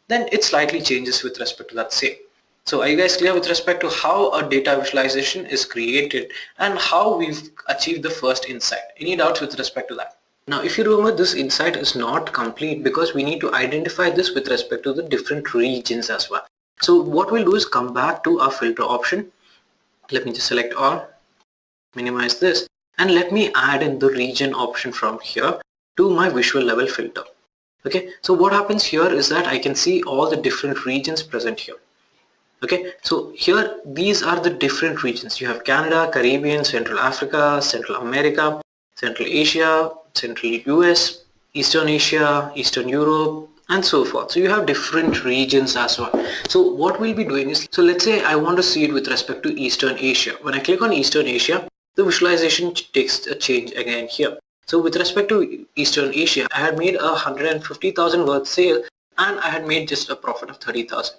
then it slightly changes with respect to that same. So are you guys clear with respect to how a data visualization is created and how we've achieved the first insight? Any doubts with respect to that? Now if you remember, this insight is not complete because we need to identify this with respect to the different regions as well. So what we'll do is come back to our filter option. Let me just select all, minimize this, and let me add in the region option from here to my visual level filter. Okay, so what happens here is that I can see all the different regions present here. Okay, so here these are the different regions. You have Canada, Caribbean, Central Africa, Central America, Central Asia, Central US, Eastern Asia, Eastern Europe, and so forth. So you have different regions as well. So what we'll be doing is, so let's say I want to see it with respect to Eastern Asia. When I click on Eastern Asia, the visualization takes a change again here. So with respect to Eastern Asia, I had made a 150,000 worth sale and I had made just a profit of 30,000.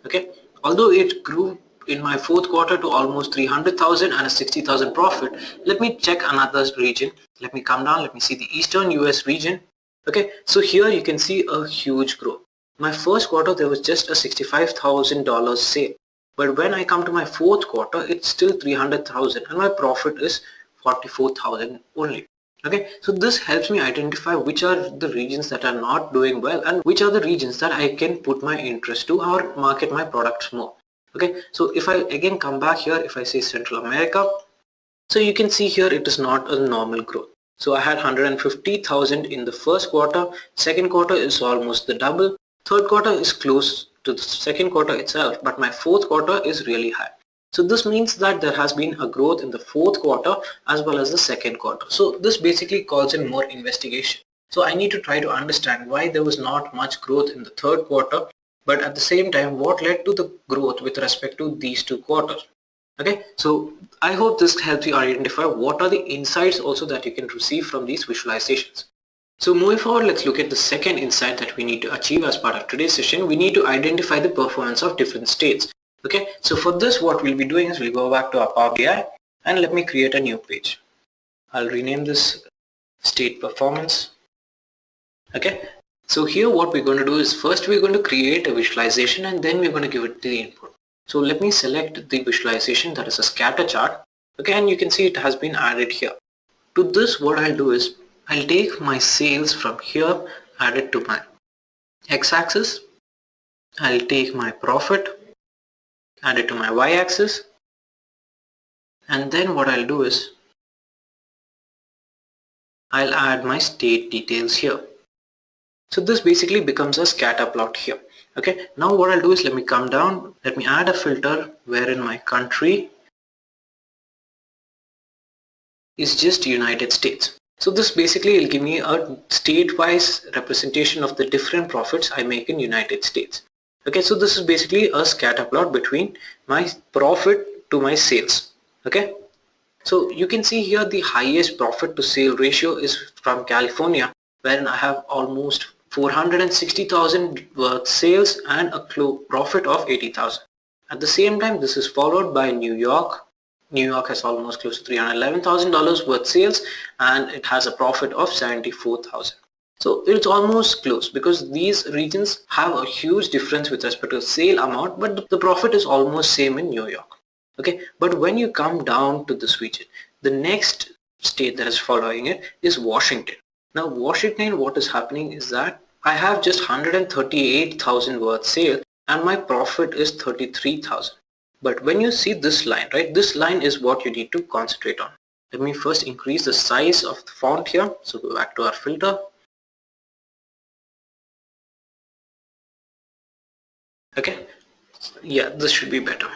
Okay, although it grew in my fourth quarter to almost 300,000 and a 60,000 profit, let me check another region. Let me come down, let me see the Eastern US region. Okay, so here you can see a huge growth. My first quarter there was just a $65,000 sale, but when I come to my fourth quarter, it's still 300,000 and my profit is 44,000 only. Okay, so this helps me identify which are the regions that are not doing well and which are the regions that I can put my interest to or market my products more. Okay, so if I again come back here, if I say Central America, so you can see here it is not a normal growth. So I had 150,000 in the first quarter, second quarter is almost the double, third quarter is close to the second quarter itself, but my fourth quarter is really high. So this means that there has been a growth in the fourth quarter as well as the second quarter. So this basically calls in more investigation. So I need to try to understand why there was not much growth in the third quarter, but at the same time what led to the growth with respect to these two quarters. Okay, so I hope this helps you identify what are the insights also that you can receive from these visualizations. So moving forward, let's look at the second insight that we need to achieve as part of today's session. We need to identify the performance of different states. Okay, so for this what we'll be doing is we'll go back to our Power BI and let me create a new page. I'll rename this state performance. Okay, so here what we're going to do is first we're going to create a visualization and then we're going to give it the input. So let me select the visualization, that is a scatter chart. Okay, and you can see it has been added here. To this what I'll do is I'll take my sales from here, add it to my x-axis. I'll take my profit, add it to my y-axis, and then what I'll do is I'll add my state details here. So this basically becomes a scatter plot here. Okay, now what I'll do is let me come down, let me add a filter wherein my country is just United States. So this basically will give me a state-wise representation of the different profits I make in United States. Okay, so this is basically a scatter plot between my profit to my sales. Okay, so you can see here the highest profit to sale ratio is from California, wherein I have almost 460,000 worth sales and a profit of 80,000. At the same time, this is followed by New York. New York has almost close to $311,000 worth sales and it has a profit of 74,000. So it's almost close because these regions have a huge difference with respect to sale amount, but the profit is almost same in New York. Okay, but when you come down to this region, the next state that is following it is Washington. Now Washington, what is happening is that I have just 138,000 worth sale and my profit is 33,000. But when you see this line, right, this line is what you need to concentrate on. Let me first increase the size of the font here. So go back to our filter. Okay, yeah, this should be better.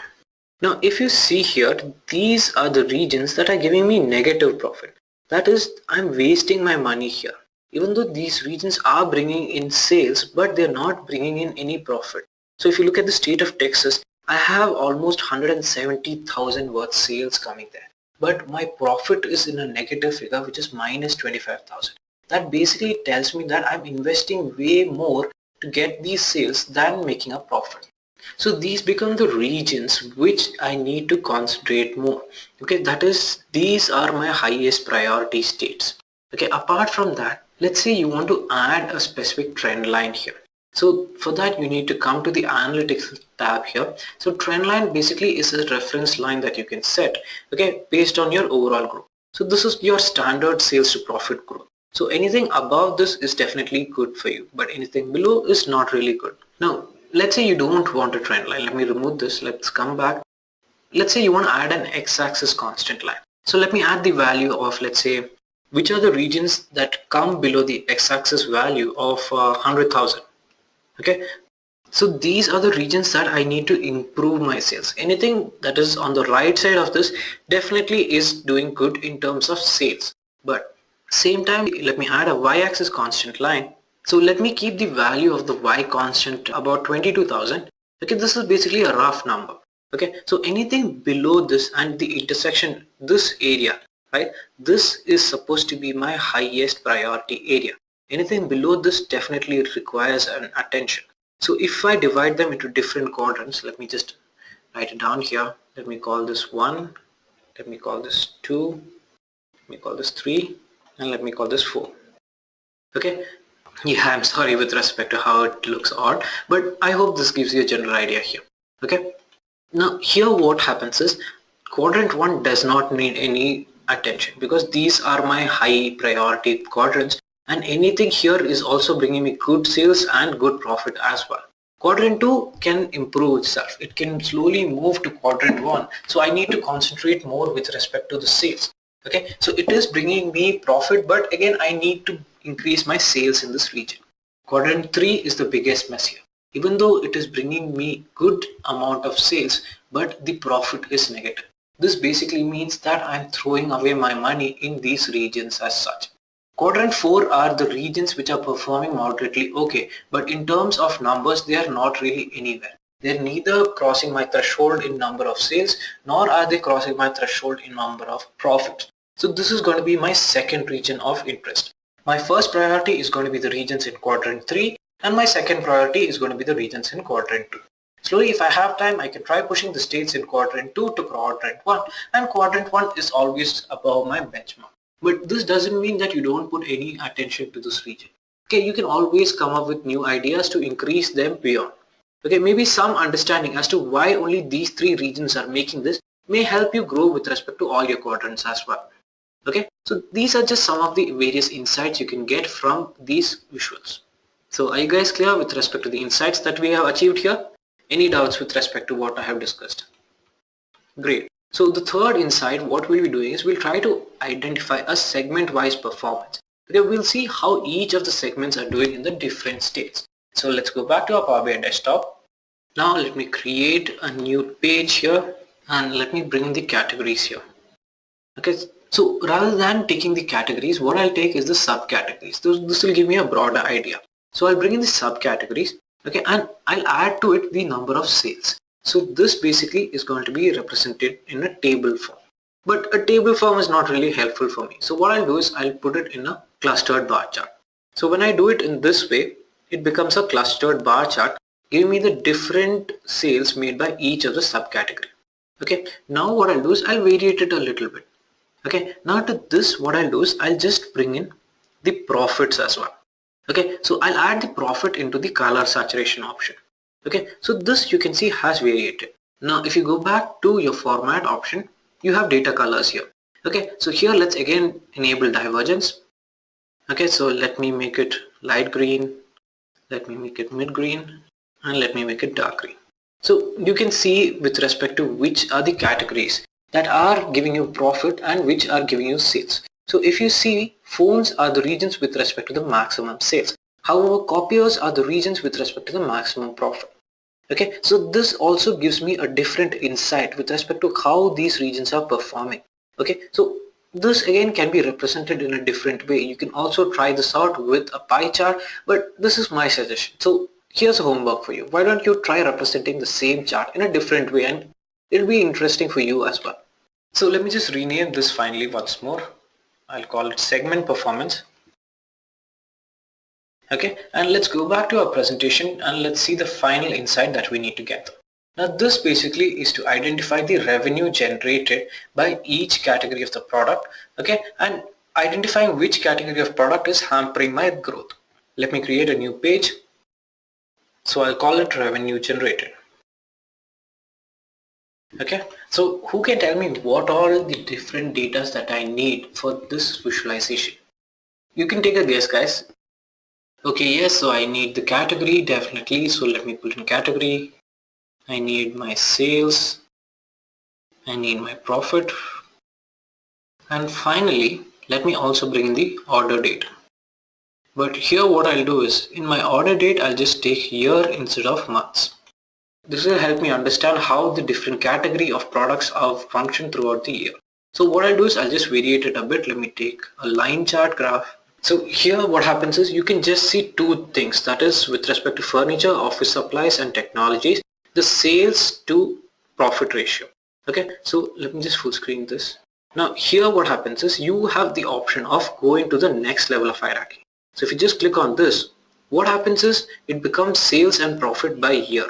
Now if you see here, these are the regions that are giving me negative profit. That is, I'm wasting my money here. Even though these regions are bringing in sales, but they're not bringing in any profit. So if you look at the state of Texas, I have almost 170,000 worth sales coming there, but my profit is in a negative figure, which is minus 25,000. That basically tells me that I'm investing way more to get these sales than making a profit. So these become the regions which I need to concentrate more. Okay, that is, these are my highest priority states. Okay, apart from that, let's say you want to add a specific trend line here. So for that you need to come to the analytics tab here. So trend line basically is a reference line that you can set, okay, based on your overall growth. So this is your standard sales to profit growth. So anything above this is definitely good for you, but anything below is not really good. Now let's say you don't want a trend line. Let me remove this. Let's come back. Let's say you want to add an x-axis constant line. So let me add the value of, let's say, which are the regions that come below the x-axis value of 100,000. Okay, so these are the regions that I need to improve my sales. Anything that is on the right side of this definitely is doing good in terms of sales, but same time let me add a y-axis constant line. So let me keep the value of the y constant about 22,000. Okay, this is basically a rough number. Okay, so anything below this and the intersection, this area, right, this is supposed to be my highest priority area. Anything below this definitely requires an attention. So if I divide them into different quadrants, let me just write it down here. Let me call this 1, let me call this 2, let me call this 3, and let me call this 4. Okay, yeah, I'm sorry with respect to how it looks odd, but I hope this gives you a general idea here. Okay, now here what happens is quadrant 1 does not need any attention because these are my high priority quadrants, and anything here is also bringing me good sales and good profit as well. Quadrant 2 can improve itself. It can slowly move to quadrant 1. So I need to concentrate more with respect to the sales. Okay, so it is bringing me profit, but again I need to increase my sales in this region. Quadrant 3 is the biggest mess here. Even though it is bringing me good amount of sales, but the profit is negative. This basically means that I'm throwing away my money in these regions as such. Quadrant 4 are the regions which are performing moderately okay, but in terms of numbers they are not really anywhere. They're neither crossing my threshold in number of sales, nor are they crossing my threshold in number of profits. So this is going to be my second region of interest. My first priority is going to be the regions in quadrant 3, and my second priority is going to be the regions in quadrant 2. Slowly, if I have time, I can try pushing the states in quadrant 2 to quadrant 1, and quadrant 1 is always above my benchmark. But this doesn't mean that you don't put any attention to this region. Okay, you can always come up with new ideas to increase them beyond. Okay, maybe some understanding as to why only these 3 regions are making this may help you grow with respect to all your quadrants as well. Okay, so these are just some of the various insights you can get from these visuals. So are you guys clear with respect to the insights that we have achieved here? Any doubts with respect to what I have discussed? Great. So the third insight, what we'll be doing is we'll try to identify a segment-wise performance. Okay, we'll see how each of the segments are doing in the different states. So let's go back to our Power BI desktop. Now let me create a new page here and let me bring in the categories here. Okay, so rather than taking the categories, what I'll take is the subcategories. This will give me a broader idea. So I'll bring in the subcategories, okay, and I'll add to it the number of sales. So this basically is going to be represented in a table form. But a table form is not really helpful for me. So what I'll do is I'll put it in a clustered bar chart. So when I do it in this way, it becomes a clustered bar chart, giving me the different sales made by each of the subcategory. Okay, now what I'll do is I'll variate it a little bit. Okay, now to this what I'll do is I'll just bring in the profits as well. Okay, so I'll add the profit into the color saturation option. Okay, so this you can see has variated. Now if you go back to your format option, you have data colors here. Okay, so here let's again enable divergence. Okay, so let me make it light green, let me make it mid green, and let me make it dark green. So you can see with respect to which are the categories that are giving you profit and which are giving you sales. So if you see, phones are the regions with respect to the maximum sales. However, copiers are the regions with respect to the maximum profit. Okay, so this also gives me a different insight with respect to how these regions are performing. Okay, so this again can be represented in a different way. You can also try this out with a pie chart, but this is my suggestion. So Here's a homework for you. Why don't you try representing the same chart in a different way, and it'll be interesting for you as well. So let me just rename this finally once more. I'll call it segment performance. Okay, and let's go back to our presentation and let's see the final insight that we need to get. Now this basically is to identify the revenue generated by each category of the product, okay, and identifying which category of product is hampering my growth. Let me create a new page. So I'll call it revenue generated. Okay, so who can tell me what are the different data that I need for this visualization? You can take a guess, guys. Okay, yes, so I need the category definitely. So let me put in category. I need my sales. I need my profit. And finally, let me also bring in the order date. But here what I'll do is in my order date, I'll just take year instead of months. This will help me understand how the different category of products have functioned throughout the year. So what I'll do is I'll just variate it a bit. Let me take a line chart graph. So here what happens is you can just see two things, that is with respect to furniture, office supplies and technologies, the sales to profit ratio. Okay, so let me just full screen this. Now here what happens is you have the option of going to the next level of hierarchy. So if you just click on this, what happens is it becomes sales and profit by year.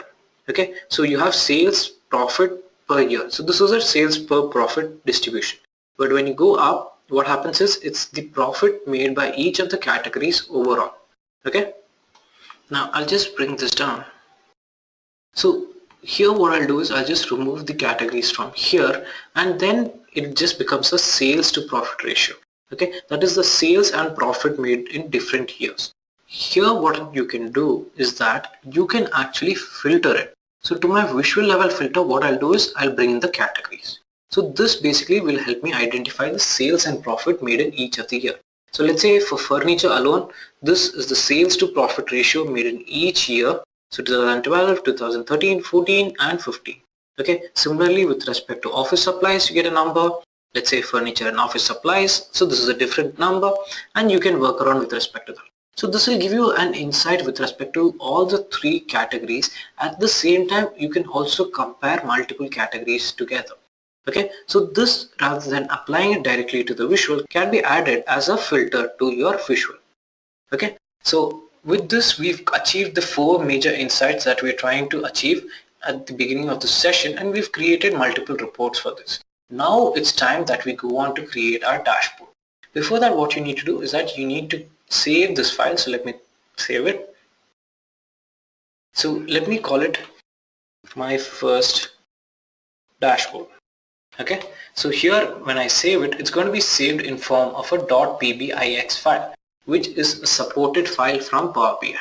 Okay, so you have sales profit per year. So this is a sales per profit distribution. But when you go up, what happens is it's the profit made by each of the categories overall. Okay, now I'll just bring this down. So here what I'll do is I'll just remove the categories from here, and then it just becomes a sales to profit ratio. Okay, that is the sales and profit made in different years. Here what you can do is that you can actually filter it. So to my visual level filter, what I'll do is I'll bring in the categories. So this basically will help me identify the sales and profit made in each of the year. So let's say for furniture alone, this is the sales to profit ratio made in each year. So 2012, 2013, 14 and 15. Okay, similarly with respect to office supplies, you get a number. Let's say furniture and office supplies. So this is a different number and you can work around with respect to that. So this will give you an insight with respect to all the three categories. At the same time, you can also compare multiple categories together. Okay, so this, rather than applying it directly to the visual, can be added as a filter to your visual. Okay, so with this, we've achieved the four major insights that we're trying to achieve at the beginning of the session, and we've created multiple reports for this. Now it's time that we go on to create our dashboard. Before that, what you need to do is that you need to save this file. So let me save it. So let me call it my first dashboard. Okay, so here when I save it, it's going to be saved in form of a .pbix file, which is a supported file from Powerbi.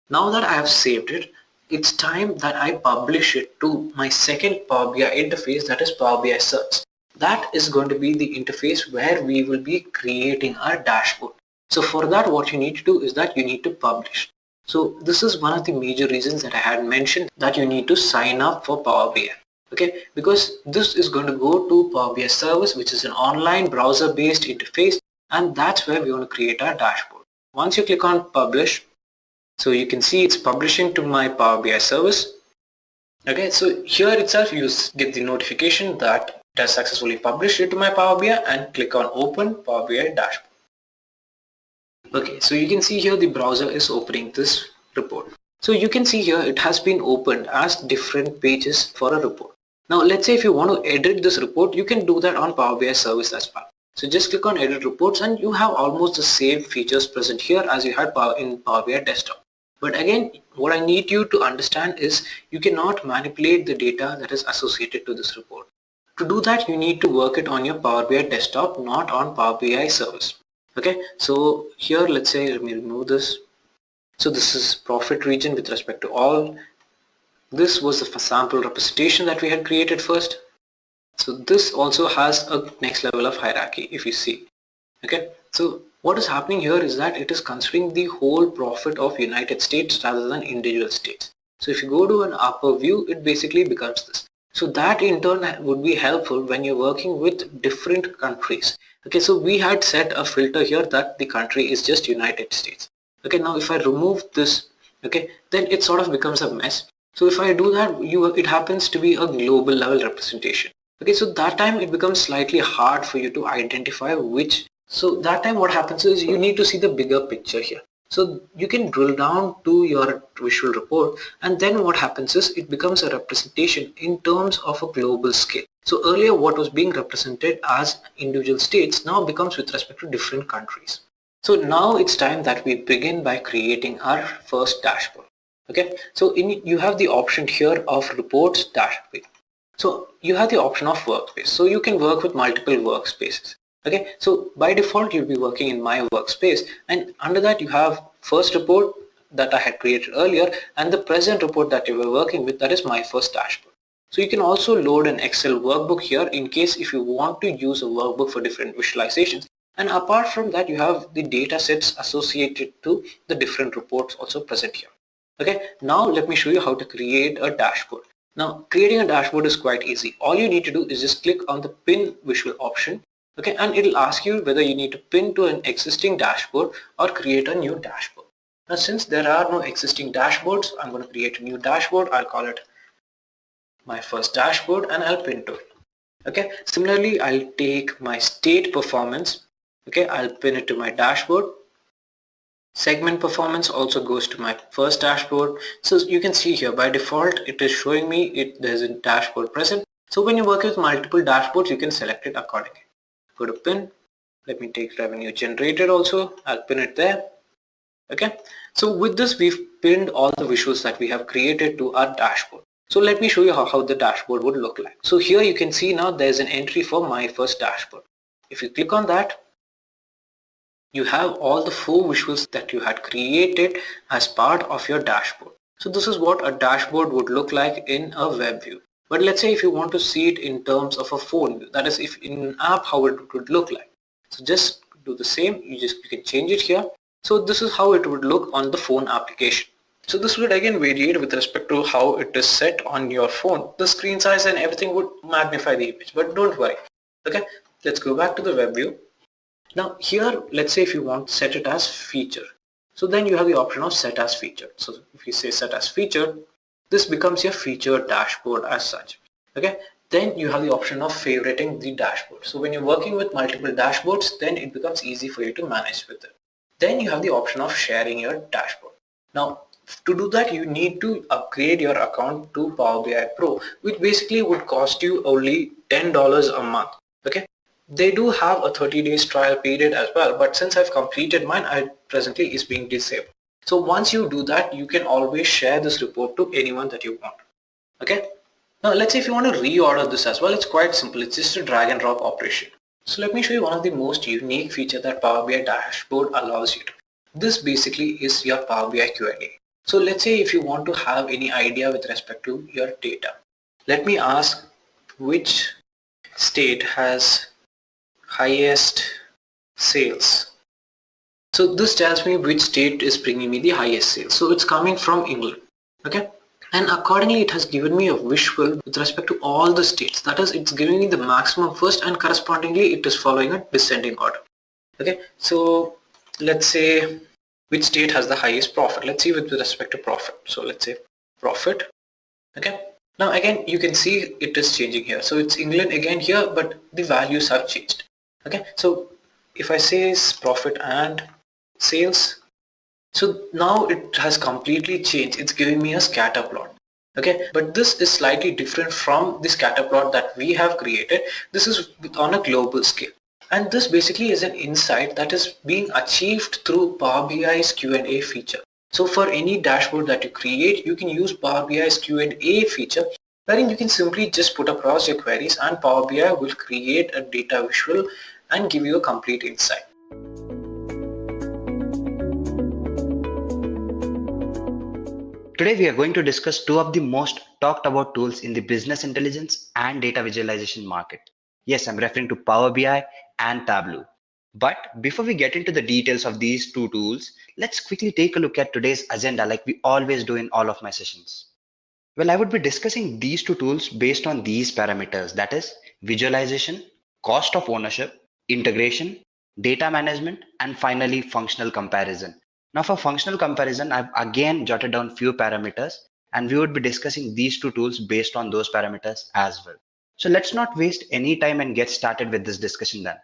Now that I have saved it, it's time that I publish it to my second Powerbi interface, that is Powerbi Search. That is going to be the interface where we will be creating our dashboard. So for that, what you need to do is that you need to publish. So this is one of the major reasons that I had mentioned that you need to sign up for Powerbi. Okay, because this is going to go to Powerbi service, which is an online browser based interface, and that's where we're going to create our dashboard. Once you click on publish, so you can see it's publishing to my Powerbi service. Okay, so here itself you get the notification that it has successfully published it to my Powerbi, and click on open Powerbi dashboard. Okay, so you can see here the browser is opening this report. So you can see here it has been opened as different pages for a report. Now let's say if you want to edit this report, you can do that on Powerbi service as well. So just click on edit reports and you have almost the same features present here as you had in Powerbi desktop. But again, what I need you to understand is you cannot manipulate the data that is associated to this report. To do that, you need to work it on your Powerbi desktop, not on Powerbi service. Okay, so here let's say let me remove this. So this is profit region with respect to all. This was the sample representation that we had created first. So this also has a next level of hierarchy if you see. Okay, so what is happening here is that it is considering the whole profit of United States rather than individual states. So if you go to an upper view, it basically becomes this. So that in turn would be helpful when you're working with different countries. Okay, so we had set a filter here that the country is just United States. Okay, now if I remove this okay, then it sort of becomes a mess. So if I do that, it happens to be a global level representation. Okay, so that time it becomes slightly hard for you to identify which. So that time what happens is you need to see the bigger picture here. So you can drill down to your visual report, and then what happens is it becomes a representation in terms of a global scale. So earlier what was being represented as individual states now becomes with respect to different countries. So now it's time that we begin by creating our first dashboard. Okay, so you have the option here of reports dashboard. So you have the option of workspace. So you can work with multiple workspaces. Okay, so by default you'll be working in my workspace, and under that you have first report that I had created earlier and the present report that you were working with, that is my first dashboard. So you can also load an Excel workbook here in case if you want to use a workbook for different visualizations. And apart from that, you have the data sets associated to the different reports also present here. Okay, now let me show you how to create a dashboard. Now creating a dashboard is quite easy. All you need to do is just click on the pin visual option. Okay, and it'll ask you whether you need to pin to an existing dashboard or create a new dashboard. Now since there are no existing dashboards, I'm going to create a new dashboard. I'll call it my first dashboard and I'll pin to it. Okay, similarly I'll take my state performance. Okay, I'll pin it to my dashboard. Segment performance also goes to my first dashboard. So you can see here by default it is showing me there's a dashboard present. So when you work with multiple dashboards, you can select it accordingly. Go to pin. Let me take revenue generated also. I'll pin it there. Okay, so with this we've pinned all the visuals that we have created to our dashboard. So let me show you how the dashboard would look like. So here you can see now there's an entry for my first dashboard. If you click on that, you have all the 4 visuals that you had created as part of your dashboard. So this is what a dashboard would look like in a web view. But let's say if you want to see it in terms of a phone view, that is if in an app, how it would look like. So just do the same, you can change it here. So this is how it would look on the phone application. So this would again vary with respect to how it is set on your phone. The screen size and everything would magnify the image, but don't worry. Okay, let's go back to the web view. Now here, let's say if you want to set it as feature. So then you have the option of set as feature. So if you say set as feature, this becomes your feature dashboard as such. Okay, then you have the option of favoriting the dashboard. So when you're working with multiple dashboards, then it becomes easy for you to manage with it. Then you have the option of sharing your dashboard. Now to do that, you need to upgrade your account to Power BI Pro, which basically would cost you only $10 a month. Okay, they do have a 30 days trial period as well, but since I've completed mine, I presently is being disabled. So once you do that, you can always share this report to anyone that you want. Okay, now let's say if you want to reorder this as well, it's quite simple. It's just a drag and drop operation. So let me show you one of the most unique feature that Power BI dashboard allows you to. This basically is your Power BI Q&A. So let's say if you want to have any idea with respect to your data. Let me ask which state has highest sales. So this tells me which state is bringing me the highest sales. So it's coming from England. Okay, and accordingly it has given me a visual with respect to all the states. That is, it's giving me the maximum first and correspondingly it is following a descending order. Okay, so let's say which state has the highest profit. Let's see with respect to profit. So let's say profit. Okay, now again you can see it is changing here. So it's England again here, but the values have changed. Okay, so if I say profit and sales, so now it has completely changed. It's giving me a scatter plot. Okay, but this is slightly different from the scatter plot that we have created. This is on a global scale. And this basically is an insight that is being achieved through Power BI's Q&A feature. So for any dashboard that you create, you can use Power BI's Q&A feature, wherein you can simply just put across your queries and Power BI will create a data visual and give you a complete insight. Today we are going to discuss 2 of the most talked about tools in the business intelligence and data visualization market. Yes, I'm referring to Power BI and Tableau. But before we get into the details of these 2 tools, let's quickly take a look at today's agenda like we always do in all of my sessions. Well, I would be discussing these 2 tools based on these parameters, that is visualization, cost of ownership, integration, data management, and finally functional comparison. Now for functional comparison, I've again jotted down few parameters and we would be discussing these two tools based on those parameters as well. So let's not waste any time and get started with this discussion then.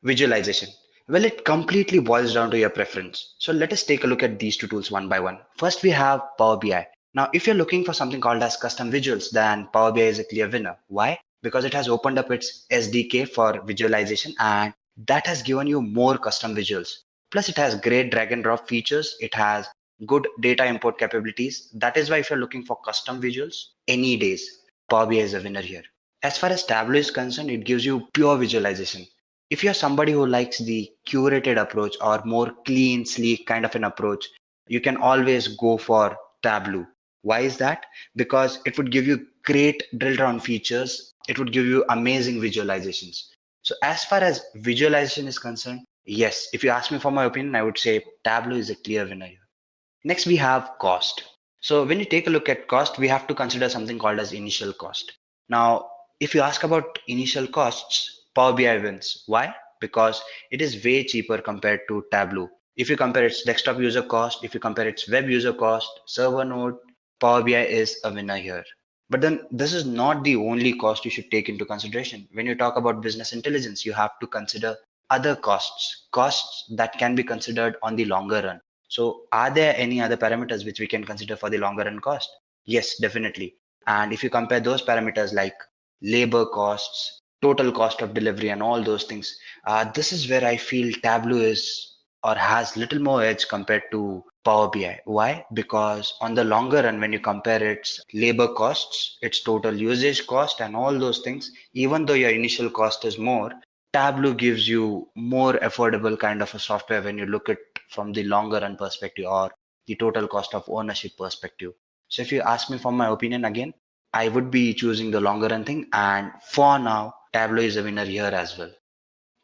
Visualization. Well, it completely boils down to your preference. So let us take a look at these two tools one by one. First, we have Power BI. Now, if you're looking for something called as custom visuals, then Power BI is a clear winner. Why? Because it has opened up its SDK for visualization and that has given you more custom visuals. Plus, it has great drag and drop features. It has good data import capabilities. That is why if you're looking for custom visuals, any days, Power BI is a winner here. As far as Tableau is concerned, it gives you pure visualization. If you're somebody who likes the curated approach or more clean, sleek kind of an approach, you can always go for Tableau. Why is that? Because it would give you great drill down features. It would give you amazing visualizations. So as far as visualization is concerned, yes, if you ask me for my opinion, I would say Tableau is a clear winner here. Next, we have cost. So when you take a look at cost, we have to consider something called as initial cost. Now, if you ask about initial costs, Power BI wins. Why? Because it is way cheaper compared to Tableau. If you compare its desktop user cost, if you compare its web user cost, server node, Power BI is a winner here. But then this is not the only cost you should take into consideration. When you talk about business intelligence, you have to consider other costs that can be considered on the longer run. So are there any other parameters which we can consider for the longer run cost? Yes, definitely. And if you compare those parameters like labor costs, total cost of delivery and all those things, this is where I feel Tableau is or has little more edge compared to Power BI. Why? Because on the longer run, when you compare its labor costs, its total usage cost and all those things, even though your initial cost is more, Tableau gives you more affordable kind of a software when you look at from the longer run perspective or the total cost of ownership perspective. So if you ask me for my opinion again, I would be choosing the longer run thing, and for now, Tableau is a winner here as well.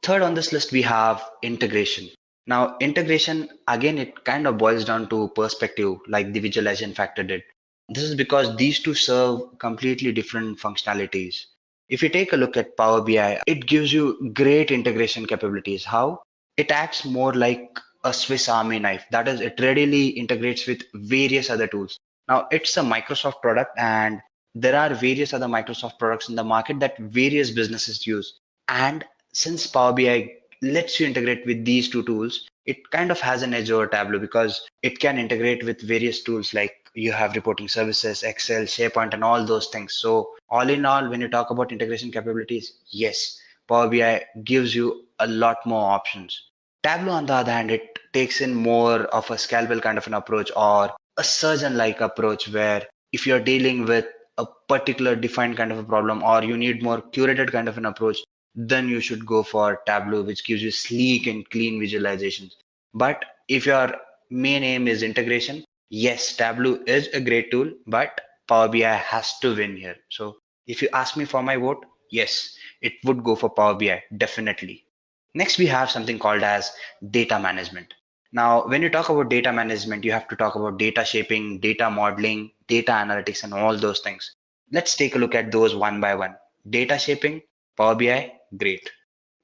Third on this list, we have integration. Now, integration, again, it kind of boils down to perspective, like the visualization factor did. This is because these two serve completely different functionalities. If you take a look at Power BI, it gives you great integration capabilities. How? It acts more like a Swiss Army knife. That is, it readily integrates with various other tools. Now, it's a Microsoft product, and there are various other Microsoft products in the market that various businesses use. And since Power BI lets you integrate with these two tools, it kind of has an edge over Tableau because it can integrate with various tools like you have reporting services, Excel, SharePoint, and all those things. So all in all, when you talk about integration capabilities, yes, Power BI gives you a lot more options. Tableau, on the other hand, it takes in more of a scalpel kind of an approach or a surgeon-like approach where if you're dealing with a particular defined kind of a problem or you need more curated kind of an approach, then you should go for Tableau, which gives you sleek and clean visualizations. But if your main aim is integration, yes, Tableau is a great tool, but Power BI has to win here. So if you ask me for my vote, yes, it would go for Power BI, definitely. Next, we have something called as data management. Now, when you talk about data management, you have to talk about data shaping, data modeling, data analytics, and all those things. Let's take a look at those one by one. Data shaping, Power BI, great.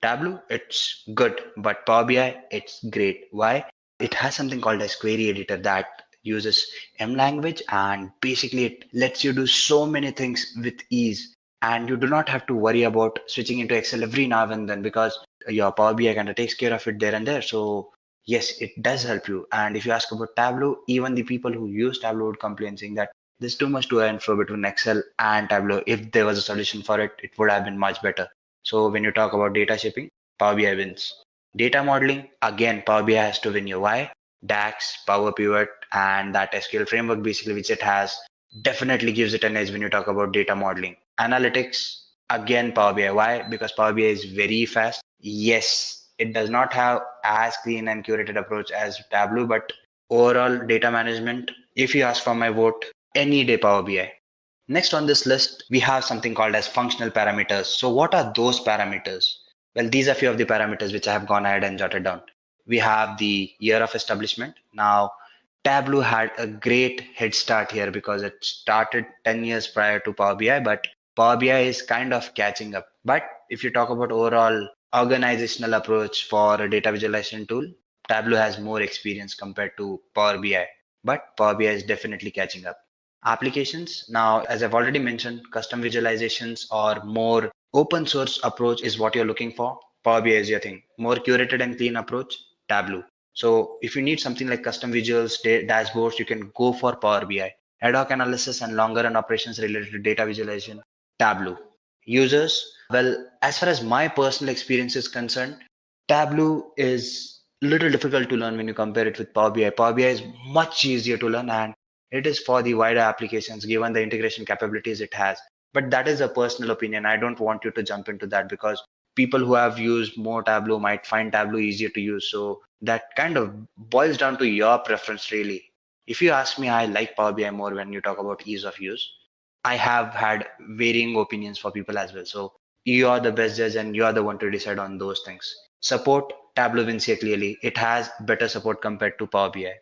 Tableau, it's good, but Power BI, it's great. Why? It has something called as query editor that uses M language and basically it lets you do so many things with ease. And you do not have to worry about switching into Excel every now and then because your Power BI kind of takes care of it there and there. So yes, it does help you. And if you ask about Tableau, even the people who use Tableau would complain saying that there's too much to and fro between Excel and Tableau. If there was a solution for it, it would have been much better. So when you talk about data shaping, Power BI wins. Data modeling, again, Power BI has to win you. Why? DAX, Power Pivot, and that SQL framework basically which it has definitely gives it an edge when you talk about data modeling. Analytics, again, Power BI. Why? Because Power BI is very fast. Yes, it does not have as clean and curated approach as Tableau, but overall data management, if you ask for my vote, any day Power BI. Next on this list, we have something called as functional parameters. So what are those parameters? Well, these are few of the parameters which I have gone ahead and jotted down. We have the year of establishment. Now, Tableau had a great head start here because it started 10 years prior to Power BI, but Power BI is kind of catching up. But if you talk about overall organizational approach for a data visualization tool, Tableau has more experience compared to Power BI, but Power BI is definitely catching up. Applications, now, as I've already mentioned, custom visualizations or more open source approach is what you're looking for. Power BI is your thing. More curated and clean approach, Tableau. So if you need something like custom visuals, dashboards, you can go for Power BI. Ad hoc analysis and longer run operations related to data visualization, Tableau. Users, well, as far as my personal experience is concerned, Tableau is little difficult to learn when you compare it with Power BI. Power BI is much easier to learn, and it is for the wider applications given the integration capabilities it has. But that is a personal opinion. I don't want you to jump into that because people who have used more Tableau might find Tableau easier to use. So that kind of boils down to your preference, really. If you ask me, I like Power BI more when you talk about ease of use. I have had varying opinions for people as well. So you are the best judge and you are the one to decide on those things. Support, Tableau wins here clearly. It has better support compared to Power BI.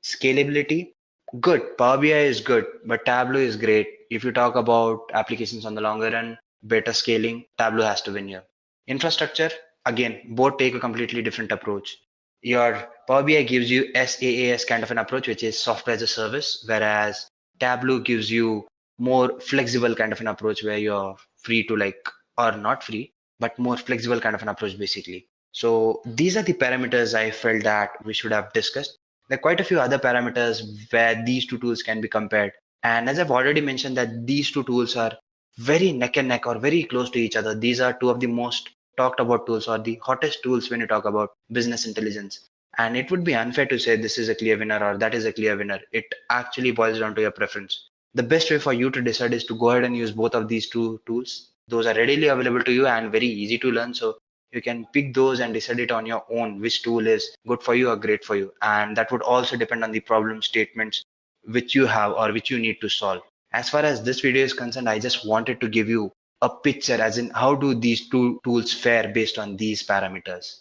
Scalability, good. Power BI is good, but Tableau is great. If you talk about applications on the longer run, better scaling, Tableau has to win here. Infrastructure, again, both take a completely different approach. Your Power BI gives you SaaS kind of an approach, which is software as a service, whereas Tableau gives you more flexible kind of an approach where you're free to like, or not free, but more flexible kind of an approach basically. So these are the parameters I felt that we should have discussed. There are quite a few other parameters where these two tools can be compared. And as I've already mentioned that these two tools are very neck and neck or very close to each other. These are two of the most talked about tools or the hottest tools when you talk about business intelligence. And it would be unfair to say this is a clear winner or that is a clear winner. It actually boils down to your preference. The best way for you to decide is to go ahead and use both of these two tools. Those are readily available to you and very easy to learn. So you can pick those and decide it on your own which tool is good for you or great for you. And that would also depend on the problem statements which you have or which you need to solve. As far as this video is concerned, I just wanted to give you a picture as in how do these two tools fare based on these parameters.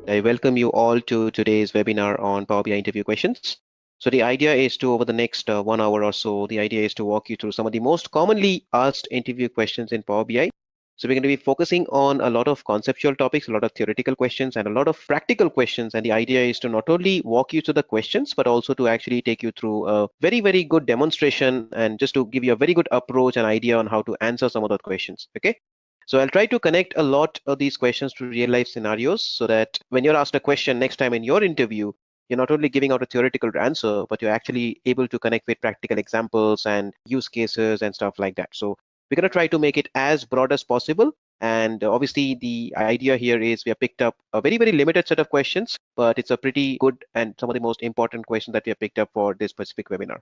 I welcome you all to today's webinar on Power BI interview questions. So the idea is to, over the next 1 hour or so, the idea is to walk you through some of the most commonly asked interview questions in Power BI. So we're going to be focusing on a lot of conceptual topics, a lot of theoretical questions, and a lot of practical questions. And the idea is to not only walk you through the questions, but also to actually take you through a very, very good demonstration and just to give you a very good approach and idea on how to answer some of those questions. Okay. So I'll try to connect a lot of these questions to real life scenarios so that when you're asked a question next time in your interview, you're not only giving out a theoretical answer, but you're actually able to connect with practical examples and use cases and stuff like that. So we're going to try to make it as broad as possible. And obviously the idea here is we have picked up a very, very limited set of questions, but it's a pretty good and some of the most important questions that we have picked up for this specific webinar.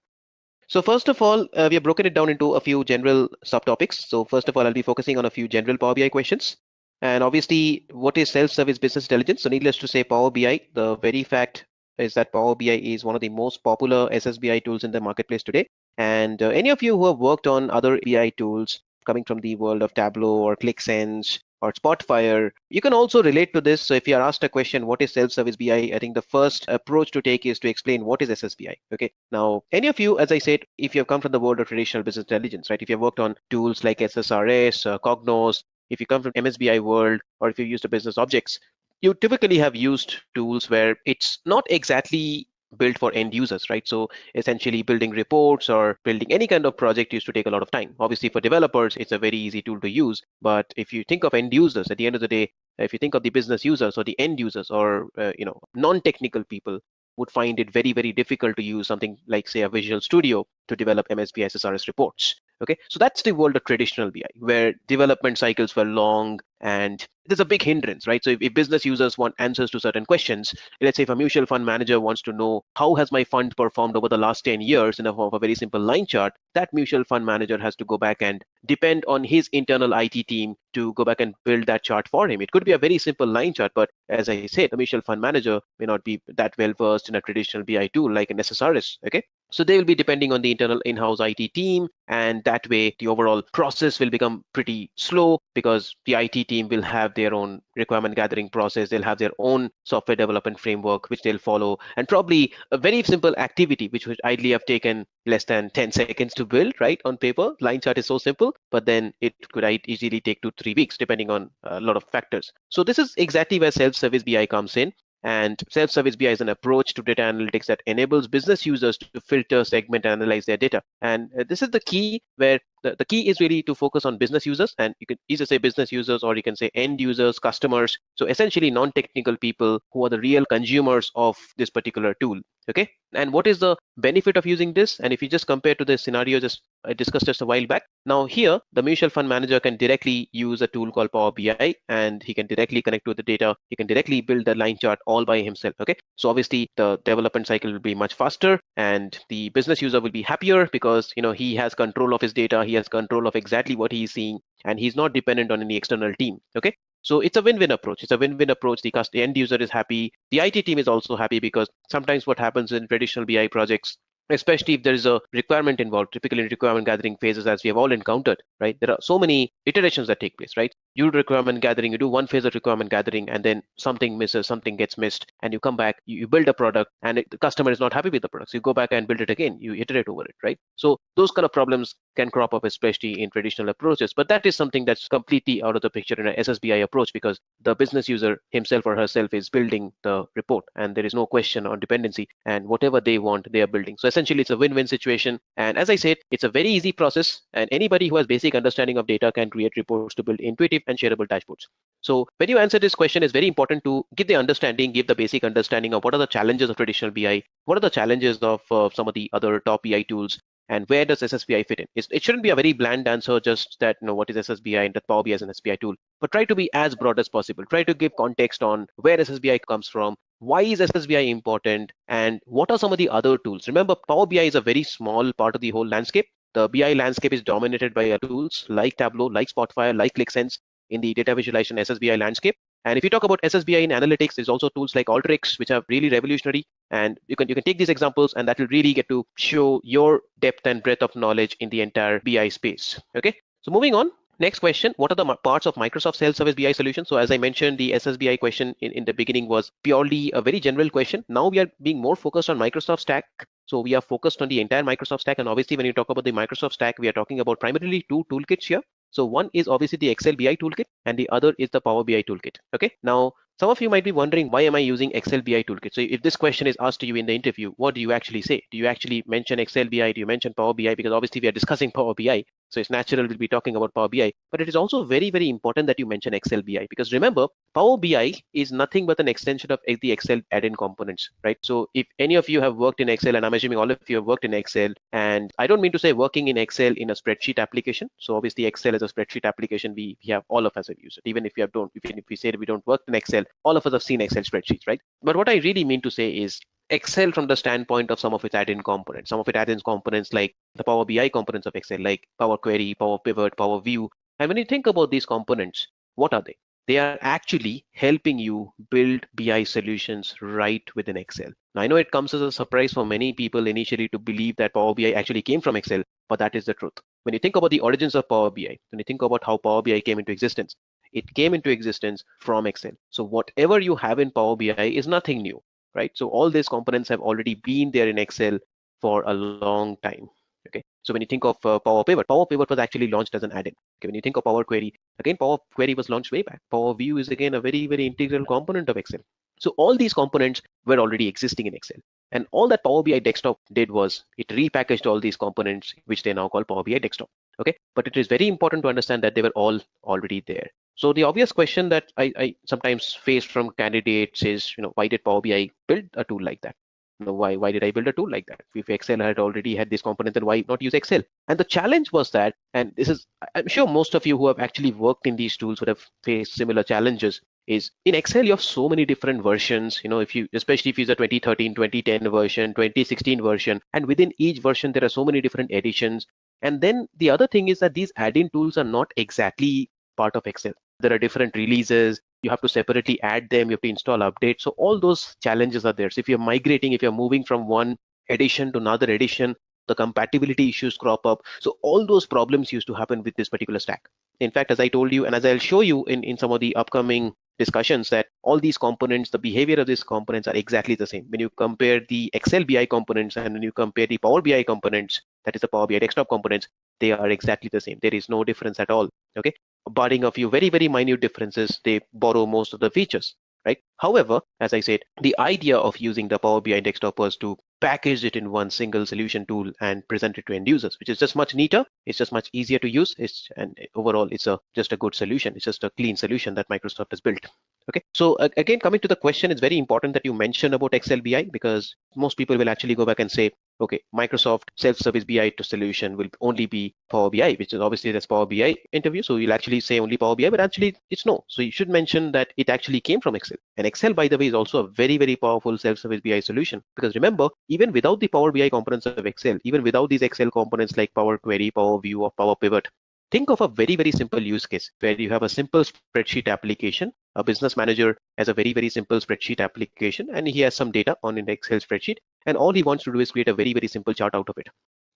So first of all, we have broken it down into a few general subtopics. So first of all, I'll be focusing on a few general Power BI questions. And obviously, what is self-service business intelligence? So needless to say, Power BI, the very fact is that Power BI is one of the most popular SSBI tools in the marketplace today. And any of you who have worked on other BI tools coming from the world of Tableau or ClickSense or Spotfire, you can also relate to this. So if you are asked a question, what is self-service BI? I think the first approach to take is to explain what is SSBI. Okay. Now, any of you, as I said, if you have come from the world of traditional business intelligence, right? If you have worked on tools like SSRS, Cognos, if you come from MSBI world, or if you used the business objects, you typically have used tools where it's not exactly built for end users, right? So essentially building reports or building any kind of project used to take a lot of time. Obviously for developers, it's a very easy tool to use. But if you think of end users, at the end of the day, if you think of the business users or the end users or non-technical people would find it very, very difficult to use something like, say, a Visual Studio to develop MSBI SSRS reports. Okay, so that's the world of traditional BI, where development cycles were long and there's a big hindrance, right? So if business users want answers to certain questions, let's say if a mutual fund manager wants to know how has my fund performed over the last 10 years in the form of a very simple line chart, that mutual fund manager has to go back and depend on his internal IT team to go back and build that chart for him. It could be a very simple line chart, but as I said, the mutual fund manager may not be that well versed in a traditional BI tool like an SSRS. Okay, So they will be depending on the internal in-house IT team, and that way the overall process will become pretty slow because the IT team will have their own requirement gathering process. They'll have their own software development framework which they'll follow, and probably a very simple activity which would ideally have taken less than 10 seconds to build, right? On paper, line chart is so simple, but then it could easily take 2-3 weeks depending on a lot of factors. So this is exactly where self-service BI comes in. And self-service BI is an approach to data analytics that enables business users to filter, segment, and analyze their data. And this is the key, where the key is really to focus on business users. And you can either say business users or you can say end users, customers. So essentially non-technical people who are the real consumers of this particular tool. Okay. And what is the benefit of using this? And if you just compare to the scenario I discussed just a while back, now here the mutual fund manager can directly use a tool called Power BI, and he can directly connect to the data. He can directly build the line chart all by himself. Okay, so obviously the development cycle will be much faster, and the business user will be happier because he has control of his data. He has control of exactly what he is seeing, and he's not dependent on any external team. Okay. So it's a win-win approach. It's a win-win approach. The end user is happy. The IT team is also happy because sometimes what happens in traditional BI projects, especially if there is a requirement involved, typically in requirement gathering phases, as we have all encountered, right? There are so many iterations that take place, right? You do requirement gathering, you do one phase of requirement gathering, and then something misses, something gets missed, and you come back, you build a product, and the customer is not happy with the product. So you go back and build it again, you iterate over it, right? So those kind of problems can crop up, especially in traditional approaches. But that is something that's completely out of the picture in an SSBI approach, because the business user himself or herself is building the report, and there is no question on dependency, and whatever they want, they are building. So essentially, it's a win-win situation. And as I said, it's a very easy process, and anybody who has basic understanding of data can create reports to build intuitive and shareable dashboards. So when you answer this question, it's very important to give the basic understanding of what are the challenges of traditional BI, what are the challenges of some of the other top BI tools, and where does SSBI fit in. It shouldn't be a very bland answer, just that what is SSBI and that Power BI is an SBI tool, but try to be as broad as possible. Try to give context on where SSBI comes from, why is SSBI important, and what are some of the other tools. Remember, Power BI is a very small part of the whole landscape. The BI landscape is dominated by tools like Tableau, like Spotfire, like ClickSense in the data visualization SSBI landscape. And if you talk about SSBI in analytics, there's also tools like Alteryx, which are really revolutionary. And you can take these examples, and that will really get to show your depth and breadth of knowledge in the entire BI space. Okay, so moving on. Next question, what are the parts of Microsoft Self-Service BI solution? So as I mentioned, the SSBI question in the beginning was purely a very general question. Now we are being more focused on Microsoft stack. So we are focused on the entire Microsoft stack. And obviously, when you talk about the Microsoft stack, we are talking about primarily two toolkits here. So one is obviously the Excel BI toolkit, and the other is the Power BI toolkit. Okay, now some of you might be wondering, why am I using Excel BI toolkit? So if this question is asked to you in the interview, what do you actually say? Do you actually mention Excel BI? Do you mention Power BI? Because obviously we are discussing Power BI, so it's natural we'll be talking about Power BI. But it is also very, very important that you mention Excel BI, because remember, Power BI is nothing but an extension of the Excel add-in components, right? So if any of you have worked in Excel, and I'm assuming all of you have worked in Excel, and I don't mean to say working in Excel in a spreadsheet application. So obviously Excel is a spreadsheet application. We have all of us have used it. Even if we say that we don't work in Excel, all of us have seen Excel spreadsheets, right? But what I really mean to say is Excel from the standpoint of some of its add-in components, some of its add-in components like the Power BI components of Excel, like Power Query, Power Pivot, Power View. And when you think about these components, what are they? They are actually helping you build BI solutions right within Excel. Now, I know it comes as a surprise for many people initially to believe that Power BI actually came from Excel, but that is the truth. When you think about the origins of Power BI, when you think about how Power BI came into existence, it came into existence from Excel. So whatever you have in Power BI is nothing new, right? So all these components have already been there in Excel for a long time. Okay, so when you think of Power Pivot was actually launched as an add-in. Okay, when you think of Power Query, again, Power Query was launched way back. Power View is again a very, very integral component of Excel. So all these components were already existing in Excel. And all that Power BI Desktop did was it repackaged all these components, which they now call Power BI Desktop. Okay, but it is very important to understand that they were all already there. So the obvious question that I sometimes face from candidates is, why did Power BI build a tool like that? Why did I build a tool like that? If Excel had already had this component, then why not use Excel? And the challenge was that, and this is, I'm sure most of you who have actually worked in these tools would have faced similar challenges, is in Excel you have so many different versions. Especially if you use a 2013, 2010 version, 2016 version, and within each version there are so many different editions. And then the other thing is that these add-in tools are not exactly part of Excel. There are different releases. You have to separately add them. You have to install updates. So all those challenges are there. So if you're migrating, if you're moving from one addition to another addition, the compatibility issues crop up. So all those problems used to happen with this particular stack. In fact, as I told you, and as I'll show you in some of the upcoming discussions, that all these components, the behavior of these components are exactly the same. When you compare the Excel BI components and when you compare the Power BI components, that is the Power BI desktop components, they are exactly the same. There is no difference at all. Okay, barring a few very, very minute differences, they borrow most of the features. Right. However, as I said, the idea of using the Power BI desktop was to package it in one single solution tool and present it to end users, which is just much neater. It's just much easier to use. And overall, it's just a good solution. It's just a clean solution that Microsoft has built. Okay, so again, coming to the question, it's very important that you mention about Excel BI, because most people will actually go back and say, okay, Microsoft self-service BI to solution will only be Power BI, which is obviously that's Power BI interview. So you'll actually say only Power BI, but actually it's no. So you should mention that it actually came from Excel. And Excel, by the way, is also a very, very powerful self-service BI solution, because remember, even without the Power BI components of Excel, even without these Excel components like Power Query, Power View, or Power Pivot, think of a very, very simple use case where you have a simple spreadsheet application. A business manager has a very, very simple spreadsheet application, and he has some data on an Excel spreadsheet, and all he wants to do is create a very, very simple chart out of it.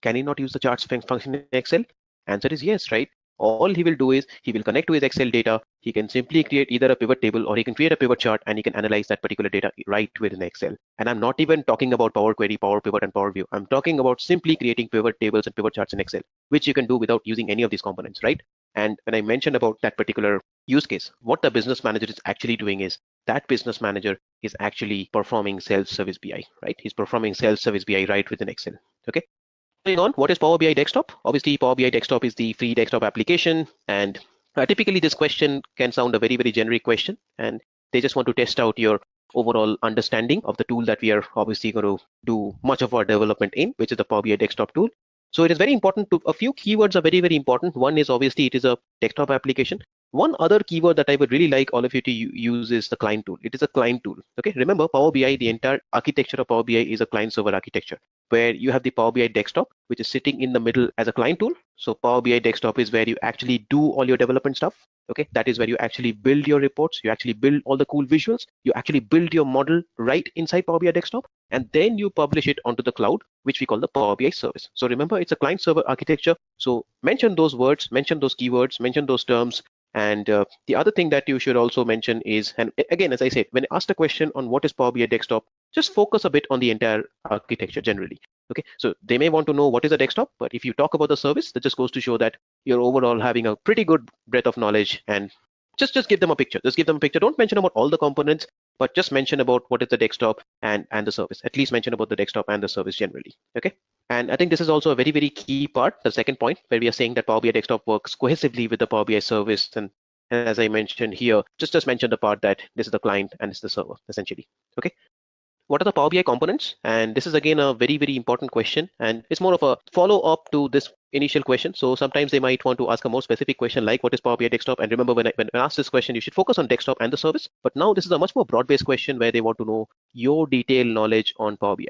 Can he not use the charts function in Excel? Answer is yes, right? All he will do is he will connect to his Excel data. He can simply create either a pivot table or he can create a pivot chart, and he can analyze that particular data right within Excel. And I'm not even talking about Power Query, Power Pivot, and Power View. I'm talking about simply creating pivot tables and pivot charts in Excel, which you can do without using any of these components, right? And when I mentioned about that particular use case, what the business manager is actually doing is that business manager is actually performing self-service BI, right? He's performing self-service BI right within Excel. Okay. Going on, what is Power BI Desktop? Obviously, Power BI Desktop is the free desktop application, and typically this question can sound a very, very generic question, and they just want to test out your overall understanding of the tool that we are obviously going to do much of our development in, which is the Power BI Desktop tool. So it is very important to, a few keywords are very, very important. One is obviously it is a desktop application. One other keyword that I would really like all of you to use is the client tool. It is a client tool. Okay, remember Power BI, the entire architecture of Power BI is a client server architecture, where you have the Power BI desktop, which is sitting in the middle as a client tool. So Power BI desktop is where you actually do all your development stuff. Okay, that is where you actually build your reports, you actually build all the cool visuals, you actually build your model right inside Power BI desktop, and then you publish it onto the cloud, which we call the Power BI service. So remember, it's a client server architecture. So mention those words, mention those keywords, mention those terms. And the other thing that you should also mention is, and again, as I said, when asked a question on what is Power BI desktop, just focus a bit on the entire architecture generally. Okay, so they may want to know what is a desktop, but if you talk about the service, that just goes to show that you're overall having a pretty good breadth of knowledge. And just give them a picture. Just give them a picture. Don't mention about all the components, but just mention about what is the desktop and the service. At least mention about the desktop and the service generally. Okay. And I think this is also a very, very key part, the second point, where we are saying that Power BI desktop works cohesively with the Power BI service. And as I mentioned here, just mention the part that this is the client and it's the server essentially. Okay. What are the Power BI components? And this is again a very, very important question, and it's more of a follow-up to this initial question. So sometimes they might want to ask a more specific question like what is Power BI desktop? And remember, when I ask this question, you should focus on desktop and the service. But now this is a much more broad-based question where they want to know your detailed knowledge on Power BI.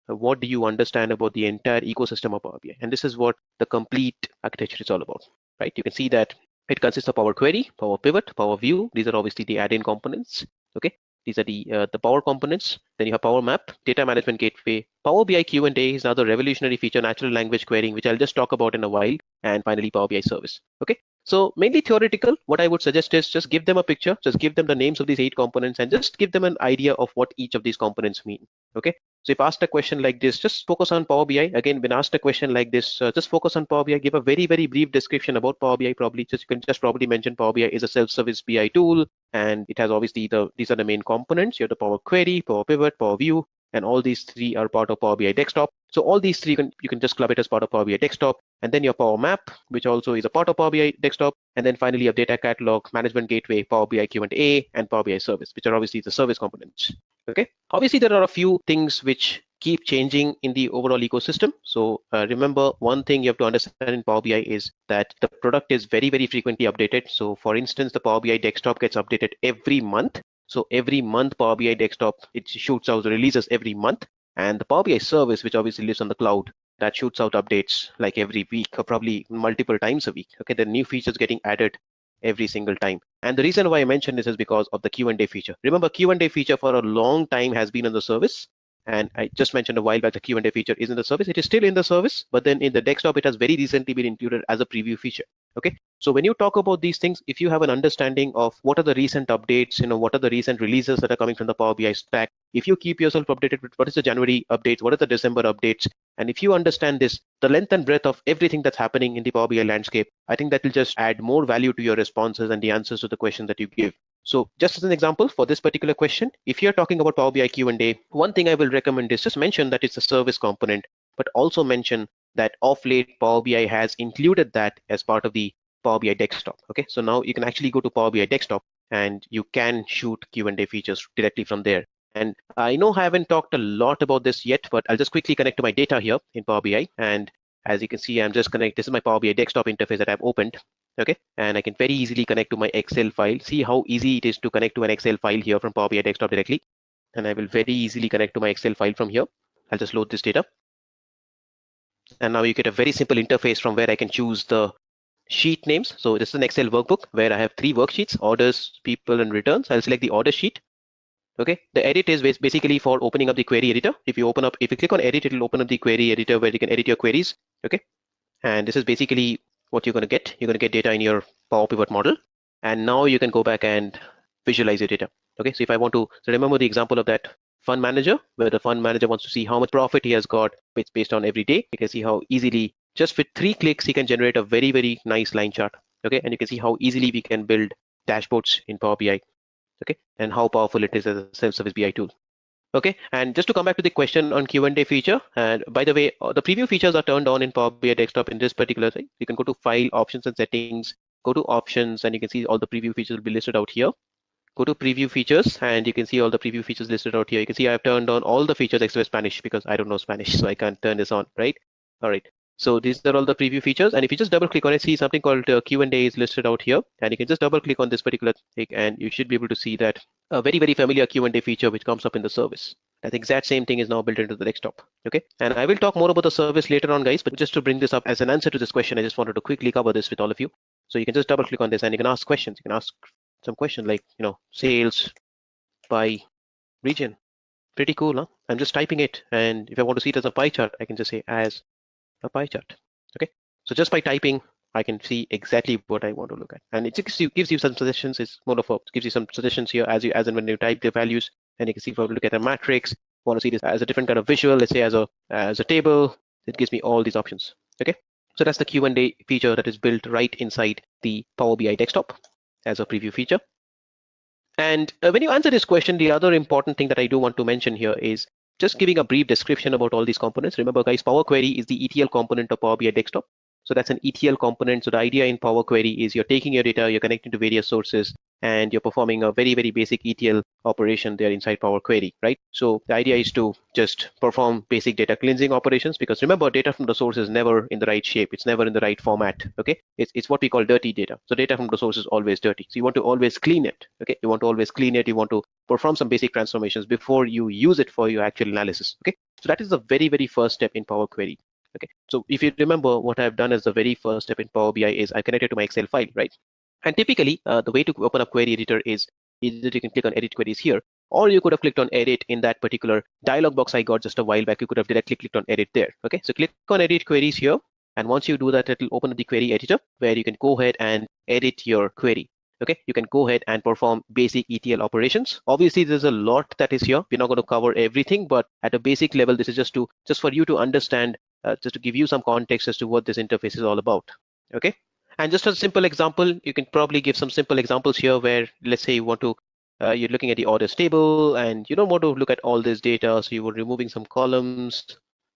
What do you understand about the entire ecosystem of Power BI? And this is what the complete architecture is all about, right? You can see that it consists of Power Query, Power Pivot, Power View. These are obviously the add-in components. Okay. These are the Power components. Then you have Power Map, Data Management Gateway, Power BI Q&A is another revolutionary feature, natural language querying, which I'll just talk about in a while, and finally Power BI Service. Okay, so mainly theoretical. What I would suggest is just give them a picture, just give them the names of these 8 components, and just give them an idea of what each of these components mean. Okay, so if asked a question like this, just focus on Power BI. Again, when asked a question like this, just focus on Power BI. Give a very, very brief description about Power BI. Probably just you can just probably mention Power BI is a self-service BI tool, and it has obviously these are the main components. You have the Power Query, Power Pivot, Power View, and all these 3 are part of Power BI Desktop. So all these 3 you can just club it as part of Power BI Desktop. And then your Power Map, which also is a part of Power BI Desktop. And then finally your Data Catalog, Management Gateway, Power BI Q&A, and Power BI Service, which are obviously the service components. Okay. Obviously there are a few things which keep changing in the overall ecosystem. So remember, one thing you have to understand in Power BI is that the product is very, very frequently updated. So for instance, the Power BI Desktop gets updated every month. So every month Power BI Desktop, it shoots out the releases every month. And the Power BI Service, which obviously lives on the cloud, that shoots out updates like every week or probably multiple times a week. Okay, the new features getting added every single time. And the reason why I mentioned this is because of the Q&A feature. Remember, Q&A feature for a long time has been on the service, And I just mentioned a while back the Q&A feature is in the service. It is still in the service, but then in the desktop, it has very recently been included as a preview feature. Okay, so when you talk about these things, if you have an understanding of what are the recent updates, what are the recent releases that are coming from the Power BI stack, if you keep yourself updated with what is the January updates, what are the December updates, and if you understand this, the length and breadth of everything that's happening in the Power BI landscape, I think that will just add more value to your responses and the answers to the question that you give. So just as an example for this particular question, if you're talking about Power BI Q&A, one thing I will recommend is just mention that it's a service component, but also mention that of late Power BI has included that as part of the Power BI desktop. Okay, so now you can actually go to Power BI desktop and you can shoot Q&A features directly from there. And I know I haven't talked a lot about this yet, but I'll just quickly connect to my data here in Power BI. And as you can see, I'm just connected. This is my Power BI desktop interface that I've opened. Okay, and I can very easily connect to my Excel file. See how easy it is to connect to an Excel file here from Power BI desktop directly. And I will very easily connect to my Excel file from here. I'll just load this data. And now you get a very simple interface from where I can choose the sheet names. So this is an Excel workbook where I have 3 worksheets: orders, people, and returns. I'll select the order sheet. Okay, the edit is basically for opening up the query editor. If you click on edit, it will open up the query editor where you can edit your queries. Okay, and this is basically what you're going to get. You're going to get data in your Power Pivot model, and now you can go back and visualize your data. Okay, so if I want to, so remember the example of that fund manager, where the fund manager wants to see how much profit he has got based on every day. You can see how easily, just with 3 clicks, he can generate a very, very nice line chart. Okay, and you can see how easily we can build dashboards in Power BI. Okay, and how powerful it is as a self-service BI tool. Okay, and just to come back to the question on Q&A feature, and by the way, the preview features are turned on in Power BI desktop in this particular thing. You can go to File, Options and Settings, go to Options, and you can see all the preview features will be listed out here. Go to Preview Features, and you can see all the preview features listed out here. You can see I've turned on all the features except Spanish because I don't know Spanish, so I can't turn this on, right? All right. So these are all the preview features, and if you just double click on it, see something called Q&A is listed out here, and you can just double click on this particular thing, and you should be able to see that a very, very familiar Q&A feature which comes up in the service. That exact same thing is now built into the desktop. Okay, and I will talk more about the service later on, guys, but just to bring this up as an answer to this question, I just wanted to quickly cover this with all of you. So you can just double click on this and you can ask questions. You can ask some question like, sales by region. Pretty cool, huh? I'm just typing it, and if I want to see it as a pie chart, I can just say as a pie chart. Okay, so just by typing, I can see exactly what I want to look at, and it gives you some suggestions. It's more of a gives you some suggestions here as and when you type the values, and you can see if I look at a matrix, want to see this as a different kind of visual, let's say as a table. It gives me all these options. Okay, so that's the Q&A feature that is built right inside the Power BI desktop as a preview feature. And when you answer this question, the other important thing that I do want to mention here is just giving a brief description about all these components. Remember, guys, Power Query is the ETL component of Power BI desktop. So that's an ETL component. So the idea in Power Query is you're taking your data, you're connecting to various sources, and you're performing a very, very basic ETL operation there inside Power Query, right? So the idea is to just perform basic data cleansing operations, because remember, data from the source is never in the right shape. It's never in the right format. Okay, it's what we call dirty data. So data from the source is always dirty. So you want to always clean it. Okay, you want to always clean it. You want to perform some basic transformations before you use it for your actual analysis. Okay, so that is the very, very first step in Power Query. Okay, so if you remember, what I've done as the very first step in Power BI is I connected to my Excel file, right? And typically, the way to open up Query Editor is either you can click on Edit Queries here, or you could have clicked on Edit in that particular dialog box I got just a while back. You could have directly clicked on Edit there. Okay, so click on Edit Queries here, and once you do that, it will open up the Query Editor where you can go ahead and edit your query. Okay, you can go ahead and perform basic ETL operations. Obviously, there's a lot that is here. We're not going to cover everything, but at a basic level, this is just for you to understand, just to give you some context as to what this interface is all about. Okay, and just as a simple example, you can probably give some simple examples here where, let's say you want to, you're looking at the orders table and you don't want to look at all this data, so you were removing some columns.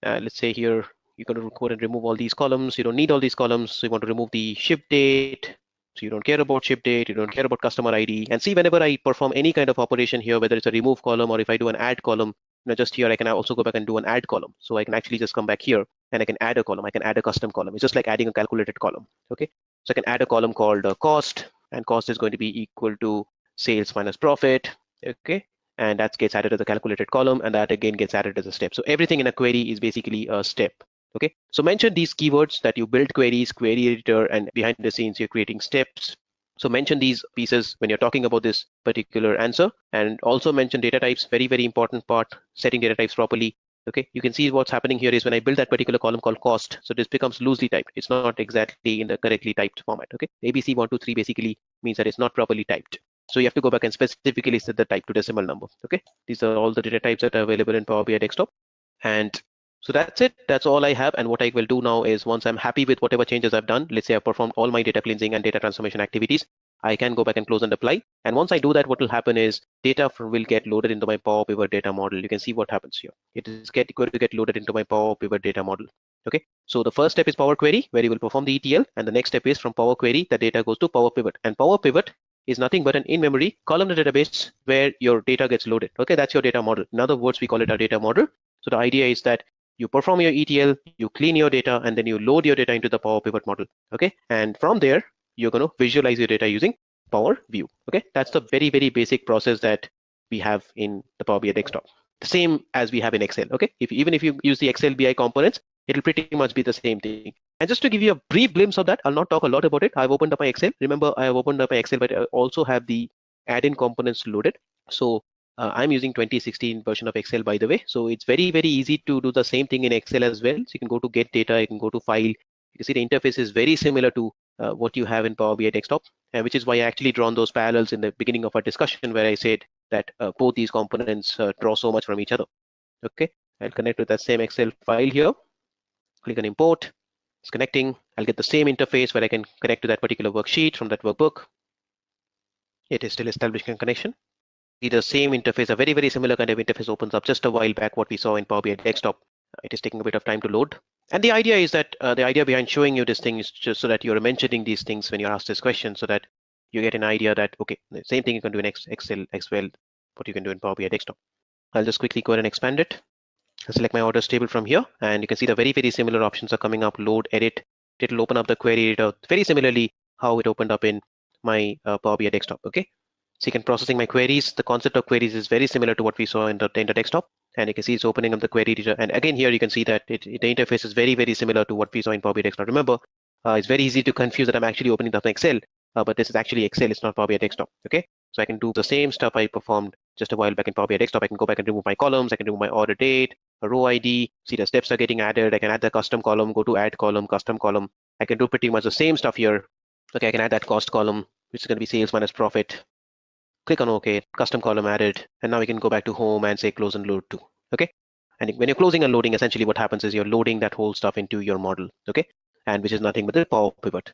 Let's say here, you're going to go and remove all these columns. You don't need all these columns, so you want to remove the ship date. So you don't care about ship date, you don't care about customer ID. And see, whenever I perform any kind of operation here, whether it's a remove column or if I do an add column, just here I can also go back and do an add column. So I can actually just come back here and I can add a column. I can add a custom column. It's just like adding a calculated column. Okay, so I can add a column called cost, and cost is going to be equal to sales minus profit. Okay, and that gets added as a calculated column, and that again gets added as a step. So everything in a query is basically a step. Okay, so mention these keywords that you build queries, query editor, and behind the scenes you're creating steps. So mention these pieces when you're talking about this particular answer, and also mention data types, very, very important part, setting data types properly. Okay, you can see what's happening here is when I build that particular column called cost, so this becomes loosely typed. It's not exactly in the correctly typed format. Okay, ABC 1, 2, 3 basically means that it's not properly typed. So you have to go back and specifically set the type to decimal number. Okay, these are all the data types that are available in Power BI Desktop. And so that's it. That's all I have. And what I will do now is, once I'm happy with whatever changes I've done, let's say I've performed all my data cleansing and data transformation activities, I can go back and close and apply. And once I do that, what will happen is data will get loaded into my Power Pivot data model. You can see what happens here. It is going to get loaded into my Power Pivot data model. Okay, so the first step is Power Query, where you will perform the ETL, and the next step is from Power Query, the data goes to Power Pivot. And Power Pivot is nothing but an in-memory columnar database where your data gets loaded. Okay, that's your data model. In other words, we call it a data model. So the idea is that you perform your ETL, you clean your data, and then you load your data into the Power Pivot model. Okay, and from there, you're going to visualize your data using Power View. Okay, that's the very, very basic process that we have in the Power BI Desktop. The same as we have in Excel. Okay, even if you use the Excel BI components, it'll pretty much be the same thing. And just to give you a brief glimpse of that, I'll not talk a lot about it. I've opened up my Excel. Remember, I have opened up my Excel, but I also have the add-in components loaded. So I'm using 2016 version of Excel, by the way. So it's very, very easy to do the same thing in Excel as well. So you can go to get data, you can go to file. You can see the interface is very similar to what you have in Power BI Desktop, which is why I actually drawn those parallels in the beginning of our discussion, where I said that both these components draw so much from each other. Okay, I'll connect with that same Excel file here. Click on import. It's connecting. I'll get the same interface where I can connect to that particular worksheet from that workbook. It is still establishing a connection. See the same interface, a very, very similar kind of interface opens up just a while back, what we saw in Power BI Desktop. It is taking a bit of time to load. And the idea is that the idea behind showing you this thing is just so that you're mentioning these things when you're asked this question, so that you get an idea that, okay, the same thing you can do in Excel as well, what you can do in Power BI Desktop. I'll just quickly go ahead and expand it. I'll select my orders table from here, and you can see the very, very similar options are coming up: load, edit. It'll open up the query editor very similarly how it opened up in my Power BI Desktop. Okay, so you can processing my queries. The concept of queries is very similar to what we saw in the desktop, and you can see it's opening up the query editor. And again, here you can see that the interface is very, very similar to what we saw in Power BI Desktop. Remember, it's very easy to confuse that I'm actually opening up Excel, but this is actually Excel. It's not Power BI Desktop. Okay, so I can do the same stuff I performed just a while back in Power BI Desktop. I can go back and remove my columns. I can remove my order date, a row ID. See the steps are getting added. I can add the custom column. Go to add column, custom column. I can do pretty much the same stuff here. Okay, I can add that cost column, which is going to be sales minus profit. Click on OK, custom column added, and now we can go back to home and say close and load to. Okay, and when you're closing and loading, essentially what happens is you're loading that whole stuff into your model. Okay, and which is nothing but the Power Pivot.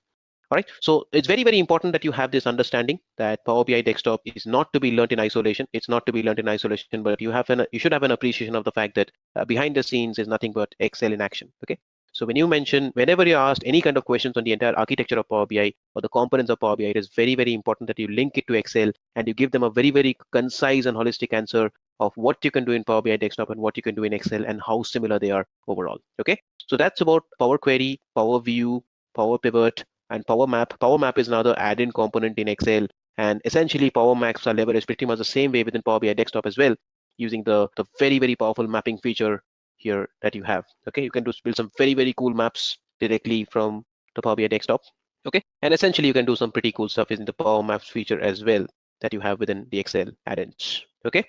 All right, so it's very, very important that you have this understanding that Power BI Desktop is not to be learned in isolation. It's not to be learned in isolation, but you should have an appreciation of the fact that behind the scenes is nothing but Excel in action. Okay, so whenever you're asked any kind of questions on the entire architecture of Power BI or the components of Power BI, it is very, very important that you link it to Excel and you give them a very, very concise and holistic answer of what you can do in Power BI Desktop and what you can do in Excel and how similar they are overall. Okay, so that's about Power Query, Power View, Power Pivot, and Power Map. Power Map is another add-in component in Excel, and essentially Power Maps are leveraged pretty much the same way within Power BI Desktop as well, using the very, very powerful mapping feature here that you have. Okay, you can build some very, very cool maps directly from the Power BI Desktop. Okay, and essentially you can do some pretty cool stuff in the Power Maps feature as well that you have within the Excel add-ins. Okay,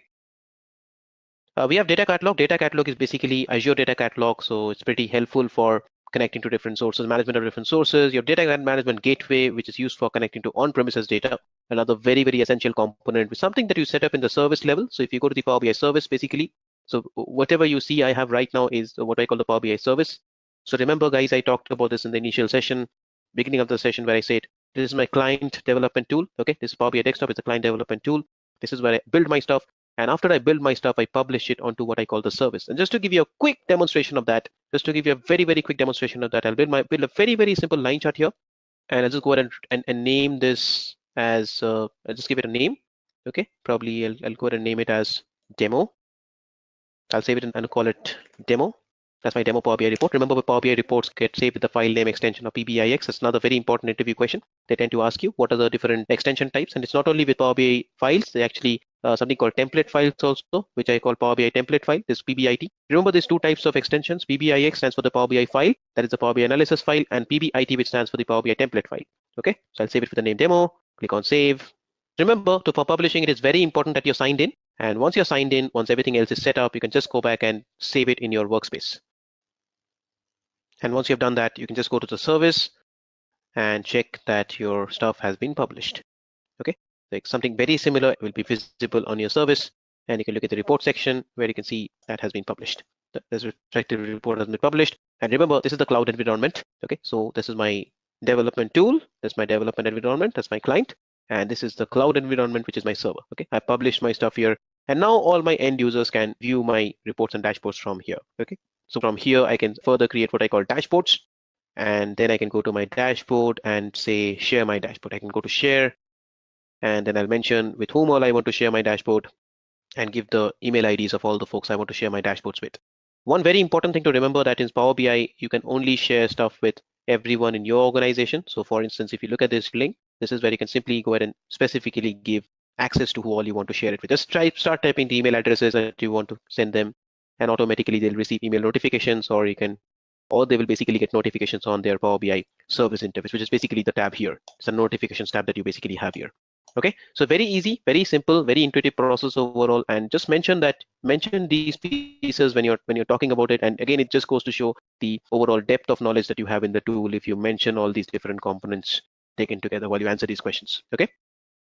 we have data catalog. Data catalog is basically Azure data catalog, so it's pretty helpful for connecting to different sources, management of different sources. Your data management gateway, which is used for connecting to on-premises data, another very, very essential component, with something that you set up in the service level. So if you go to the Power BI service, basically, so whatever you see I have right now is what I call the Power BI service. So remember, guys, I talked about this in the initial session, beginning of the session, where I said, this is my client development tool. Okay, this is Power BI Desktop. It's a client development tool. This is where I build my stuff. And after I build my stuff, I publish it onto what I call the service. And just to give you a quick demonstration of that, just to give you a very, very quick demonstration of that, I'll build a very, very simple line chart here. And I'll just go ahead and name this as, I'll just give it a name. Okay, probably I'll go ahead and name it as demo. I'll save it and call it demo. That's my demo Power BI report. Remember, Power BI reports get saved with the file name extension of PBIX. That's another very important interview question. They tend to ask you what are the different extension types, and it's not only with Power BI files. They actually something called template files also, which I call Power BI template file. This PBIT. Remember, these two types of extensions. PBIX stands for the Power BI file, that is the Power BI analysis file, and PBIT, which stands for the Power BI template file. Okay, so I'll save it with the name demo. click on save. Remember, for publishing, it is very important that you're signed in. And once you're signed in, once everything else is set up, you can just go back and save it in your workspace. And once you've done that, you can just go to the service and check that your stuff has been published. Okay, like something very similar will be visible on your service, and you can look at the report section where you can see that has been published. This retrospective report has been published. And remember, this is the cloud environment. Okay, so this is my development tool. That's my development environment. That's my client. And this is the cloud environment, which is my server. Okay, I published my stuff here. And now all my end users can view my reports and dashboards from here. Okay, so from here, I can further create what I call dashboards. And then I can go to my dashboard and say, share my dashboard. I can go to share. And then I'll mention with whom all I want to share my dashboard and give the email IDs of all the folks I want to share my dashboards with. One very important thing to remember that in Power BI, you can only share stuff with everyone in your organization. So for instance, if you look at this link, this is where you can simply go ahead and specifically give access to who all you want to share it with. Just start typing the email addresses that you want to send them, and automatically they'll receive email notifications, or they will basically get notifications on their Power BI service interface, which is basically the tab here. It's a notifications tab that you basically have here. Okay, so very easy, very simple, very intuitive process overall. And just mention these pieces when you're talking about it. And again, it just goes to show the overall depth of knowledge that you have in the tool if you mention all these different components taken together while you answer these questions. Okay,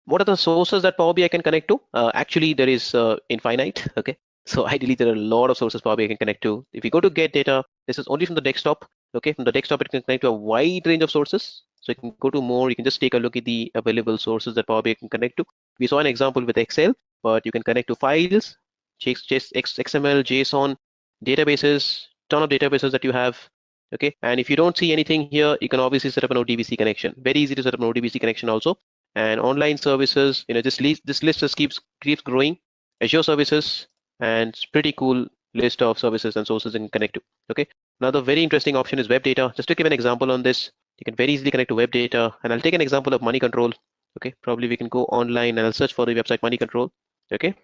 what are the sources that Power BI can connect to? Actually, there is infinite. Okay, so ideally there are a lot of sources Power BI can connect to. If you go to get data, this is only from the desktop. Okay, from the desktop it can connect to a wide range of sources. So you can go to more, you can just take a look at the available sources that Power BI can connect to. We saw an example with Excel, but you can connect to files, XML, JSON, databases, ton of databases that you have. Okay, and if you don't see anything here, you can obviously set up an ODBC connection. Very easy to set up an ODBC connection also. And online services, this list just keeps growing. Azure services, and it's pretty cool list of services and sources you can connect to. Okay, another very interesting option is web data. Just to give an example on this, you can very easily connect to web data, and I'll take an example of money control. Okay, probably we can go online and I'll search for the website money control. Okay,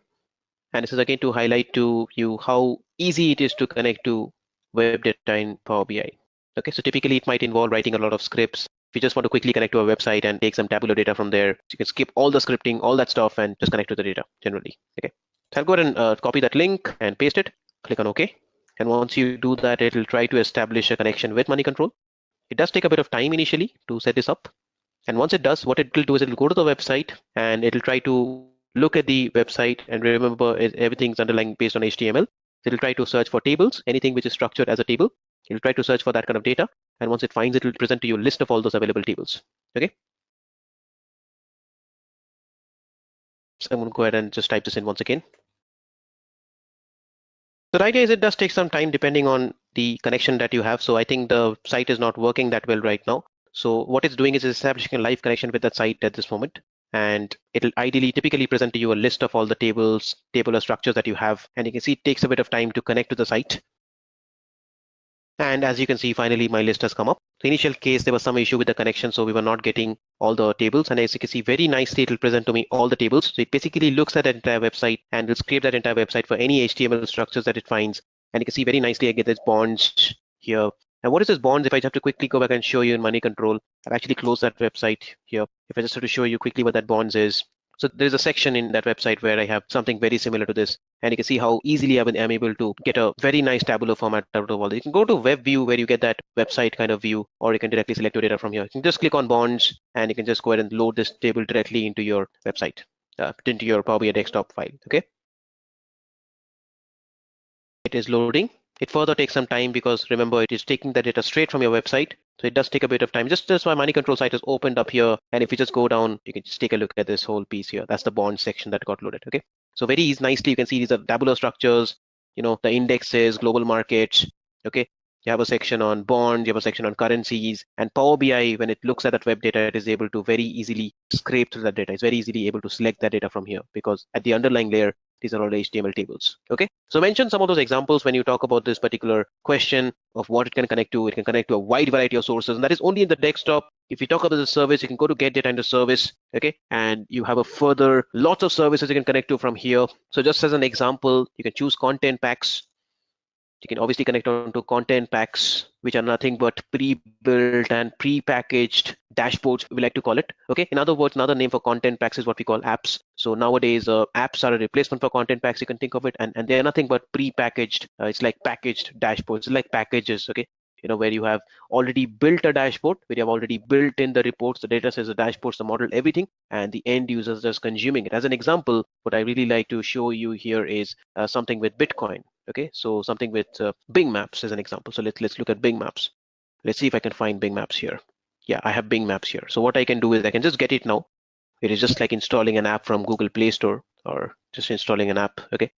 and this is again to highlight to you how easy it is to connect to web data in Power BI. Okay, so typically it might involve writing a lot of scripts. If you just want to quickly connect to a website and take some tabular data from there, so you can skip all the scripting, all that stuff, and just connect to the data generally. Okay, so I'll go ahead and copy that link and paste it. Click on OK. And once you do that, it will try to establish a connection with money control. It does take a bit of time initially to set this up. And once it does, what it will do is it will go to the website and it will try to look at the website, and remember everything's underlying based on HTML. It will try to search for tables, anything which is structured as a table. It will try to search for that kind of data. And once it finds it, will present to you a list of all those available tables. Okay. So I'm going to go ahead and just type this in once again. So the idea is it does take some time depending on the connection that you have. So I think the site is not working that well right now. So what it's doing is establishing a live connection with that site at this moment. And it'll ideally typically present to you a list of all the tables, tabular structures that you have. And you can see it takes a bit of time to connect to the site. And as you can see, finally, my list has come up. The initial case, there was some issue with the connection, so we were not getting all the tables. And as you can see, very nicely, it will present to me all the tables. So it basically looks at the entire website and will scrape that entire website for any HTML structures that it finds. And you can see very nicely, I get this bonds here. And what is this bonds? If I have to quickly go back and show you in money control, I've actually closed that website here. If I just have to show you quickly what that bonds is. So there's a section in that website where I have something very similar to this. And you can see how easily I'm able to get a very nice tabular format out of all this. You can go to web view where you get that website kind of view, or you can directly select your data from here. You can just click on bonds and you can just go ahead and load this table directly into your website, into your Power BI desktop file. Okay. It is loading. It further takes some time because remember, it is taking the data straight from your website. So it does take a bit of time. Just my money control site is opened up here. And if you just go down, you can just take a look at this whole piece here. That's the bond section that got loaded. Okay. So very easy, nicely, you can see these are tabular structures, the indexes, global markets. Okay. You have a section on bonds, you have a section on currencies, and Power BI, when it looks at that web data, it is able to very easily scrape through that data. It's very easily able to select that data from here because at the underlying layer, these are all HTML tables. Okay, so mention some of those examples when you talk about this particular question of what it can connect to. It can connect to a wide variety of sources, and that is only in the desktop. If you talk about the service, you can go to get data into service. Okay, and you have a further lots of services you can connect to from here. So just as an example, you can choose content packs. You can obviously connect on to content packs, which are nothing but pre-built and pre-packaged dashboards, we like to call it. Okay. In other words, another name for content packs is what we call apps. So nowadays, apps are a replacement for content packs. You can think of it, and they are nothing but pre-packaged. It's like packaged dashboards, it's like packages. Okay. Where you have already built a dashboard, where you have already built in the reports, the data sets, the dashboards, the model, everything, and the end users just consuming it. As an example, what I really like to show you here is something with Bitcoin. Okay, so something with Bing Maps as an example. So let's look at Bing Maps. Let's see if I can find Bing Maps here. Yeah, I have Bing Maps here. So what I can do is I can just get it now. It is just like installing an app from Google Play Store, or just installing an app. Okay,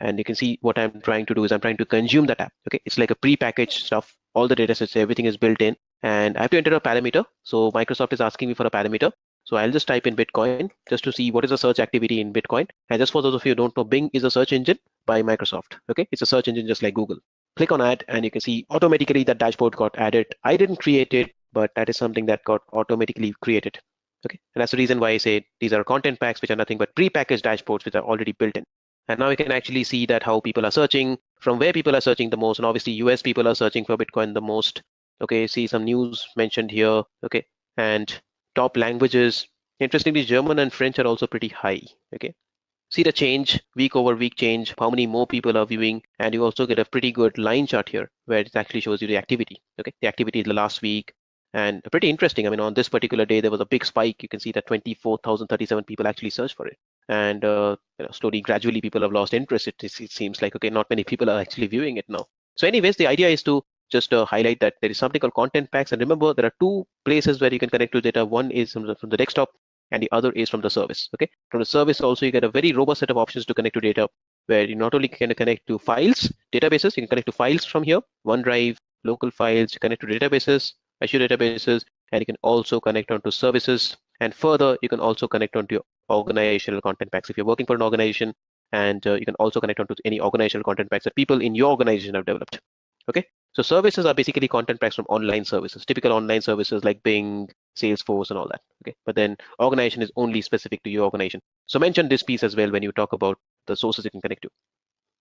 and you can see what I'm trying to do is I'm trying to consume that app. Okay, it's like a pre-packaged stuff. All the data sets, everything is built in, and I have to enter a parameter. So Microsoft is asking me for a parameter. So I'll just type in Bitcoin just to see what is the search activity in Bitcoin. And just for those of you who don't know, Bing is a search engine by Microsoft. Okay, it's a search engine just like Google. Click on add, and you can see automatically that dashboard got added. I didn't create it, but that is something that got automatically created. Okay, and that's the reason why I say these are content packs, which are nothing but pre-packaged dashboards which are already built in. And now we can actually see that how people are searching, from where people are searching the most, and obviously US people are searching for Bitcoin the most. Okay, see some news mentioned here. Okay, and top languages. Interestingly, German and French are also pretty high. Okay, see the change, week over week change, how many more people are viewing, and you also get a pretty good line chart here where it actually shows you the activity. Okay, the activity is the last week, and pretty interesting. I mean, on this particular day, there was a big spike. You can see that 24,037 people actually searched for it. And slowly, gradually, people have lost interest. It seems like, okay, not many people are actually viewing it now. So anyways, the idea is to just highlight that there is something called content packs. And remember, there are two places where you can connect to data. One is from the desktop, and the other is from the service. Okay, from the service also, you get a very robust set of options to connect to data, where you not only can connect to files, databases, you can connect to files from here, OneDrive, local files, you connect to databases, Azure databases, and you can also connect onto services. And further, you can also connect onto your organizational content packs. If you're working for an organization, and you can also connect onto any organizational content packs that people in your organization have developed. Okay, so services are basically content packs from online services, typical online services like Bing, Salesforce, and all that. Okay, but then organization is only specific to your organization. So mention this piece as well when you talk about the sources you can connect to.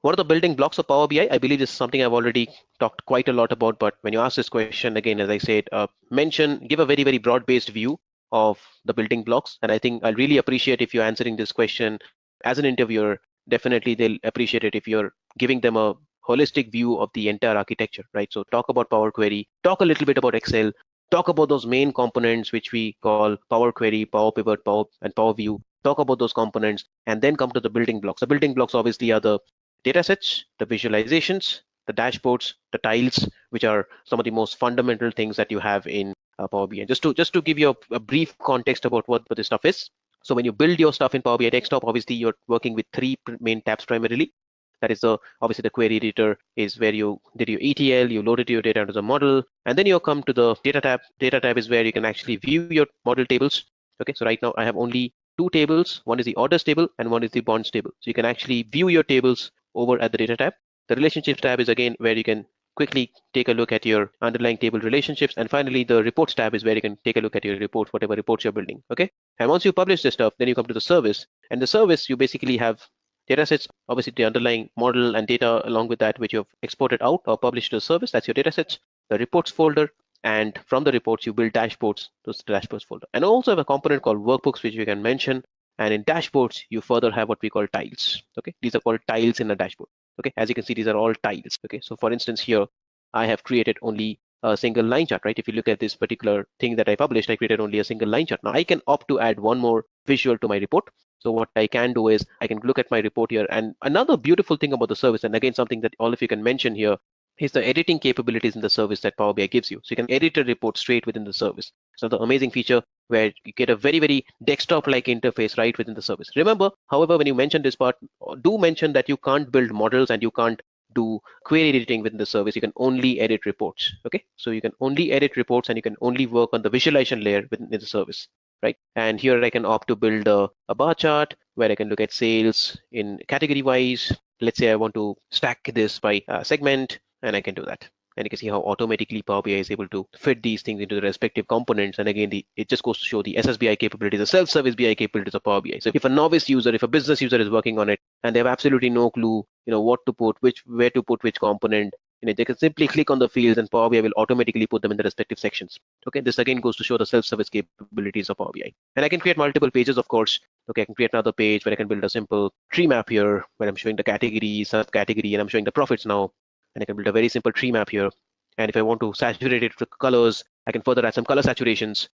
What are the building blocks of Power BI? I believe this is something I've already talked quite a lot about, but when you ask this question, again, as I said, give a very, very broad-based view of the building blocks. And I think I'll really appreciate if you're answering this question as an interviewer. Definitely they'll appreciate it if you're giving them a holistic view of the entire architecture, right? So talk about Power Query, talk a little bit about Excel, talk about those main components which we call Power Query, Power Pivot, and Power View. Talk about those components, and then come to the building blocks. The building blocks obviously are the datasets, the visualizations, the dashboards, the tiles, which are some of the most fundamental things that you have in Power BI. Just to give you a brief context about what this stuff is. So when you build your stuff in Power BI desktop, obviously you're working with three main tabs primarily. That is obviously the query editor is where you did your ETL, you loaded your data into the model, and then you come to the data tab. Data tab is where you can actually view your model tables. Okay, so right now I have only two tables. One is the orders table and one is the bonds table. So you can actually view your tables over at the data tab. The relationships tab is again where you can quickly take a look at your underlying table relationships. And finally, the reports tab is where you can take a look at your reports, whatever reports you're building. Okay, and once you publish this stuff, then you come to the service. And the service, you basically have datasets, obviously the underlying model and data along with that, which you have exported out or published to the service. That's your datasets, the reports folder. And from the reports, you build dashboards, those dashboards folder. And also have a component called workbooks, which you can mention. And in dashboards, you further have what we call tiles. Okay, these are called tiles in a dashboard. Okay, as you can see, these are all tiles. Okay, so for instance, here I have created only a single line chart, right? If you look at this particular thing that I published, I created only a single line chart. Now I can opt to add one more visual to my report. So what I can do is I can look at my report here. And another beautiful thing about the service, and again, something that all of you can mention here, is the editing capabilities in the service that Power BI gives you. So you can edit a report straight within the service. So the amazing feature where you get a very, very desktop-like interface right within the service. Remember, however, when you mention this part, do mention that you can't build models and you can't do query editing within the service. You can only edit reports. Okay, so you can only edit reports and you can only work on the visualization layer within the service, right? And here I can opt to build a bar chart where I can look at sales in category wise. Let's say I want to stack this by segment, and I can do that. And you can see how automatically Power BI is able to fit these things into the respective components. And again, it just goes to show the SSBI capabilities, the self-service BI capabilities of Power BI. So if a novice user, if a business user is working on it, and they have absolutely no clue, what to put, where to put which component. They can simply click on the fields and Power BI will automatically put them in the respective sections. Okay, this again goes to show the self-service capabilities of Power BI. And I can create multiple pages, of course. Okay, I can create another page where I can build a simple tree map here, where I'm showing the category, subcategory, and I'm showing the profits now. And I can build a very simple tree map here. And if I want to saturate it with colors, I can further add some color saturations.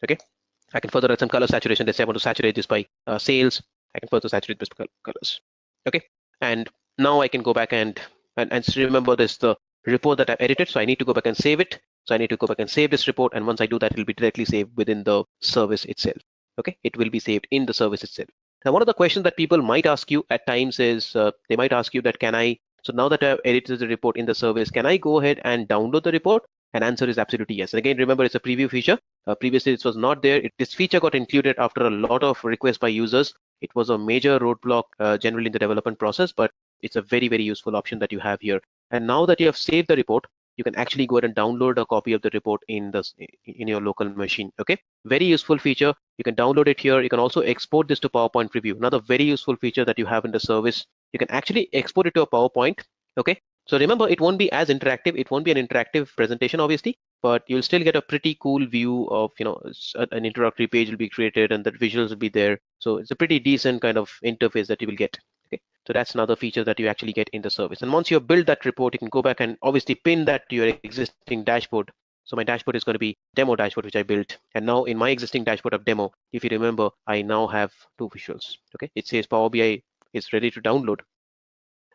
Okay, I can further add some color saturation. Let's say I want to saturate this by sales. I can further saturate this by colors. Okay, and now I can go back and remember this, the report that I've edited. So I need to go back and save it. So I need to go back and save this report. And once I do that, it will be directly saved within the service itself. Okay, it will be saved in the service itself. Now, one of the questions that people might ask you at times is they might ask you that so now that I've edited the report in the service, can I go ahead and download the report? And answer is absolutely yes. And again, remember, it's a preview feature. Previously, this was not there. This feature got included after a lot of requests by users. It was a major roadblock generally in the development process, but it's a very, very useful option that you have here. And now that you have saved the report, you can actually go ahead and download a copy of the report in your local machine. Okay, very useful feature. You can download it here. You can also export this to PowerPoint preview. Another very useful feature that you have in the service. You can actually export it to a PowerPoint. Okay, so remember, it won't be as interactive. It won't be an interactive presentation, obviously, but you'll still get a pretty cool view of, an introductory page will be created and the visuals will be there. So it's a pretty decent kind of interface that you will get. Okay, so that's another feature that you actually get in the service. And once you have built that report, you can go back and obviously pin that to your existing dashboard. So my dashboard is going to be demo dashboard, which I built. And now in my existing dashboard of demo, if you remember, I now have two visuals. Okay, it says Power BI is ready to download.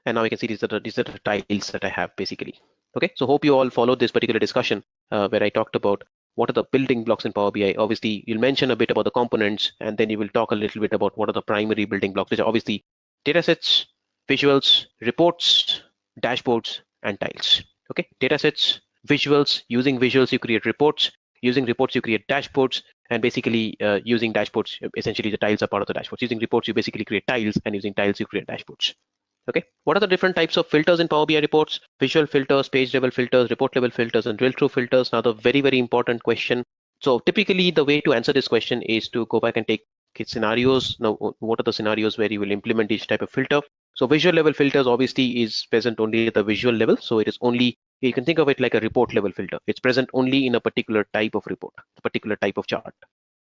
And now you can see these are the tiles that I have basically. Okay, so hope you all followed this particular discussion where I talked about what are the building blocks in Power BI. Obviously, you'll mention a bit about the components, and then you will talk a little bit about what are the primary building blocks, which are obviously datasets, visuals, reports, dashboards, and tiles. Okay, datasets, visuals. Using visuals, you create reports. Using reports, you create dashboards. And basically, using dashboards, essentially the tiles are part of the dashboards. Using reports, you basically create tiles, and using tiles, you create dashboards. Okay, what are the different types of filters in Power BI reports? Visual filters, page level filters, report level filters, and drill through filters. Now, the very, very important question. So typically, the way to answer this question is to go back and take scenarios. Now, what are the scenarios where you will implement each type of filter? So visual level filters obviously is present only at the visual level. So it is only, you can think of it like a report level filter. It's present only in a particular type of report, a particular type of chart.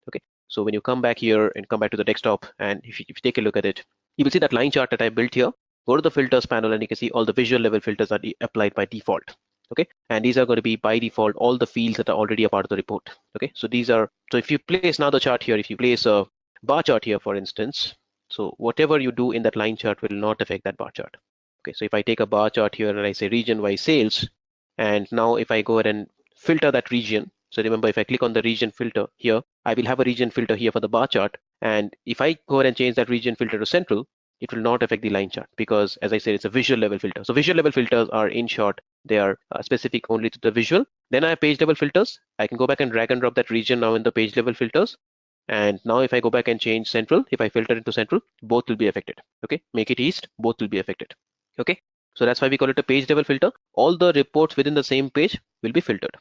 Okay, so when you come back here and come back to the desktop, and if you take a look at it, you will see that line chart that I built here. Go to the filters panel and you can see all the visual level filters are applied by default. Okay, and these are going to be by default all the fields that are already a part of the report. Okay, so these are, so if you place another chart here, if you place a bar chart here, for instance, so whatever you do in that line chart will not affect that bar chart. Okay, so if I take a bar chart here and I say region wise sales, and now if I go ahead and filter that region, so remember, if I click on the region filter here, I will have a region filter here for the bar chart. And if I go ahead and change that region filter to central, it will not affect the line chart because, as I said, it's a visual level filter. So visual level filters are, in short, they are specific only to the visual. Then I have page level filters. I can go back and drag and drop that region now in the page level filters. And now if I go back and change central, if I filter into central, both will be affected. Okay, make it east, both will be affected. Okay, so that's why we call it a page level filter. All the reports within the same page will be filtered.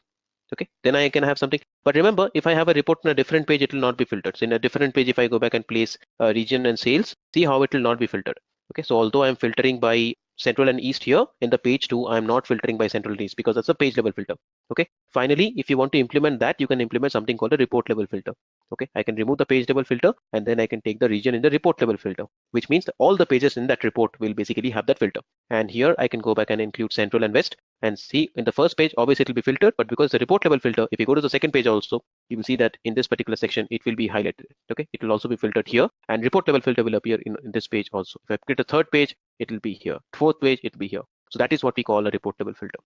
Okay, then I can have something, but remember, if I have a report on a different page, it will not be filtered. So in a different page, if I go back and place region and sales, see how it will not be filtered. Okay, so although I'm filtering by central and east here, in the page 2, I'm not filtering by central and east because that's a page level filter. Okay, finally, if you want to implement that, you can implement something called a report level filter. Okay, I can remove the page level filter and then I can take the region in the report level filter, which means that all the pages in that report will basically have that filter. And here I can go back and include central and west and see in the first page, obviously it will be filtered, but because the report level filter, if you go to the second page also, you will see that in this particular section, it will be highlighted. Okay, it will also be filtered here, and report level filter will appear in this page also. If I click the third page, it will be here. Fourth page, it will be here. So that is what we call a report level filter.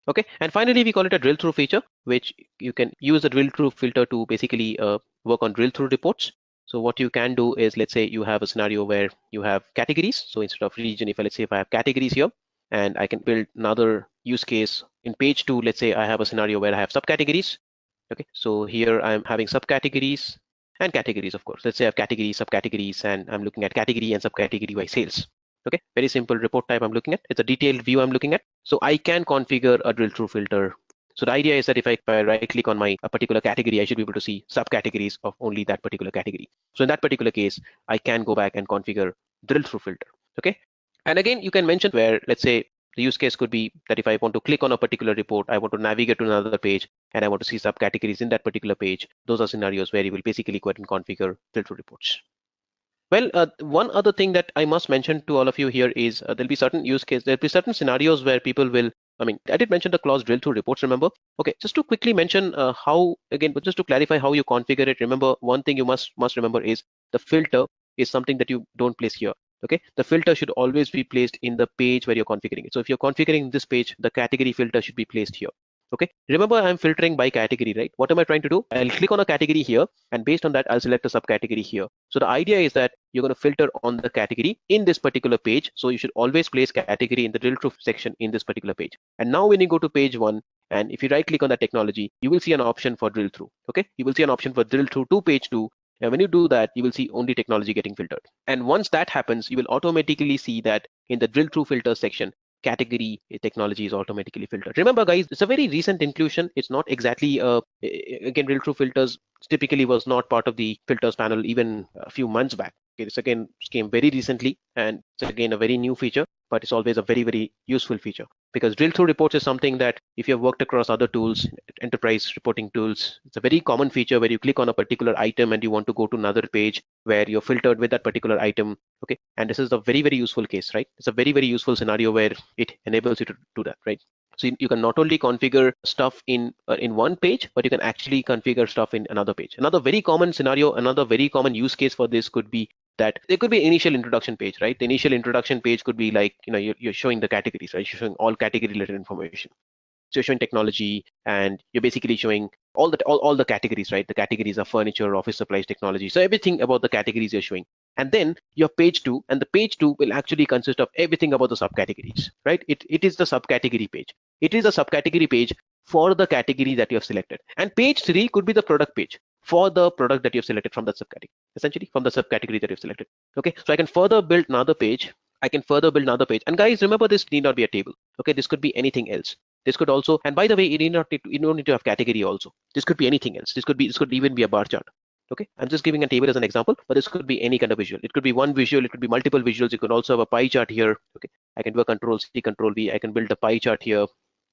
Okay, and finally, we call it a drill through feature, which you can use the drill through filter to basically work on drill through reports. So what you can do is, let's say you have a scenario where you have categories. So instead of region, let's say if I have categories here, and I can build another use case in page 2. Let's say I have a scenario where I have subcategories. Okay, so here I'm having subcategories and categories, of course. Let's say I have categories, subcategories, and I'm looking at category and subcategory by sales. Okay, very simple report type I'm looking at. It's a detailed view I'm looking at. So I can configure a drill through filter So the idea is that if I right click on a particular category, I should be able to see subcategories of only that particular category. So in that particular case, I can go back and configure drill through filter. Okay. And again, you can mention where, let's say, the use case could be that if I want to click on a particular report, I want to navigate to another page, and I want to see subcategories in that particular page. Those are scenarios where you will basically go ahead and configure drill through reports. Well, one other thing that I must mention to all of you here is there'll be certain use cases, there'll be certain scenarios where people will, I did mention the clause drill through reports, remember? Okay, just to quickly mention but just to clarify how you configure it, remember one thing you must remember is the filter is something that you don't place here. Okay, the filter should always be placed in the page where you're configuring it. So if you're configuring this page, the category filter should be placed here. Okay, remember I'm filtering by category, right? What am I trying to do? I'll click on a category here, and based on that, I'll select a subcategory here. So the idea is that you're going to filter on the category in this particular page. So you should always place category in the drill through section in this particular page. And now when you go to page 1, and if you right click on that technology, you will see an option for drill through. Okay, you will see an option for drill through to page 2. And when you do that, you will see only technology getting filtered. And once that happens, you will automatically see that in the drill through filter section, category technology is automatically filtered. Remember guys, it's a very recent inclusion. It's not exactly again, drill through filters typically was not part of the filters panel even a few months back. Okay, this again came very recently, and it's again a very new feature, but it's always a very useful feature, because drill through reports is something that if you have worked across other tools, enterprise reporting tools, it's a very common feature where you click on a particular item and you want to go to another page where you're filtered with that particular item. Okay, and this is a very useful case, right? It's a very useful scenario where it enables you to do that, right? So you can not only configure stuff in one page, but you can actually configure stuff in another page. Another very common scenario, another very common use case for this could be that there could be initial introduction page, right? The initial introduction page could be like, you're showing the categories, right? You're showing all category related information. So you're showing technology, and you're basically showing all the categories, right? The categories are furniture, office supplies, technology. So everything about the categories you're showing. And then your page 2, and the page 2 will actually consist of everything about the subcategories, right? It is the subcategory page. It is a subcategory page for the category that you have selected. And page 3 could be the product page for the product that you have selected from that subcategory, essentially from the subcategory that you've selected. Okay, so I can further build another page. And guys, remember, this need not be a table. Okay, this could be anything else. This could also, and by the way, you don't need to have category also. This could be anything else. This could even be a bar chart. Okay, I'm just giving a table as an example, but this could be any kind of visual. It could be one visual, it could be multiple visuals. You could also have a pie chart here. Okay, I can do a Control C, Control V. I can build a pie chart here,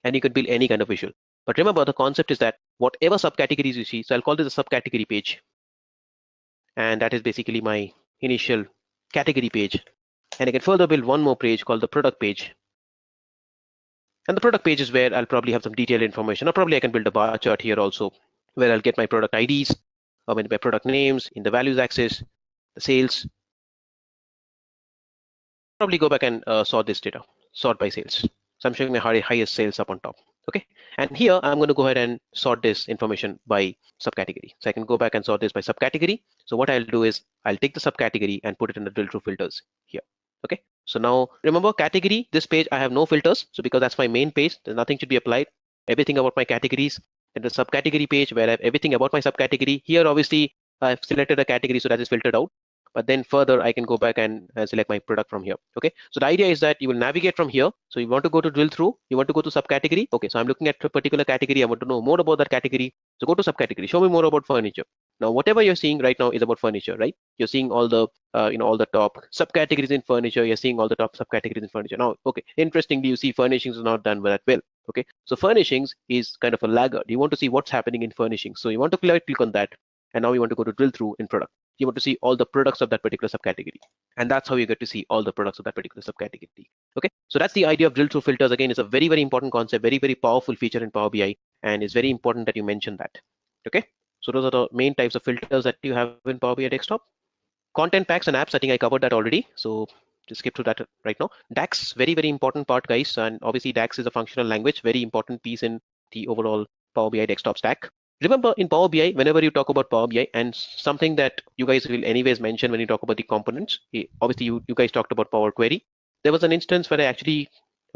and you could build any kind of visual. But remember, the concept is that whatever subcategories you see, so I'll call this a subcategory page, and that is basically my initial category page. And I can further build one more page called the product page. And the product page is where I'll probably have some detailed information, or probably I can build a bar chart here also, where I'll get my product IDs, or my product names in the values axis, the sales. Probably go back and sort this data, sort by sales. So I'm showing my highest sales up on top. Okay, and here I'm going to go ahead and sort this information by subcategory. So I can go back and sort this by subcategory. So what I'll do is I'll take the subcategory and put it in the drill through filters here. Okay, so now remember, category, this page I have no filters. So because that's my main page, there's nothing should be applied. Everything about my categories. In the subcategory page where I have everything about my subcategory. Here obviously I've selected a category, so that is filtered out. But then further I can go back and select my product from here. Okay, so the idea is that you will navigate from here. So you want to go to drill through, you want to go to subcategory. Okay, so I'm looking at a particular category. I want to know more about that category. So go to subcategory, show me more about furniture. Now whatever you're seeing right now is about furniture, right? You're seeing all the all the top subcategories in furniture. You're seeing all the top subcategories in furniture. Now, okay, interestingly, you see furnishings is not done that well. Okay, so furnishings is kind of a laggard. You want to see what's happening in furnishings. So you want to click on that, and now you want to go to drill through in product. You want to see all the products of that particular subcategory, and that's how you get to see all the products of that particular subcategory. Okay, so that's the idea of drill through filters. Again, it's a very important concept, very powerful feature in Power BI, and it's very important that you mention that. Okay, so those are the main types of filters that you have in Power BI desktop. Content packs and apps, I think I covered that already, so just skip through that right now. DAX, very important part, guys, and obviously DAX is a functional language, very important piece in the overall Power BI desktop stack. Remember, in Power BI, whenever you talk about Power BI, and something that you guys will anyways mention when you talk about the components, obviously you guys talked about Power Query. There was an instance where I actually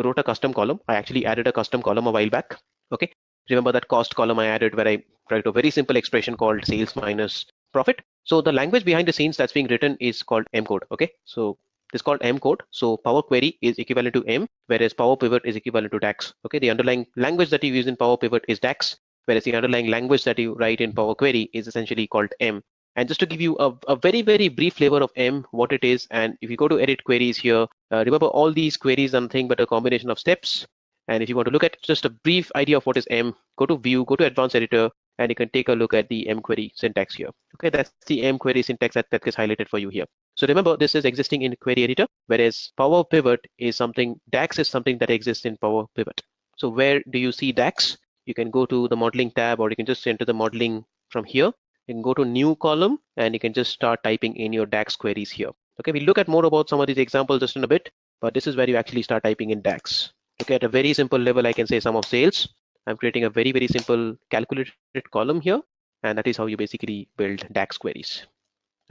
wrote a custom column. I actually added a custom column a while back. Okay, remember that cost column I added where I write a very simple expression called sales minus profit. So the language behind the scenes that's being written is called M code. Okay, so This is called M code. So Power Query is equivalent to M, whereas Power Pivot is equivalent to DAX. Okay, the underlying language that you use in Power Pivot is DAX, whereas the underlying language that you write in Power Query is essentially called M. And just to give you a very, very brief flavor of M, what it is, and if you go to edit queries here, remember all these queries are nothing but a combination of steps. And if you want to look at just a brief idea of what is M, go to View, go to Advanced Editor, and you can take a look at the M query syntax here. Okay, that's the M query syntax that gets highlighted for you here. So remember, this is existing in query editor, whereas Power Pivot is something, DAX is something that exists in Power Pivot. So where do you see DAX? You can go to the modeling tab, or you can just enter the modeling from here. You can go to new column and you can just start typing in your DAX queries here. Okay, we'll look at more about some of these examples just in a bit, but this is where you actually start typing in DAX. Okay, at a very simple level, I can say sum of sales. I'm creating a very, very simple calculated column here, and that is how you basically build DAX queries.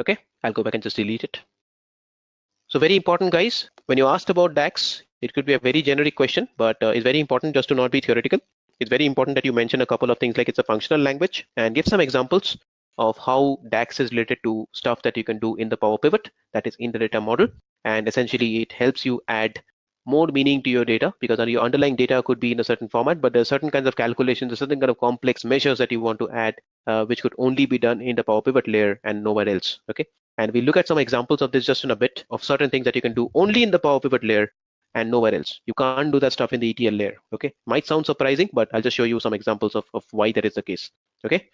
Okay, I'll go back and just delete it. So very important, guys, when you asked about DAX, it could be a very generic question, but it's very important just to not be theoretical. It's very important that you mention a couple of things like it's a functional language and give some examples of how DAX is related to stuff that you can do in the Power Pivot, that is in the data model. And essentially it helps you add more meaning to your data, because your underlying data could be in a certain format, but there's certain kinds of calculations, there's certain kind of complex measures that you want to add, which could only be done in the Power Pivot layer and nowhere else. Okay, and we'll look at some examples of this just in a bit, of certain things that you can do only in the Power Pivot layer and nowhere else. You can't do that stuff in the ETL layer. Okay, might sound surprising, but I'll just show you some examples of why that is the case. Okay,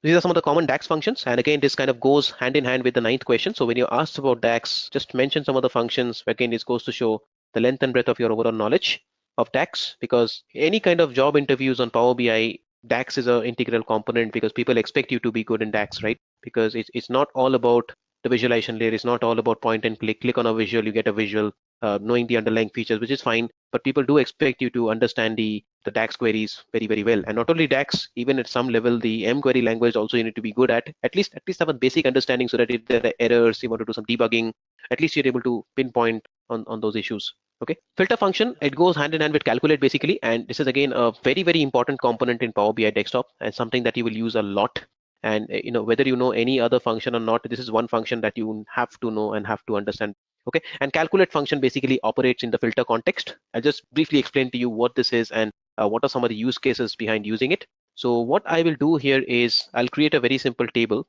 these are some of the common DAX functions, and again this kind of goes hand in hand with the 9th question. So when you're asked about DAX, just mention some of the functions. Again, this goes to show the length and breadth of your overall knowledge of DAX, because any kind of job interviews on Power BI, DAX is an integral component, because people expect you to be good in DAX, right? Because it's not all about the visualization layer, it's not all about point and click on a visual, you get a visual, knowing the underlying features, which is fine, but people do expect you to understand the DAX queries very, very well. And not only DAX, even at some level, the M query language also you need to be good at least have a basic understanding, so that if there are errors, you want to do some debugging, at least you're able to pinpoint on those issues. Okay, filter function, it goes hand in hand with calculate basically, and this is again a very, very important component in Power BI desktop and something that you will use a lot. And whether you know any other function or not, this is one function that you have to know and have to understand. Okay, and calculate function basically operates in the filter context. I'll just briefly explain to you what this is and what are some of the use cases behind using it. So what I will do here is I'll create a very simple table.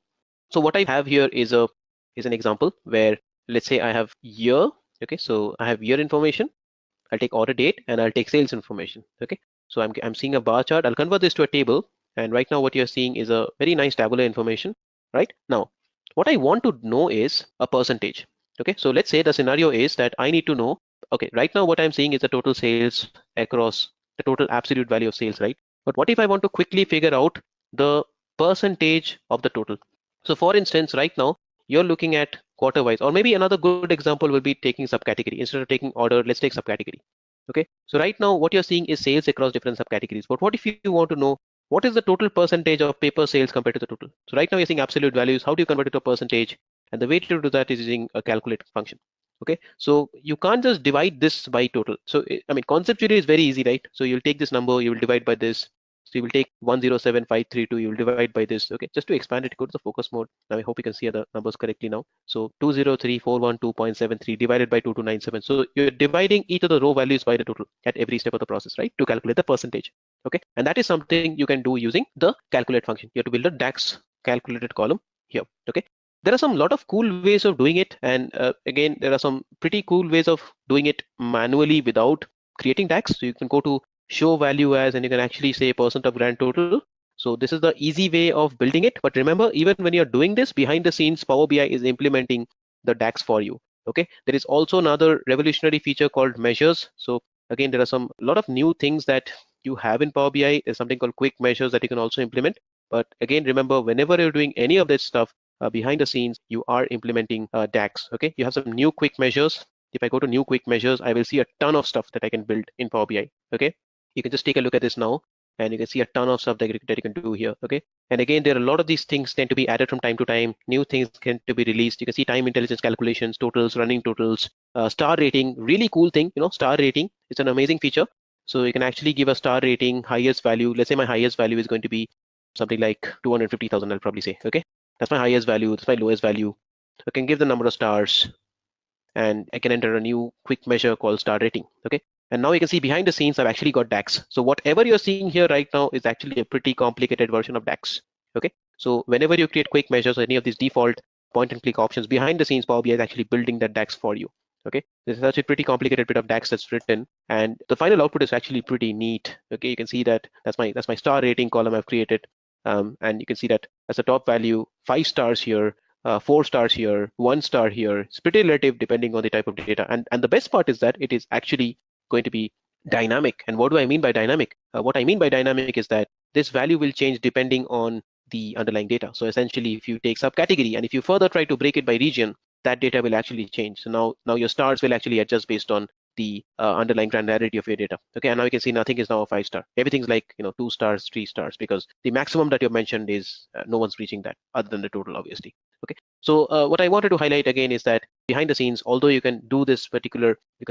So what I have here is an example where, let's say I have year. Okay, so I have year information, I'll take order date, and I'll take sales information. Okay, so I'm seeing a bar chart. I'll convert this to a table, and right now what you're seeing is a very nice tabular information. Right now, what I want to know is a percentage. Okay, so let's say the scenario is that I need to know, okay, right now what I'm seeing is the total sales across the total absolute value of sales, right? But what if I want to quickly figure out the percentage of the total? So for instance, right now you're looking at quarter wise, or maybe another good example will be taking subcategory. Instead of taking order, let's take subcategory. Okay, so right now what you're seeing is sales across different subcategories. But what if you want to know what is the total percentage of paper sales compared to the total? So right now you're seeing absolute values. How do you convert it to a percentage? And the way to do that is using a calculate function. Okay, so you can't just divide this by total. So I mean, conceptually it's very easy, right? So you'll take this number, you will divide by this. So you will take 107,532, you will divide by this. Okay, just to expand it, go to the focus mode. Now I hope you can see the numbers correctly now. So 203,412.73 divided by 2297. So you're dividing each of the row values by the total at every step of the process, right? To calculate the percentage. Okay, and that is something you can do using the calculate function. You have to build a DAX calculated column here. Okay, there are some lot of cool ways of doing it, and again there are some pretty cool ways of doing it manually without creating DAX. So you can go to show value as, and you can actually say percent of grand total. So this is the easy way of building it. But remember, even when you're doing this behind the scenes, Power BI is implementing the DAX for you. Okay, there is also another revolutionary feature called measures. So again, there are some lot of new things that you have in Power BI. There's something called quick measures that you can also implement. But again, remember, whenever you're doing any of this stuff behind the scenes, you are implementing DAX. Okay, you have some new quick measures. If I go to new quick measures, I will see a ton of stuff that I can build in Power BI. Okay, you can just take a look at this now, and you can see a ton of stuff that you can do here. Okay, and again, there are a lot of these things tend to be added from time to time. New things tend to be released. You can see time intelligence calculations, totals, running totals, star rating. Really cool thing, star rating. It's an amazing feature. So you can actually give a star rating, highest value. Let's say my highest value is going to be something like 250,000. I'll probably say. Okay, that's my highest value. That's my lowest value. I can give the number of stars. and I can enter a new quick measure called star rating. Okay, and now you can see behind the scenes I've actually got DAX. So whatever you're seeing here right now is actually a pretty complicated version of DAX. Okay, so whenever you create quick measures or any of these default point and click options, behind the scenes Power BI is actually building that DAX for you. Okay, this is actually a pretty complicated bit of DAX that's written, and the final output is actually pretty neat. Okay, you can see that that's my star rating column I've created, and you can see that as a top value, 5 stars here, 4 stars here, 1 star here. It's pretty relative depending on the type of data, and the best part is that it is actually going to be dynamic. And what do I mean by dynamic? What I mean by dynamic is that this value will change depending on the underlying data. So essentially, if you take subcategory and if you further try to break it by region, that data will actually change. So now your stars will actually adjust based on the underlying granularity of your data. Okay, and now you can see nothing is now a 5 star. Everything's like 2 stars, 3 stars, because the maximum that you mentioned is no one's reaching that other than the total, obviously. Okay, so what I wanted to highlight again is that behind the scenes, although you can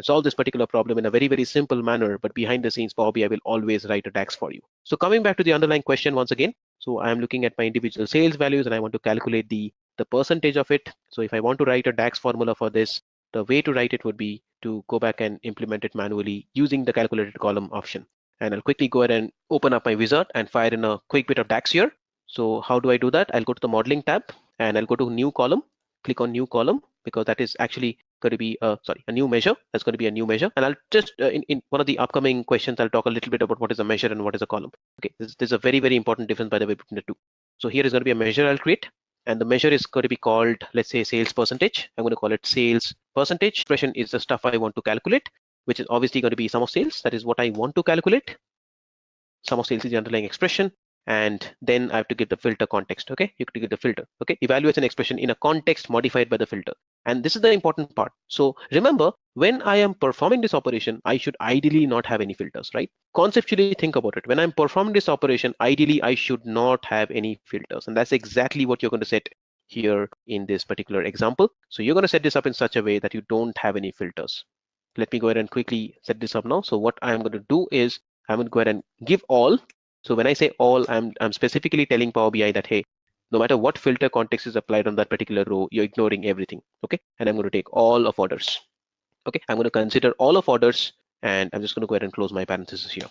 solve this particular problem in a very, very simple manner, but behind the scenes, Power BI will always write a DAX for you. So coming back to the underlying question once again, so I am looking at my individual sales values and I want to calculate the percentage of it. So if I want to write a DAX formula for this, the way to write it would be to go back and implement it manually using the calculated column option. And I'll quickly go ahead and open up my wizard and fire in a quick bit of DAX here. So how do I do that? I'll go to the modeling tab and I'll go to new column, click on new column, because that is actually going to be a new measure. That's going to be a new measure. And I'll just in one of the upcoming questions, I'll talk a little bit about what is a measure and what is a column. Okay, there's a very, very important difference, by the way, between the two. So here is going to be a measure I'll create, and the measure is going to be called, let's say, sales percentage. I'm going to call it sales percentage. Expression is the stuff I want to calculate, which is obviously going to be sum of sales. That is what I want to calculate. Sum of sales is the underlying expression. And then I have to give the filter context. Okay, you have to give the filter. Okay, evaluates an expression in a context modified by the filter. And this is the important part. So remember, when I am performing this operation, I should ideally not have any filters, right? Conceptually think about it. When I'm performing this operation, ideally I should not have any filters. And that's exactly what you're going to set here in this particular example. So you're going to set this up in such a way that you don't have any filters. Let me go ahead and quickly set this up now. So what I'm going to do is I'm going to go ahead and give all. So when I say all, I'm specifically telling Power BI that, hey, no matter what filter context is applied on that particular row, you're ignoring everything. Okay, and I'm going to take all of orders. Okay, I'm going to consider all of orders, and I'm just going to go ahead and close my parentheses here.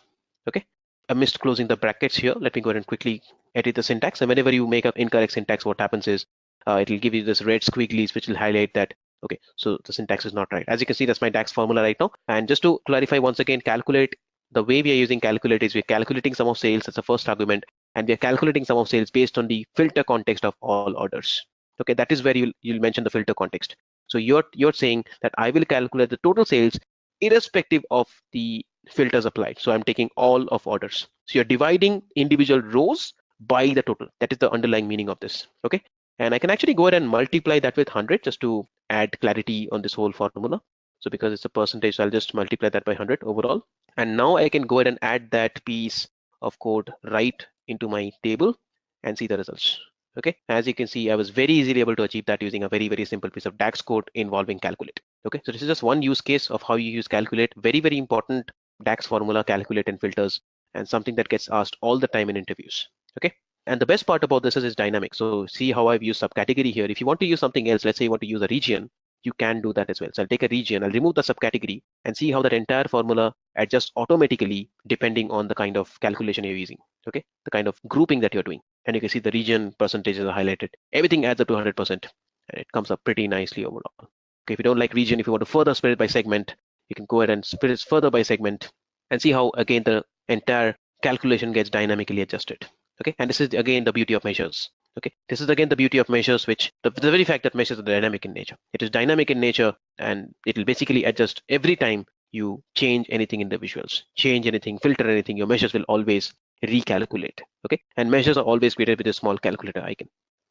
Okay, I missed closing the brackets here. Let me go ahead and quickly edit the syntax. And whenever you make an incorrect syntax, what happens is it will give you this red squigglies, which will highlight that, okay, so the syntax is not right. As you can see, that's my DAX formula right now. And just to clarify once again, calculate, the way we are using calculate is we're calculating sum of sales as the first argument, and we're calculating sum of sales based on the filter context of all orders. Okay, that is where you'll mention the filter context. So you're saying that I will calculate the total sales irrespective of the filters applied. So I'm taking all of orders. So you're dividing individual rows by the total. That is the underlying meaning of this. Okay, and I can actually go ahead and multiply that with 100 just to add clarity on this whole formula. So because it's a percentage, so I'll just multiply that by 100 overall. And now I can go ahead and add that piece of code right into my table and see the results. Okay, as you can see, I was very easily able to achieve that using a very, very simple piece of DAX code involving calculate. Okay, so this is just one use case of how you use calculate. Very, very important DAX formula, calculate and filters, and something that gets asked all the time in interviews. Okay, and the best part about this is it's dynamic. So see how I've used subcategory here. If you want to use something else, let's say you want to use a region, you can do that as well. So I'll take a region, I'll remove the subcategory and see how that entire formula adjusts automatically depending on the kind of calculation you're using. Okay, the kind of grouping that you're doing. And you can see the region percentages are highlighted. Everything adds up to 100% and it comes up pretty nicely overall. Okay, if you don't like region, if you want to further split it by segment, you can go ahead and split it further by segment and see how again the entire calculation gets dynamically adjusted. Okay, and this is again the beauty of measures. Okay, this is again the beauty of measures, which the very fact that measures are dynamic in nature. It is dynamic in nature and it will basically adjust every time you change anything in the visuals, change anything, filter anything, your measures will always recalculate. Okay, and measures are always created with a small calculator icon.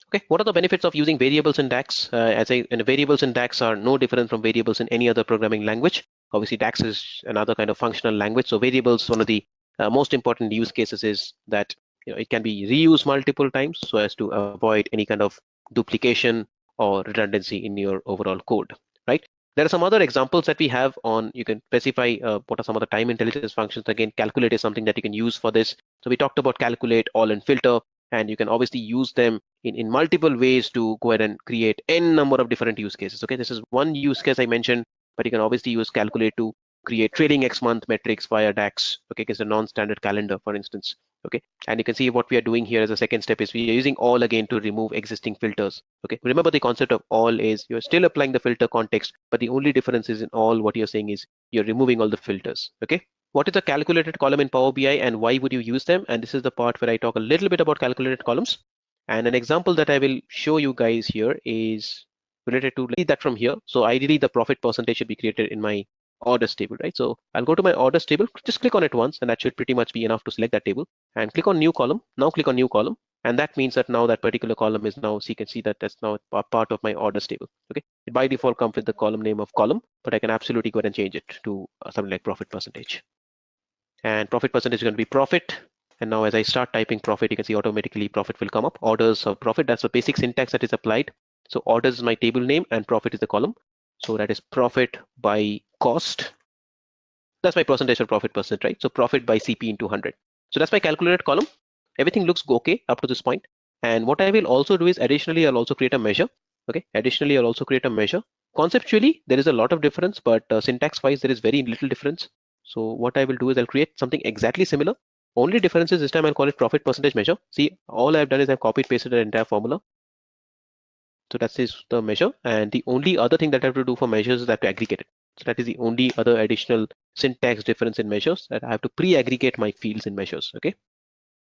Okay, what are the benefits of using variables in DAX? And variables in DAX are no different from variables in any other programming language. Obviously, DAX is another kind of functional language. So variables, one of the most important use cases is that it can be reused multiple times so as to avoid any kind of duplication or redundancy in your overall code, right? There are some other examples that we have on, you can specify what are some of the time intelligence functions. Again, calculate is something that you can use for this. So we talked about calculate, all, and filter. and you can obviously use them in multiple ways to go ahead and create n number of different use cases. Okay, this is one use case I mentioned, but you can obviously use calculate to create trailing X month metrics via DAX. Okay, it's a non-standard calendar, for instance. Okay, and you can see what we are doing here as a second step is we are using all again to remove existing filters. Okay, remember the concept of all is you're still applying the filter context, but the only difference is in all what you're saying is you're removing all the filters. Okay, what is a calculated column in Power BI and why would you use them? And this is the part where I talk a little bit about calculated columns. And an example that I will show you guys here is related to that from here. So ideally the profit percentage should be created in my orders table, right? So I'll go to my orders table, just click on it once, and that should pretty much be enough to select that table, and click on new column. Now click on new column, and that means that now that particular column is now, so you can see that that's now a part of my orders table. Okay, it by default comes with the column name of column, but I can absolutely go ahead and change it to something like profit percentage. And profit percentage is going to be profit. And now as I start typing profit, you can see automatically profit will come up. Orders of profit, that's the basic syntax that is applied. So orders is my table name and profit is the column. So that is profit by cost. That's my percentage of profit percent, right? So profit by CP into 100. So that's my calculated column. Everything looks okay up to this point. And what I will also do is additionally, I'll also create a measure. Okay, additionally, I'll also create a measure. Conceptually, there is a lot of difference, but syntax wise, there is very little difference. So what I will do is I'll create something exactly similar. Only difference is this time I'll call it profit percentage measure. See, all I've done is I've copied pasted the entire formula. So that is the measure. And the only other thing that I have to do for measures is I have to aggregate it. So that is the only other additional syntax difference in measures, that I have to pre-aggregate my fields in measures. Okay,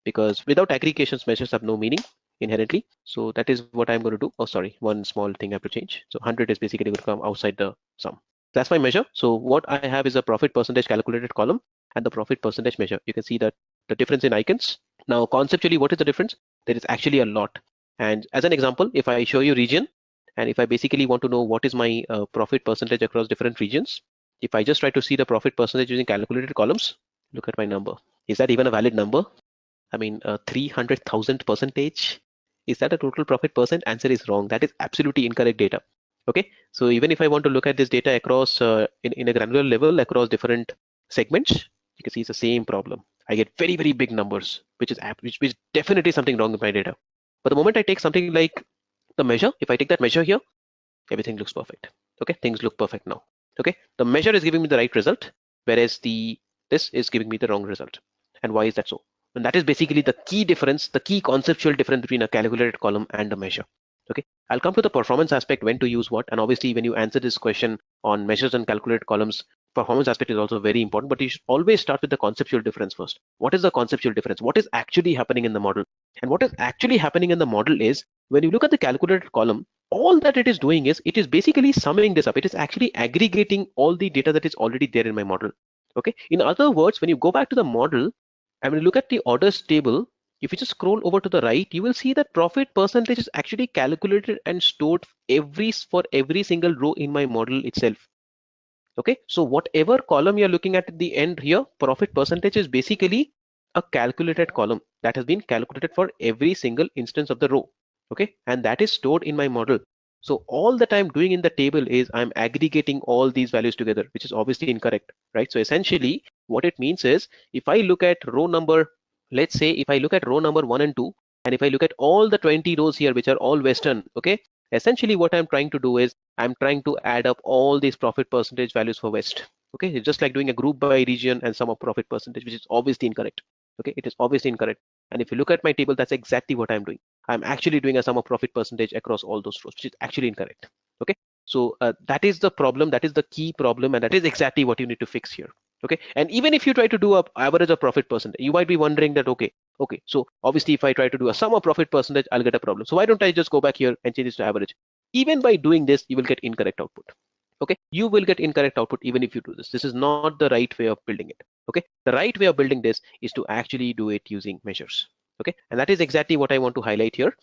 because without aggregations, measures have no meaning inherently. So that is what I'm going to do. Oh, sorry, one small thing I have to change. So 100 is basically going to come outside the sum. That's my measure. So what I have is a profit percentage calculated column and the profit percentage measure. You can see that the difference in icons. Now conceptually, what is the difference? There is actually a lot. And as an example, if I show you region, and if I basically want to know what is my profit percentage across different regions, if I just try to see the profit percentage using calculated columns, look at my number. Is that even a valid number? I mean, 300,000 percentage. Is that a total profit percent? Answer is wrong. That is absolutely incorrect data. Okay, so even if I want to look at this data across in a granular level across different segments, you can see it's the same problem. I get very, very big numbers, which is definitely something wrong with my data. But the moment I take something like the measure, if I take that measure here, everything looks perfect. Okay, things look perfect now. Okay, the measure is giving me the right result, whereas this is giving me the wrong result. And why is that so? And that is basically the key difference, the key conceptual difference between a calculated column and a measure. Okay, I'll come to the performance aspect, when to use what, and obviously when you answer this question on measures and calculated columns, performance aspect is also very important, but you should always start with the conceptual difference first. What is the conceptual difference? What is actually happening in the model? And what is actually happening in the model is, when you look at the calculated column, all that it is doing is, it is basically summing this up. It is actually aggregating all the data that is already there in my model. Okay, in other words, when you go back to the model, and when you look at the orders table, if you just scroll over to the right, you will see that profit percentage is actually calculated and stored for every single row in my model itself. Okay, so whatever column you're looking at the end here, profit percentage is basically a calculated column that has been calculated for every single instance of the row. Okay, and that is stored in my model. So all that I'm doing in the table is I'm aggregating all these values together, which is obviously incorrect, right? So essentially what it means is, if I look at row number, let's say if I look at row number 1 and 2, and if I look at all the 20 rows here, which are all Western, okay, essentially what I'm trying to do is I'm trying to add up all these profit percentage values for West. Okay, it's just like doing a group by region and sum of profit percentage, which is obviously incorrect. Okay, it is obviously incorrect. And if you look at my table, that's exactly what I'm doing. I'm actually doing a sum of profit percentage across all those rows, which is actually incorrect. Okay, so that is the problem, that is the key problem, and that is exactly what you need to fix here. Okay, and even if you try to do a average of profit percentage, you might be wondering that okay, so obviously if I try to do a sum of profit percentage, I'll get a problem. So why don't I just go back here and change this to average? Even by doing this, you will get incorrect output. Okay, you will get incorrect output even if you do this. This is not the right way of building it. Okay, the right way of building this is to actually do it using measures. Okay, and that is exactly what I want to highlight here.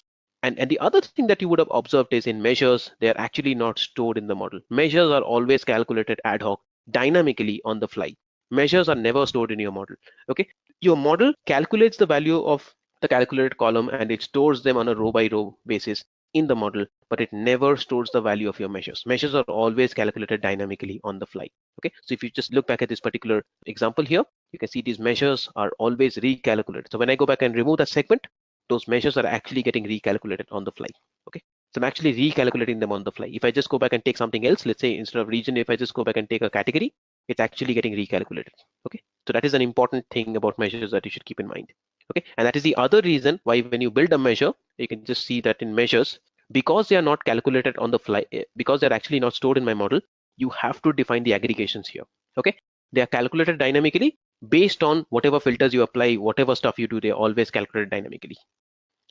And the other thing that you would have observed is, in measures, they are actually not stored in the model. Measures are always calculated ad hoc, dynamically on the fly. Measures are never stored in your model. Okay, your model calculates the value of the calculated column and it stores them on a row by row basis in the model, but it never stores the value of your measures. Measures are always calculated dynamically on the fly. Okay, so if you just look back at this particular example here, you can see these measures are always recalculated. So when I go back and remove that segment, those measures are actually getting recalculated on the fly. Okay, so I'm actually recalculating them on the fly. If I just go back and take something else, let's say instead of region, if I just go back and take a category, it's actually getting recalculated. Okay, so that is an important thing about measures that you should keep in mind. Okay, and that is the other reason why when you build a measure, you can just see that in measures, because they are not calculated on the fly, because they're actually not stored in my model, you have to define the aggregations here. Okay, they are calculated dynamically based on whatever filters you apply, whatever stuff you do, they're always calculated dynamically.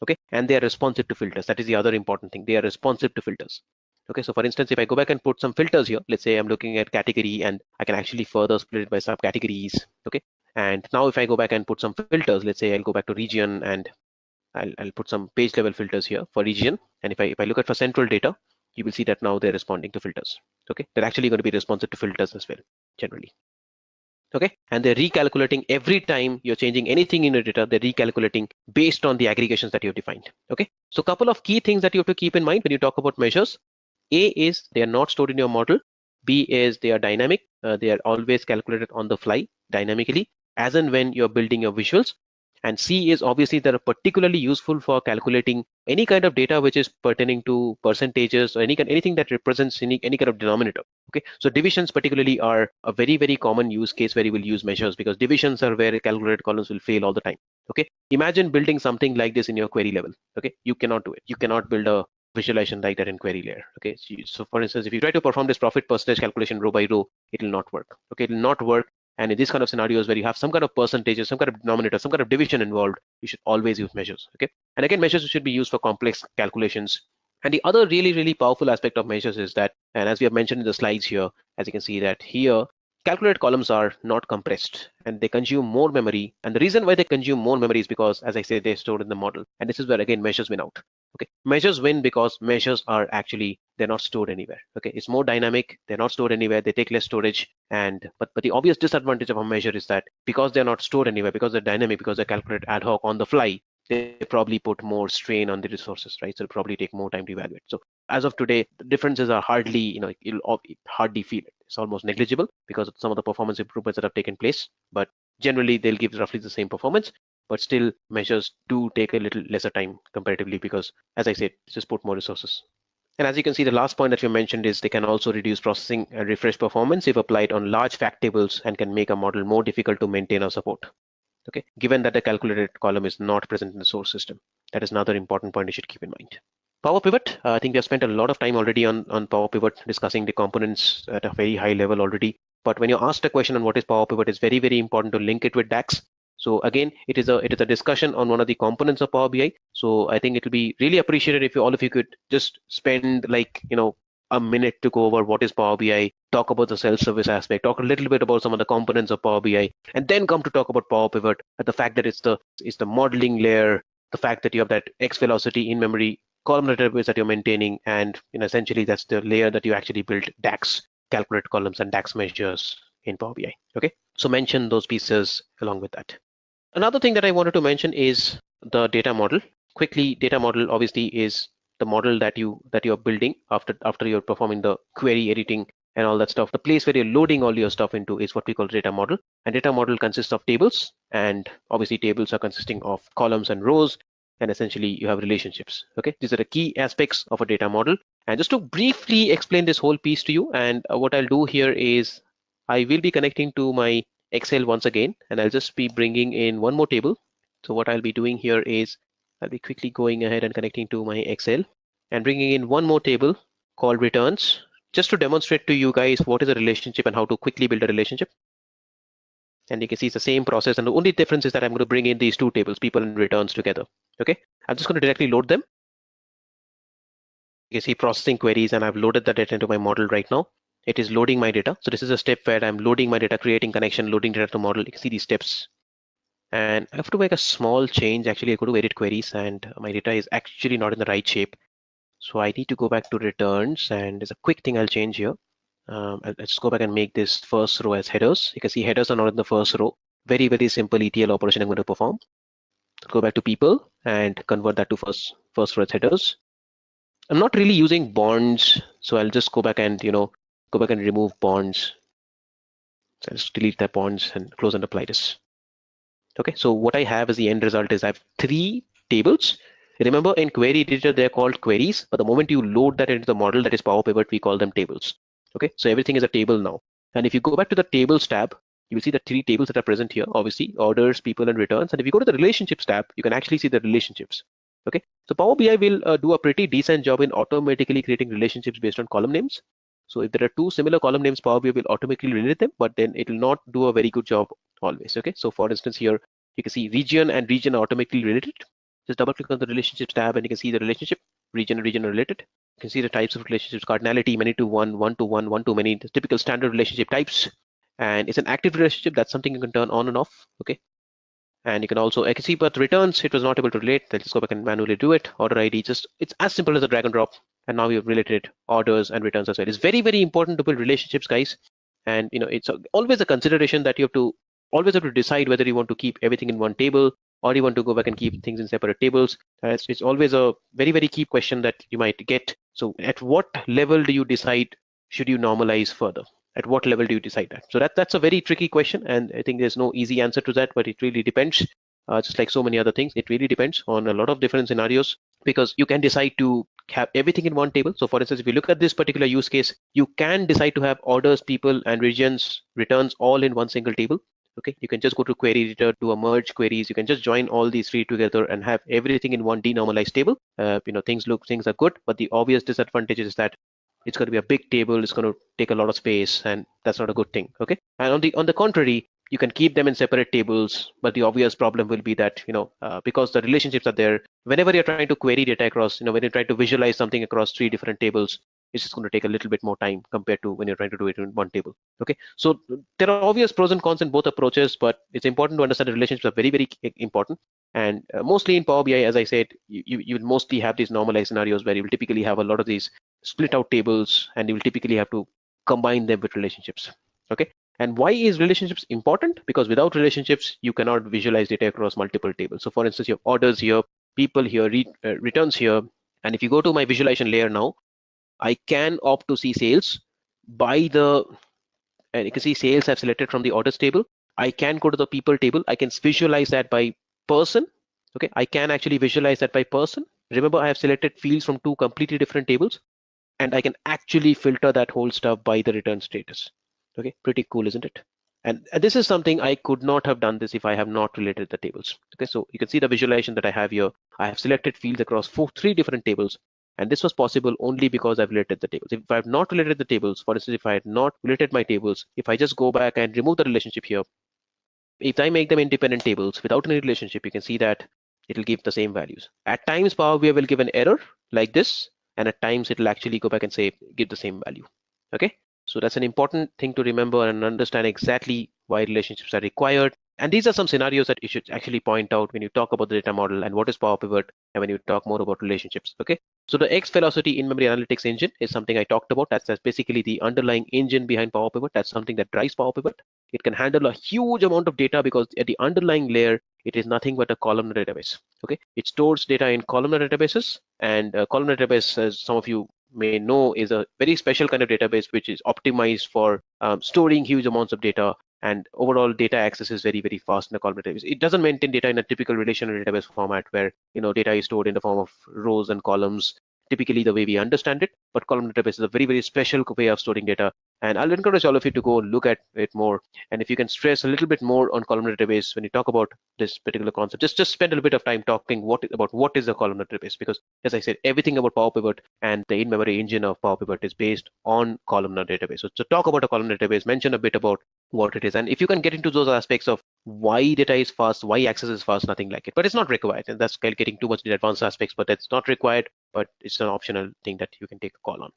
Okay, and they are responsive to filters. That is the other important thing. They are responsive to filters. Okay, so for instance, if I go back and put some filters here, let's say I'm looking at category and I can actually further split it by subcategories. Okay, and now if I go back and put some filters, let's say I'll go back to region and I'll put some page level filters here for region. And if I look at for central data, you will see that now they're responding to filters. Okay, they're actually going to be responsive to filters as well, generally. Okay, and they're recalculating every time you're changing anything in your data, they're recalculating based on the aggregations that you've defined. Okay, so a couple of key things that you have to keep in mind when you talk about measures. A is they are not stored in your model. B is they are dynamic. They are always calculated on the fly dynamically as and when you're building your visuals. And C is obviously they're particularly useful for calculating any kind of data which is pertaining to percentages or anything that represents any kind of denominator. Okay, so divisions particularly are a very common use case where you will use measures, because divisions are where calculated columns will fail all the time. Okay, imagine building something like this in your query level. Okay, you cannot do it. You cannot build a visualization like that in query layer. Okay, so for instance, if you try to perform this profit percentage calculation row by row, it will not work. Okay, it will not work. And in these kind of scenarios where you have some kind of percentages, some kind of denominator, some kind of division involved, you should always use measures. Okay, and again, measures should be used for complex calculations. And the other really powerful aspect of measures is that, and as we have mentioned in the slides here, as you can see that here, calculated columns are not compressed and they consume more memory. And the reason why they consume more memory is because, as I said, they're stored in the model. And this is where again measures win out. Okay, measures win because measures are actually, they're not stored anywhere. Okay, it's more dynamic, they're not stored anywhere, they take less storage. And but the obvious disadvantage of a measure is that because they're not stored anywhere, because they're dynamic, because they're calculated ad hoc on the fly, they probably put more strain on the resources, right? So it'll probably take more time to evaluate. So as of today, the differences are hardly, you'll hardly feel it. It's almost negligible because of some of the performance improvements that have taken place, but generally they'll give roughly the same performance. But still, measures do take a little lesser time comparatively because, as I said, just put more resources. And as you can see, the last point that you mentioned is they can also reduce processing and refresh performance if applied on large fact tables and can make a model more difficult to maintain or support. Okay, given that the calculated column is not present in the source system, that is another important point you should keep in mind. Power Pivot, I think we have spent a lot of time already on Power Pivot, discussing the components at a very high level already. But when you're asked a question on what is Power Pivot, it's very important to link it with DAX. So again, it is a discussion on one of the components of Power BI. So I think it will be really appreciated if all of you could just spend a minute to go over what is Power BI, talk about the self-service aspect, talk a little bit about some of the components of Power BI, and then come to talk about Power Pivot, at the fact that it's the modeling layer, the fact that you have that X velocity in memory column database that you're maintaining, and essentially that's the layer that you actually build DAX, calculate columns and DAX measures in Power BI. Okay, so mention those pieces along with that. Another thing that I wanted to mention is the data model. Quickly, data model obviously is the model that you're building after you're performing the query editing and all that stuff. The place where you're loading all your stuff into is what we call data model. And data model consists of tables, and obviously tables are consisting of columns and rows, and essentially you have relationships. Okay, these are the key aspects of a data model. And just to briefly explain this whole piece to you, and what I'll do here is I will be connecting to my Excel once again, and I'll just be bringing in one more table. So what I'll be doing here is I'll be quickly going ahead and connecting to my Excel and bringing in one more table called returns, just to demonstrate to you guys what is a relationship and how to quickly build a relationship. And you can see it's the same process, and the only difference is that I'm going to bring in these two tables, people and returns, together. Okay, I'm just going to directly load them. You can see processing queries, and I've loaded the data into my model right now. It is loading my data. So this is a step where I'm loading my data, creating connection, loading data to model. You can see these steps. And I have to make a small change. Actually, I go to edit queries, and my data is actually not in the right shape. So I need to go back to returns, and there's a quick thing I'll change here. Let's go back and make this first row as headers. You can see headers are not in the first row. Very simple ETL operation I'm going to perform. Go back to people and convert that to first row as headers. I'm not really using bonds, so I'll just go back and remove bonds. So I'll just delete that bonds and close and apply this. Okay, so what I have as the end result is I have 3 tables. Remember, in query editor, they're called queries, but the moment you load that into the model, that is Power Pivot, we call them tables. Okay, so everything is a table now. And if you go back to the tables tab, you will see the three tables that are present here, obviously, orders, people, and returns. And if you go to the relationships tab, you can actually see the relationships. Okay, so Power BI will do a pretty decent job in automatically creating relationships based on column names. So if there are two similar column names, Power BI will automatically relate them, but then it will not do a very good job always. Okay, so for instance, here you can see region and region are automatically related. Just double click on the relationships tab and you can see the relationship, region and region are related. You can see the types of relationships, cardinality, many to one, one to one, one to many, the typical standard relationship types. And it's an active relationship. That's something you can turn on and off. Okay. And you can also, I can see, but returns, it was not able to relate. Let's go back and manually do it. Order ID, just, it's as simple as a drag and drop. And now we've related orders and returns as well. It's very, very important to build relationships, guys. And it's always a consideration that you always have to decide whether you want to keep everything in one table or you want to go back and keep things in separate tables. It's always a very, very key question that you might get. So at what level do you decide, should you normalize further? At what level do you decide that? So that's a very tricky question, and I think there's no easy answer to that, but it really depends. Just like so many other things, it really depends on a lot of different scenarios, because you can decide to have everything in one table. So for instance, if you look at this particular use case, you can decide to have orders, people, and regions, returns all in one single table. Okay, you can just go to query editor, do a merge queries. You can just join all these three together and have everything in one denormalized table. Things are good, but the obvious disadvantage is that it's going to be a big table. It's going to take a lot of space, and that's not a good thing. Okay, and on the contrary, you can keep them in separate tables, but the obvious problem will be that because the relationships are there, whenever you're trying to query data across, when you're trying to visualize something across three different tables, it's just going to take a little bit more time compared to when you're trying to do it in one table. Okay, so there are obvious pros and cons in both approaches, but it's important to understand the relationships are very, very important. And mostly in Power BI, as I said, you will mostly have these normalized scenarios where you will typically have a lot of these split out tables, and you will typically have to combine them with relationships. Okay, and why is relationships important? Because without relationships, you cannot visualize data across multiple tables. So for instance, you have orders here, people here, returns here, and if you go to my visualization layer now, I can opt to see sales by and you can see sales I've selected from the orders table. I can go to the people table. I can visualize that by person. Okay, I can actually visualize that by person. Remember, I have selected fields from two completely different tables, and I can actually filter that whole stuff by the return status. Okay, pretty cool, isn't it? And this is something I could not have done this if I have not related the tables. Okay, so you can see the visualization that I have here. I have selected fields across three different tables. And this was possible only because I've related the tables. If I have not related the tables, for instance, if I had not related my tables, if I just go back and remove the relationship here, if I make them independent tables without any relationship, you can see that it will give the same values. At times, Power BI will give an error like this, and at times it will actually go back and say, give the same value. Okay, so that's an important thing to remember and understand exactly why relationships are required. And these are some scenarios that you should actually point out when you talk about the data model and what is Power Pivot, and when you talk more about relationships. Okay, so the X Velocity in-memory analytics engine is something I talked about. That's basically the underlying engine behind Power Pivot. That's something that drives Power Pivot. It can handle a huge amount of data because at the underlying layer, it is nothing but a columnar database. Okay, it stores data in columnar databases, and columnar database, as some of you may know, is a very special kind of database which is optimized for storing huge amounts of data. And overall data access is very, very fast in a columnar database. It doesn't maintain data in a typical relational database format where data is stored in the form of rows and columns, typically the way we understand it. But columnar database is a very, very special way of storing data. And I'll encourage all of you to go look at it more. And if you can stress a little bit more on columnar database when you talk about this particular concept, just spend a little bit of time talking about what is a columnar database. Because as I said, everything about Power Pivot and the in-memory engine of Power Pivot is based on columnar database. So talk about a columnar database, mention a bit about what it is. And if you can get into those aspects of why data is fast, why access is fast, nothing like it. But it's not required. And that's getting too much in advanced aspects, but that's not required. But it's an optional thing that you can take a call on.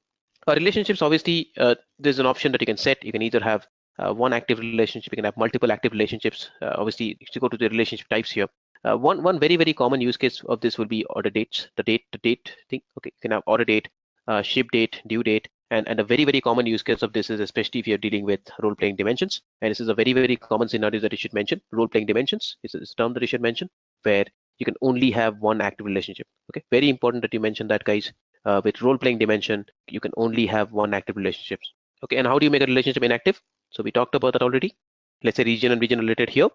Relationships, obviously, there's an option that you can set. You can either have one active relationship, you can have multiple active relationships. Obviously, if you go to the relationship types here, one very, very common use case of this will be order dates, the date thing. Okay, you can have order date, ship date, due date, and a very, very common use case of this is especially if you're dealing with role-playing dimensions. And this is a very, very common scenario that you should mention. Role-playing dimensions is a term that you should mention where you can only have one active relationship. Okay, very important that you mention that, guys. With role-playing dimension, you can only have one active relationship. Okay, and how do you make a relationship inactive? So we talked about that already. Let's say region and region related here.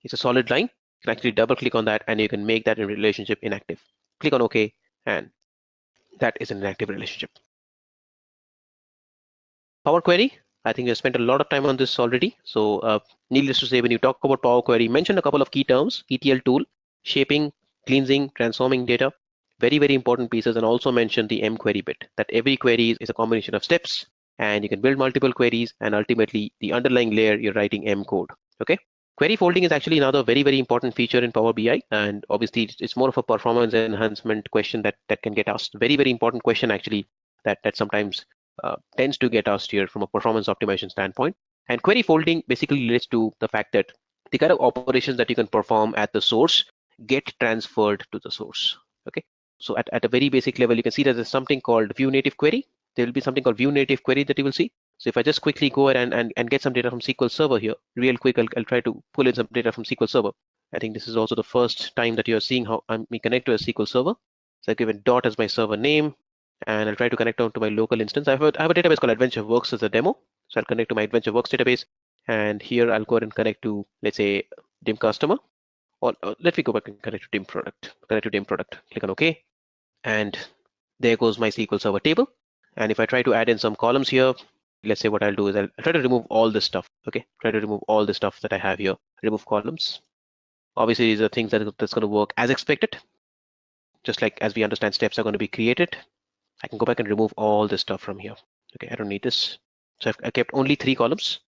It's a solid line. can actually double click on that and you can make that relationship inactive. Click on OK, and that is an inactive relationship. Power Query, I think we have spent a lot of time on this already. So needless to say, when you talk about Power Query, mention a couple of key terms: ETL tool, shaping, cleansing, transforming data. Very, very important pieces. And also mention the M query bit, that every query is a combination of steps and you can build multiple queries, and ultimately the underlying layer you're writing M code. Okay. Query folding is actually another very, very important feature in Power BI, and obviously it's more of a performance enhancement question that can get asked. Very, very important question actually that sometimes tends to get asked here from a performance optimization standpoint. And query folding basically relates to the fact that the kind of operations that you can perform at the source get transferred to the source. Okay. So at a very basic level, you can see that there's something called view native query. There will be something called view native query that you will see. So if I just quickly go ahead and get some data from SQL Server here, real quick, I'll try to pull in some data from SQL Server. I think this is also the first time that you're seeing how we connect to a SQL Server. So I give it dot as my server name, and I'll try to connect on to my local instance. I have a database called AdventureWorks as a demo. So I'll connect to my AdventureWorks database, and here I'll go ahead and connect to, let's say, dim customer, or let me go back and connect to dim product. Connect to dim product. Click on OK, and there goes my SQL Server table. And if I try to add in some columns here, let's say what I'll do is I'll try to remove all this stuff. Okay, try to remove all the stuff that I have here. Remove columns. Obviously, these are things that's going to work as expected. Just like as we understand, steps are going to be created. I can go back and remove all this stuff from here. Okay, I don't need this. So I kept only 3 columns.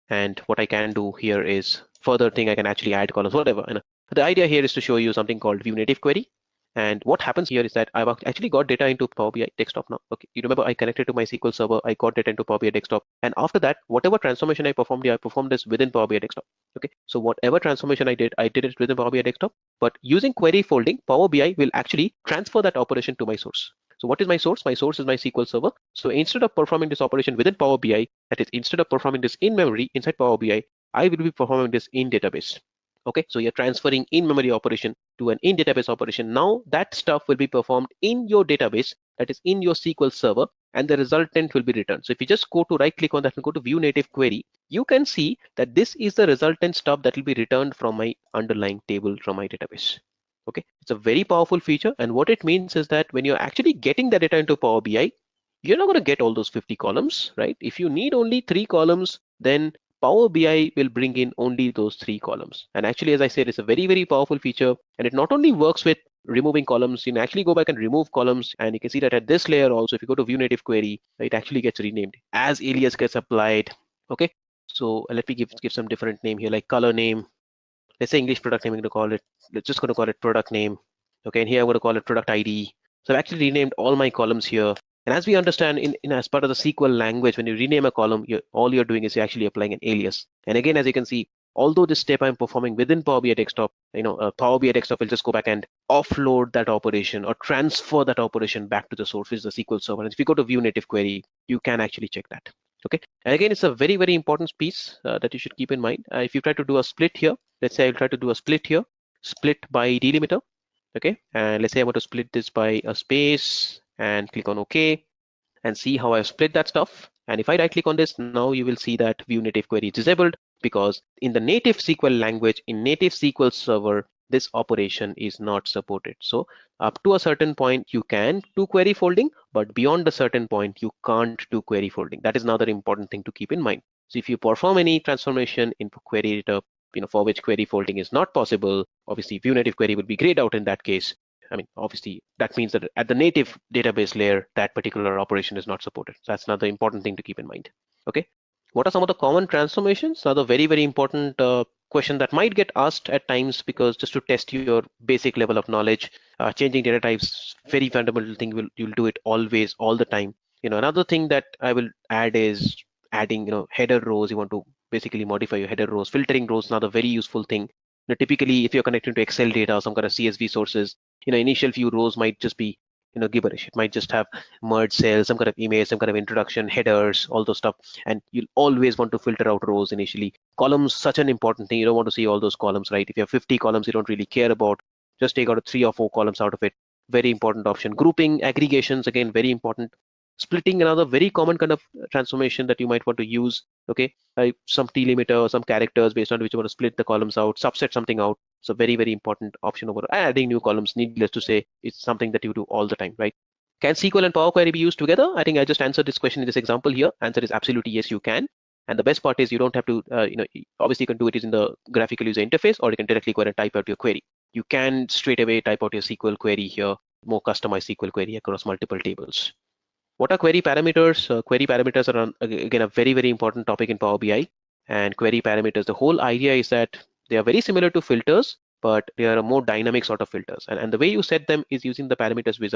And what I can do here is further thing, I can actually add columns, whatever. And the idea here is to show you something called view native query. And what happens here is that I've actually got data into Power BI desktop now. Okay, you remember I connected to my SQL Server, I got data into Power BI desktop, and after that, whatever transformation I performed here, I performed this within Power BI desktop. Okay, so whatever transformation I did it within Power BI desktop. But using query folding, Power BI will actually transfer that operation to my source. So what is my source? My source is my SQL Server. So instead of performing this operation within Power BI, that is, instead of performing this in memory inside Power BI, I will be performing this in database. Okay, so you're transferring in-memory operation to an in-database operation. Now that stuff will be performed in your database, that is in your SQL Server, and the resultant will be returned. So if you just go to right-click on that and go to View Native Query, you can see that this is the resultant stuff that will be returned from my underlying table from my database. Okay, it's a very powerful feature, and what it means is that when you're actually getting the data into Power BI, you're not going to get all those 50 columns, right? If you need only 3 columns, then Power BI will bring in only those 3 columns. And actually, as I said, it's a very, very powerful feature. And it not only works with removing columns, you can actually go back and remove columns. And you can see that at this layer also, if you go to View Native Query, it actually gets renamed as alias gets applied. Okay, so let me give some different name here, like color name. Let's say English product name, I'm going to call it, let's just going to call it product name. Okay, and here I'm going to call it product ID. So I've actually renamed all my columns here. And as we understand in as part of the SQL language, when you rename a column, all you're doing is you're actually applying an alias. And again, as you can see, although this step I'm performing within Power BI desktop, Power BI desktop will just go back and offload that operation or transfer that operation back to the source, which is the SQL Server. And if you go to View Native Query, you can actually check that. Okay, and again, it's a very, very important piece that you should keep in mind. If you try to do a split here, let's say I'll try to do a split here, split by delimiter. Okay, and let's say I want to split this by a space and click on OK and see how I've split that stuff. And if I right click on this, now you will see that View Native Query is disabled, because in the native SQL language, in native SQL Server, this operation is not supported. So up to a certain point, you can do query folding, but beyond a certain point, you can't do query folding. That is another important thing to keep in mind. So if you perform any transformation in query editor, for which query folding is not possible, obviously View Native Query will be grayed out in that case. Obviously that means that at the native database layer, that particular operation is not supported. So that's another important thing to keep in mind. Okay, what are some of the common transformations? Another very, very important question that might get asked at times, because just to test your basic level of knowledge, changing data types, very fundamental thing. You'll do it always, all the time. Another thing that I will add is adding, header rows. You want to basically modify your header rows. Filtering rows, another very useful thing. Typically, if you're connecting to Excel data or some kind of CSV sources, initial few rows might just be, gibberish. It might just have merge cells, some kind of image, some kind of introduction, headers, all those stuff. And you'll always want to filter out rows initially. Columns, such an important thing. You don't want to see all those columns, right? If you have 50 columns, you don't really care about. Just take out 3 or 4 columns out of it. Very important option. Grouping, aggregations, again, very important. Splitting, another very common kind of transformation that you might want to use. Okay, some delimiter or some characters based on which you want to split the columns out, subset something out. So very, very important option over adding new columns. Needless to say, it's something that you do all the time, right? Can SQL and Power Query be used together? I think I just answered this question in this example here. Answer is absolutely yes, you can. And the best part is you don't have to, obviously you can do it in the graphical user interface, or you can directly go ahead and type out your query. You can straight away type out your SQL query here, more customized SQL query across multiple tables. What are query parameters? Query parameters are, again, a very, very important topic in Power BI. And query parameters, the whole idea is that they are very similar to filters, but they are a more dynamic sort of filters. And the way you set them is using the parameters wizard.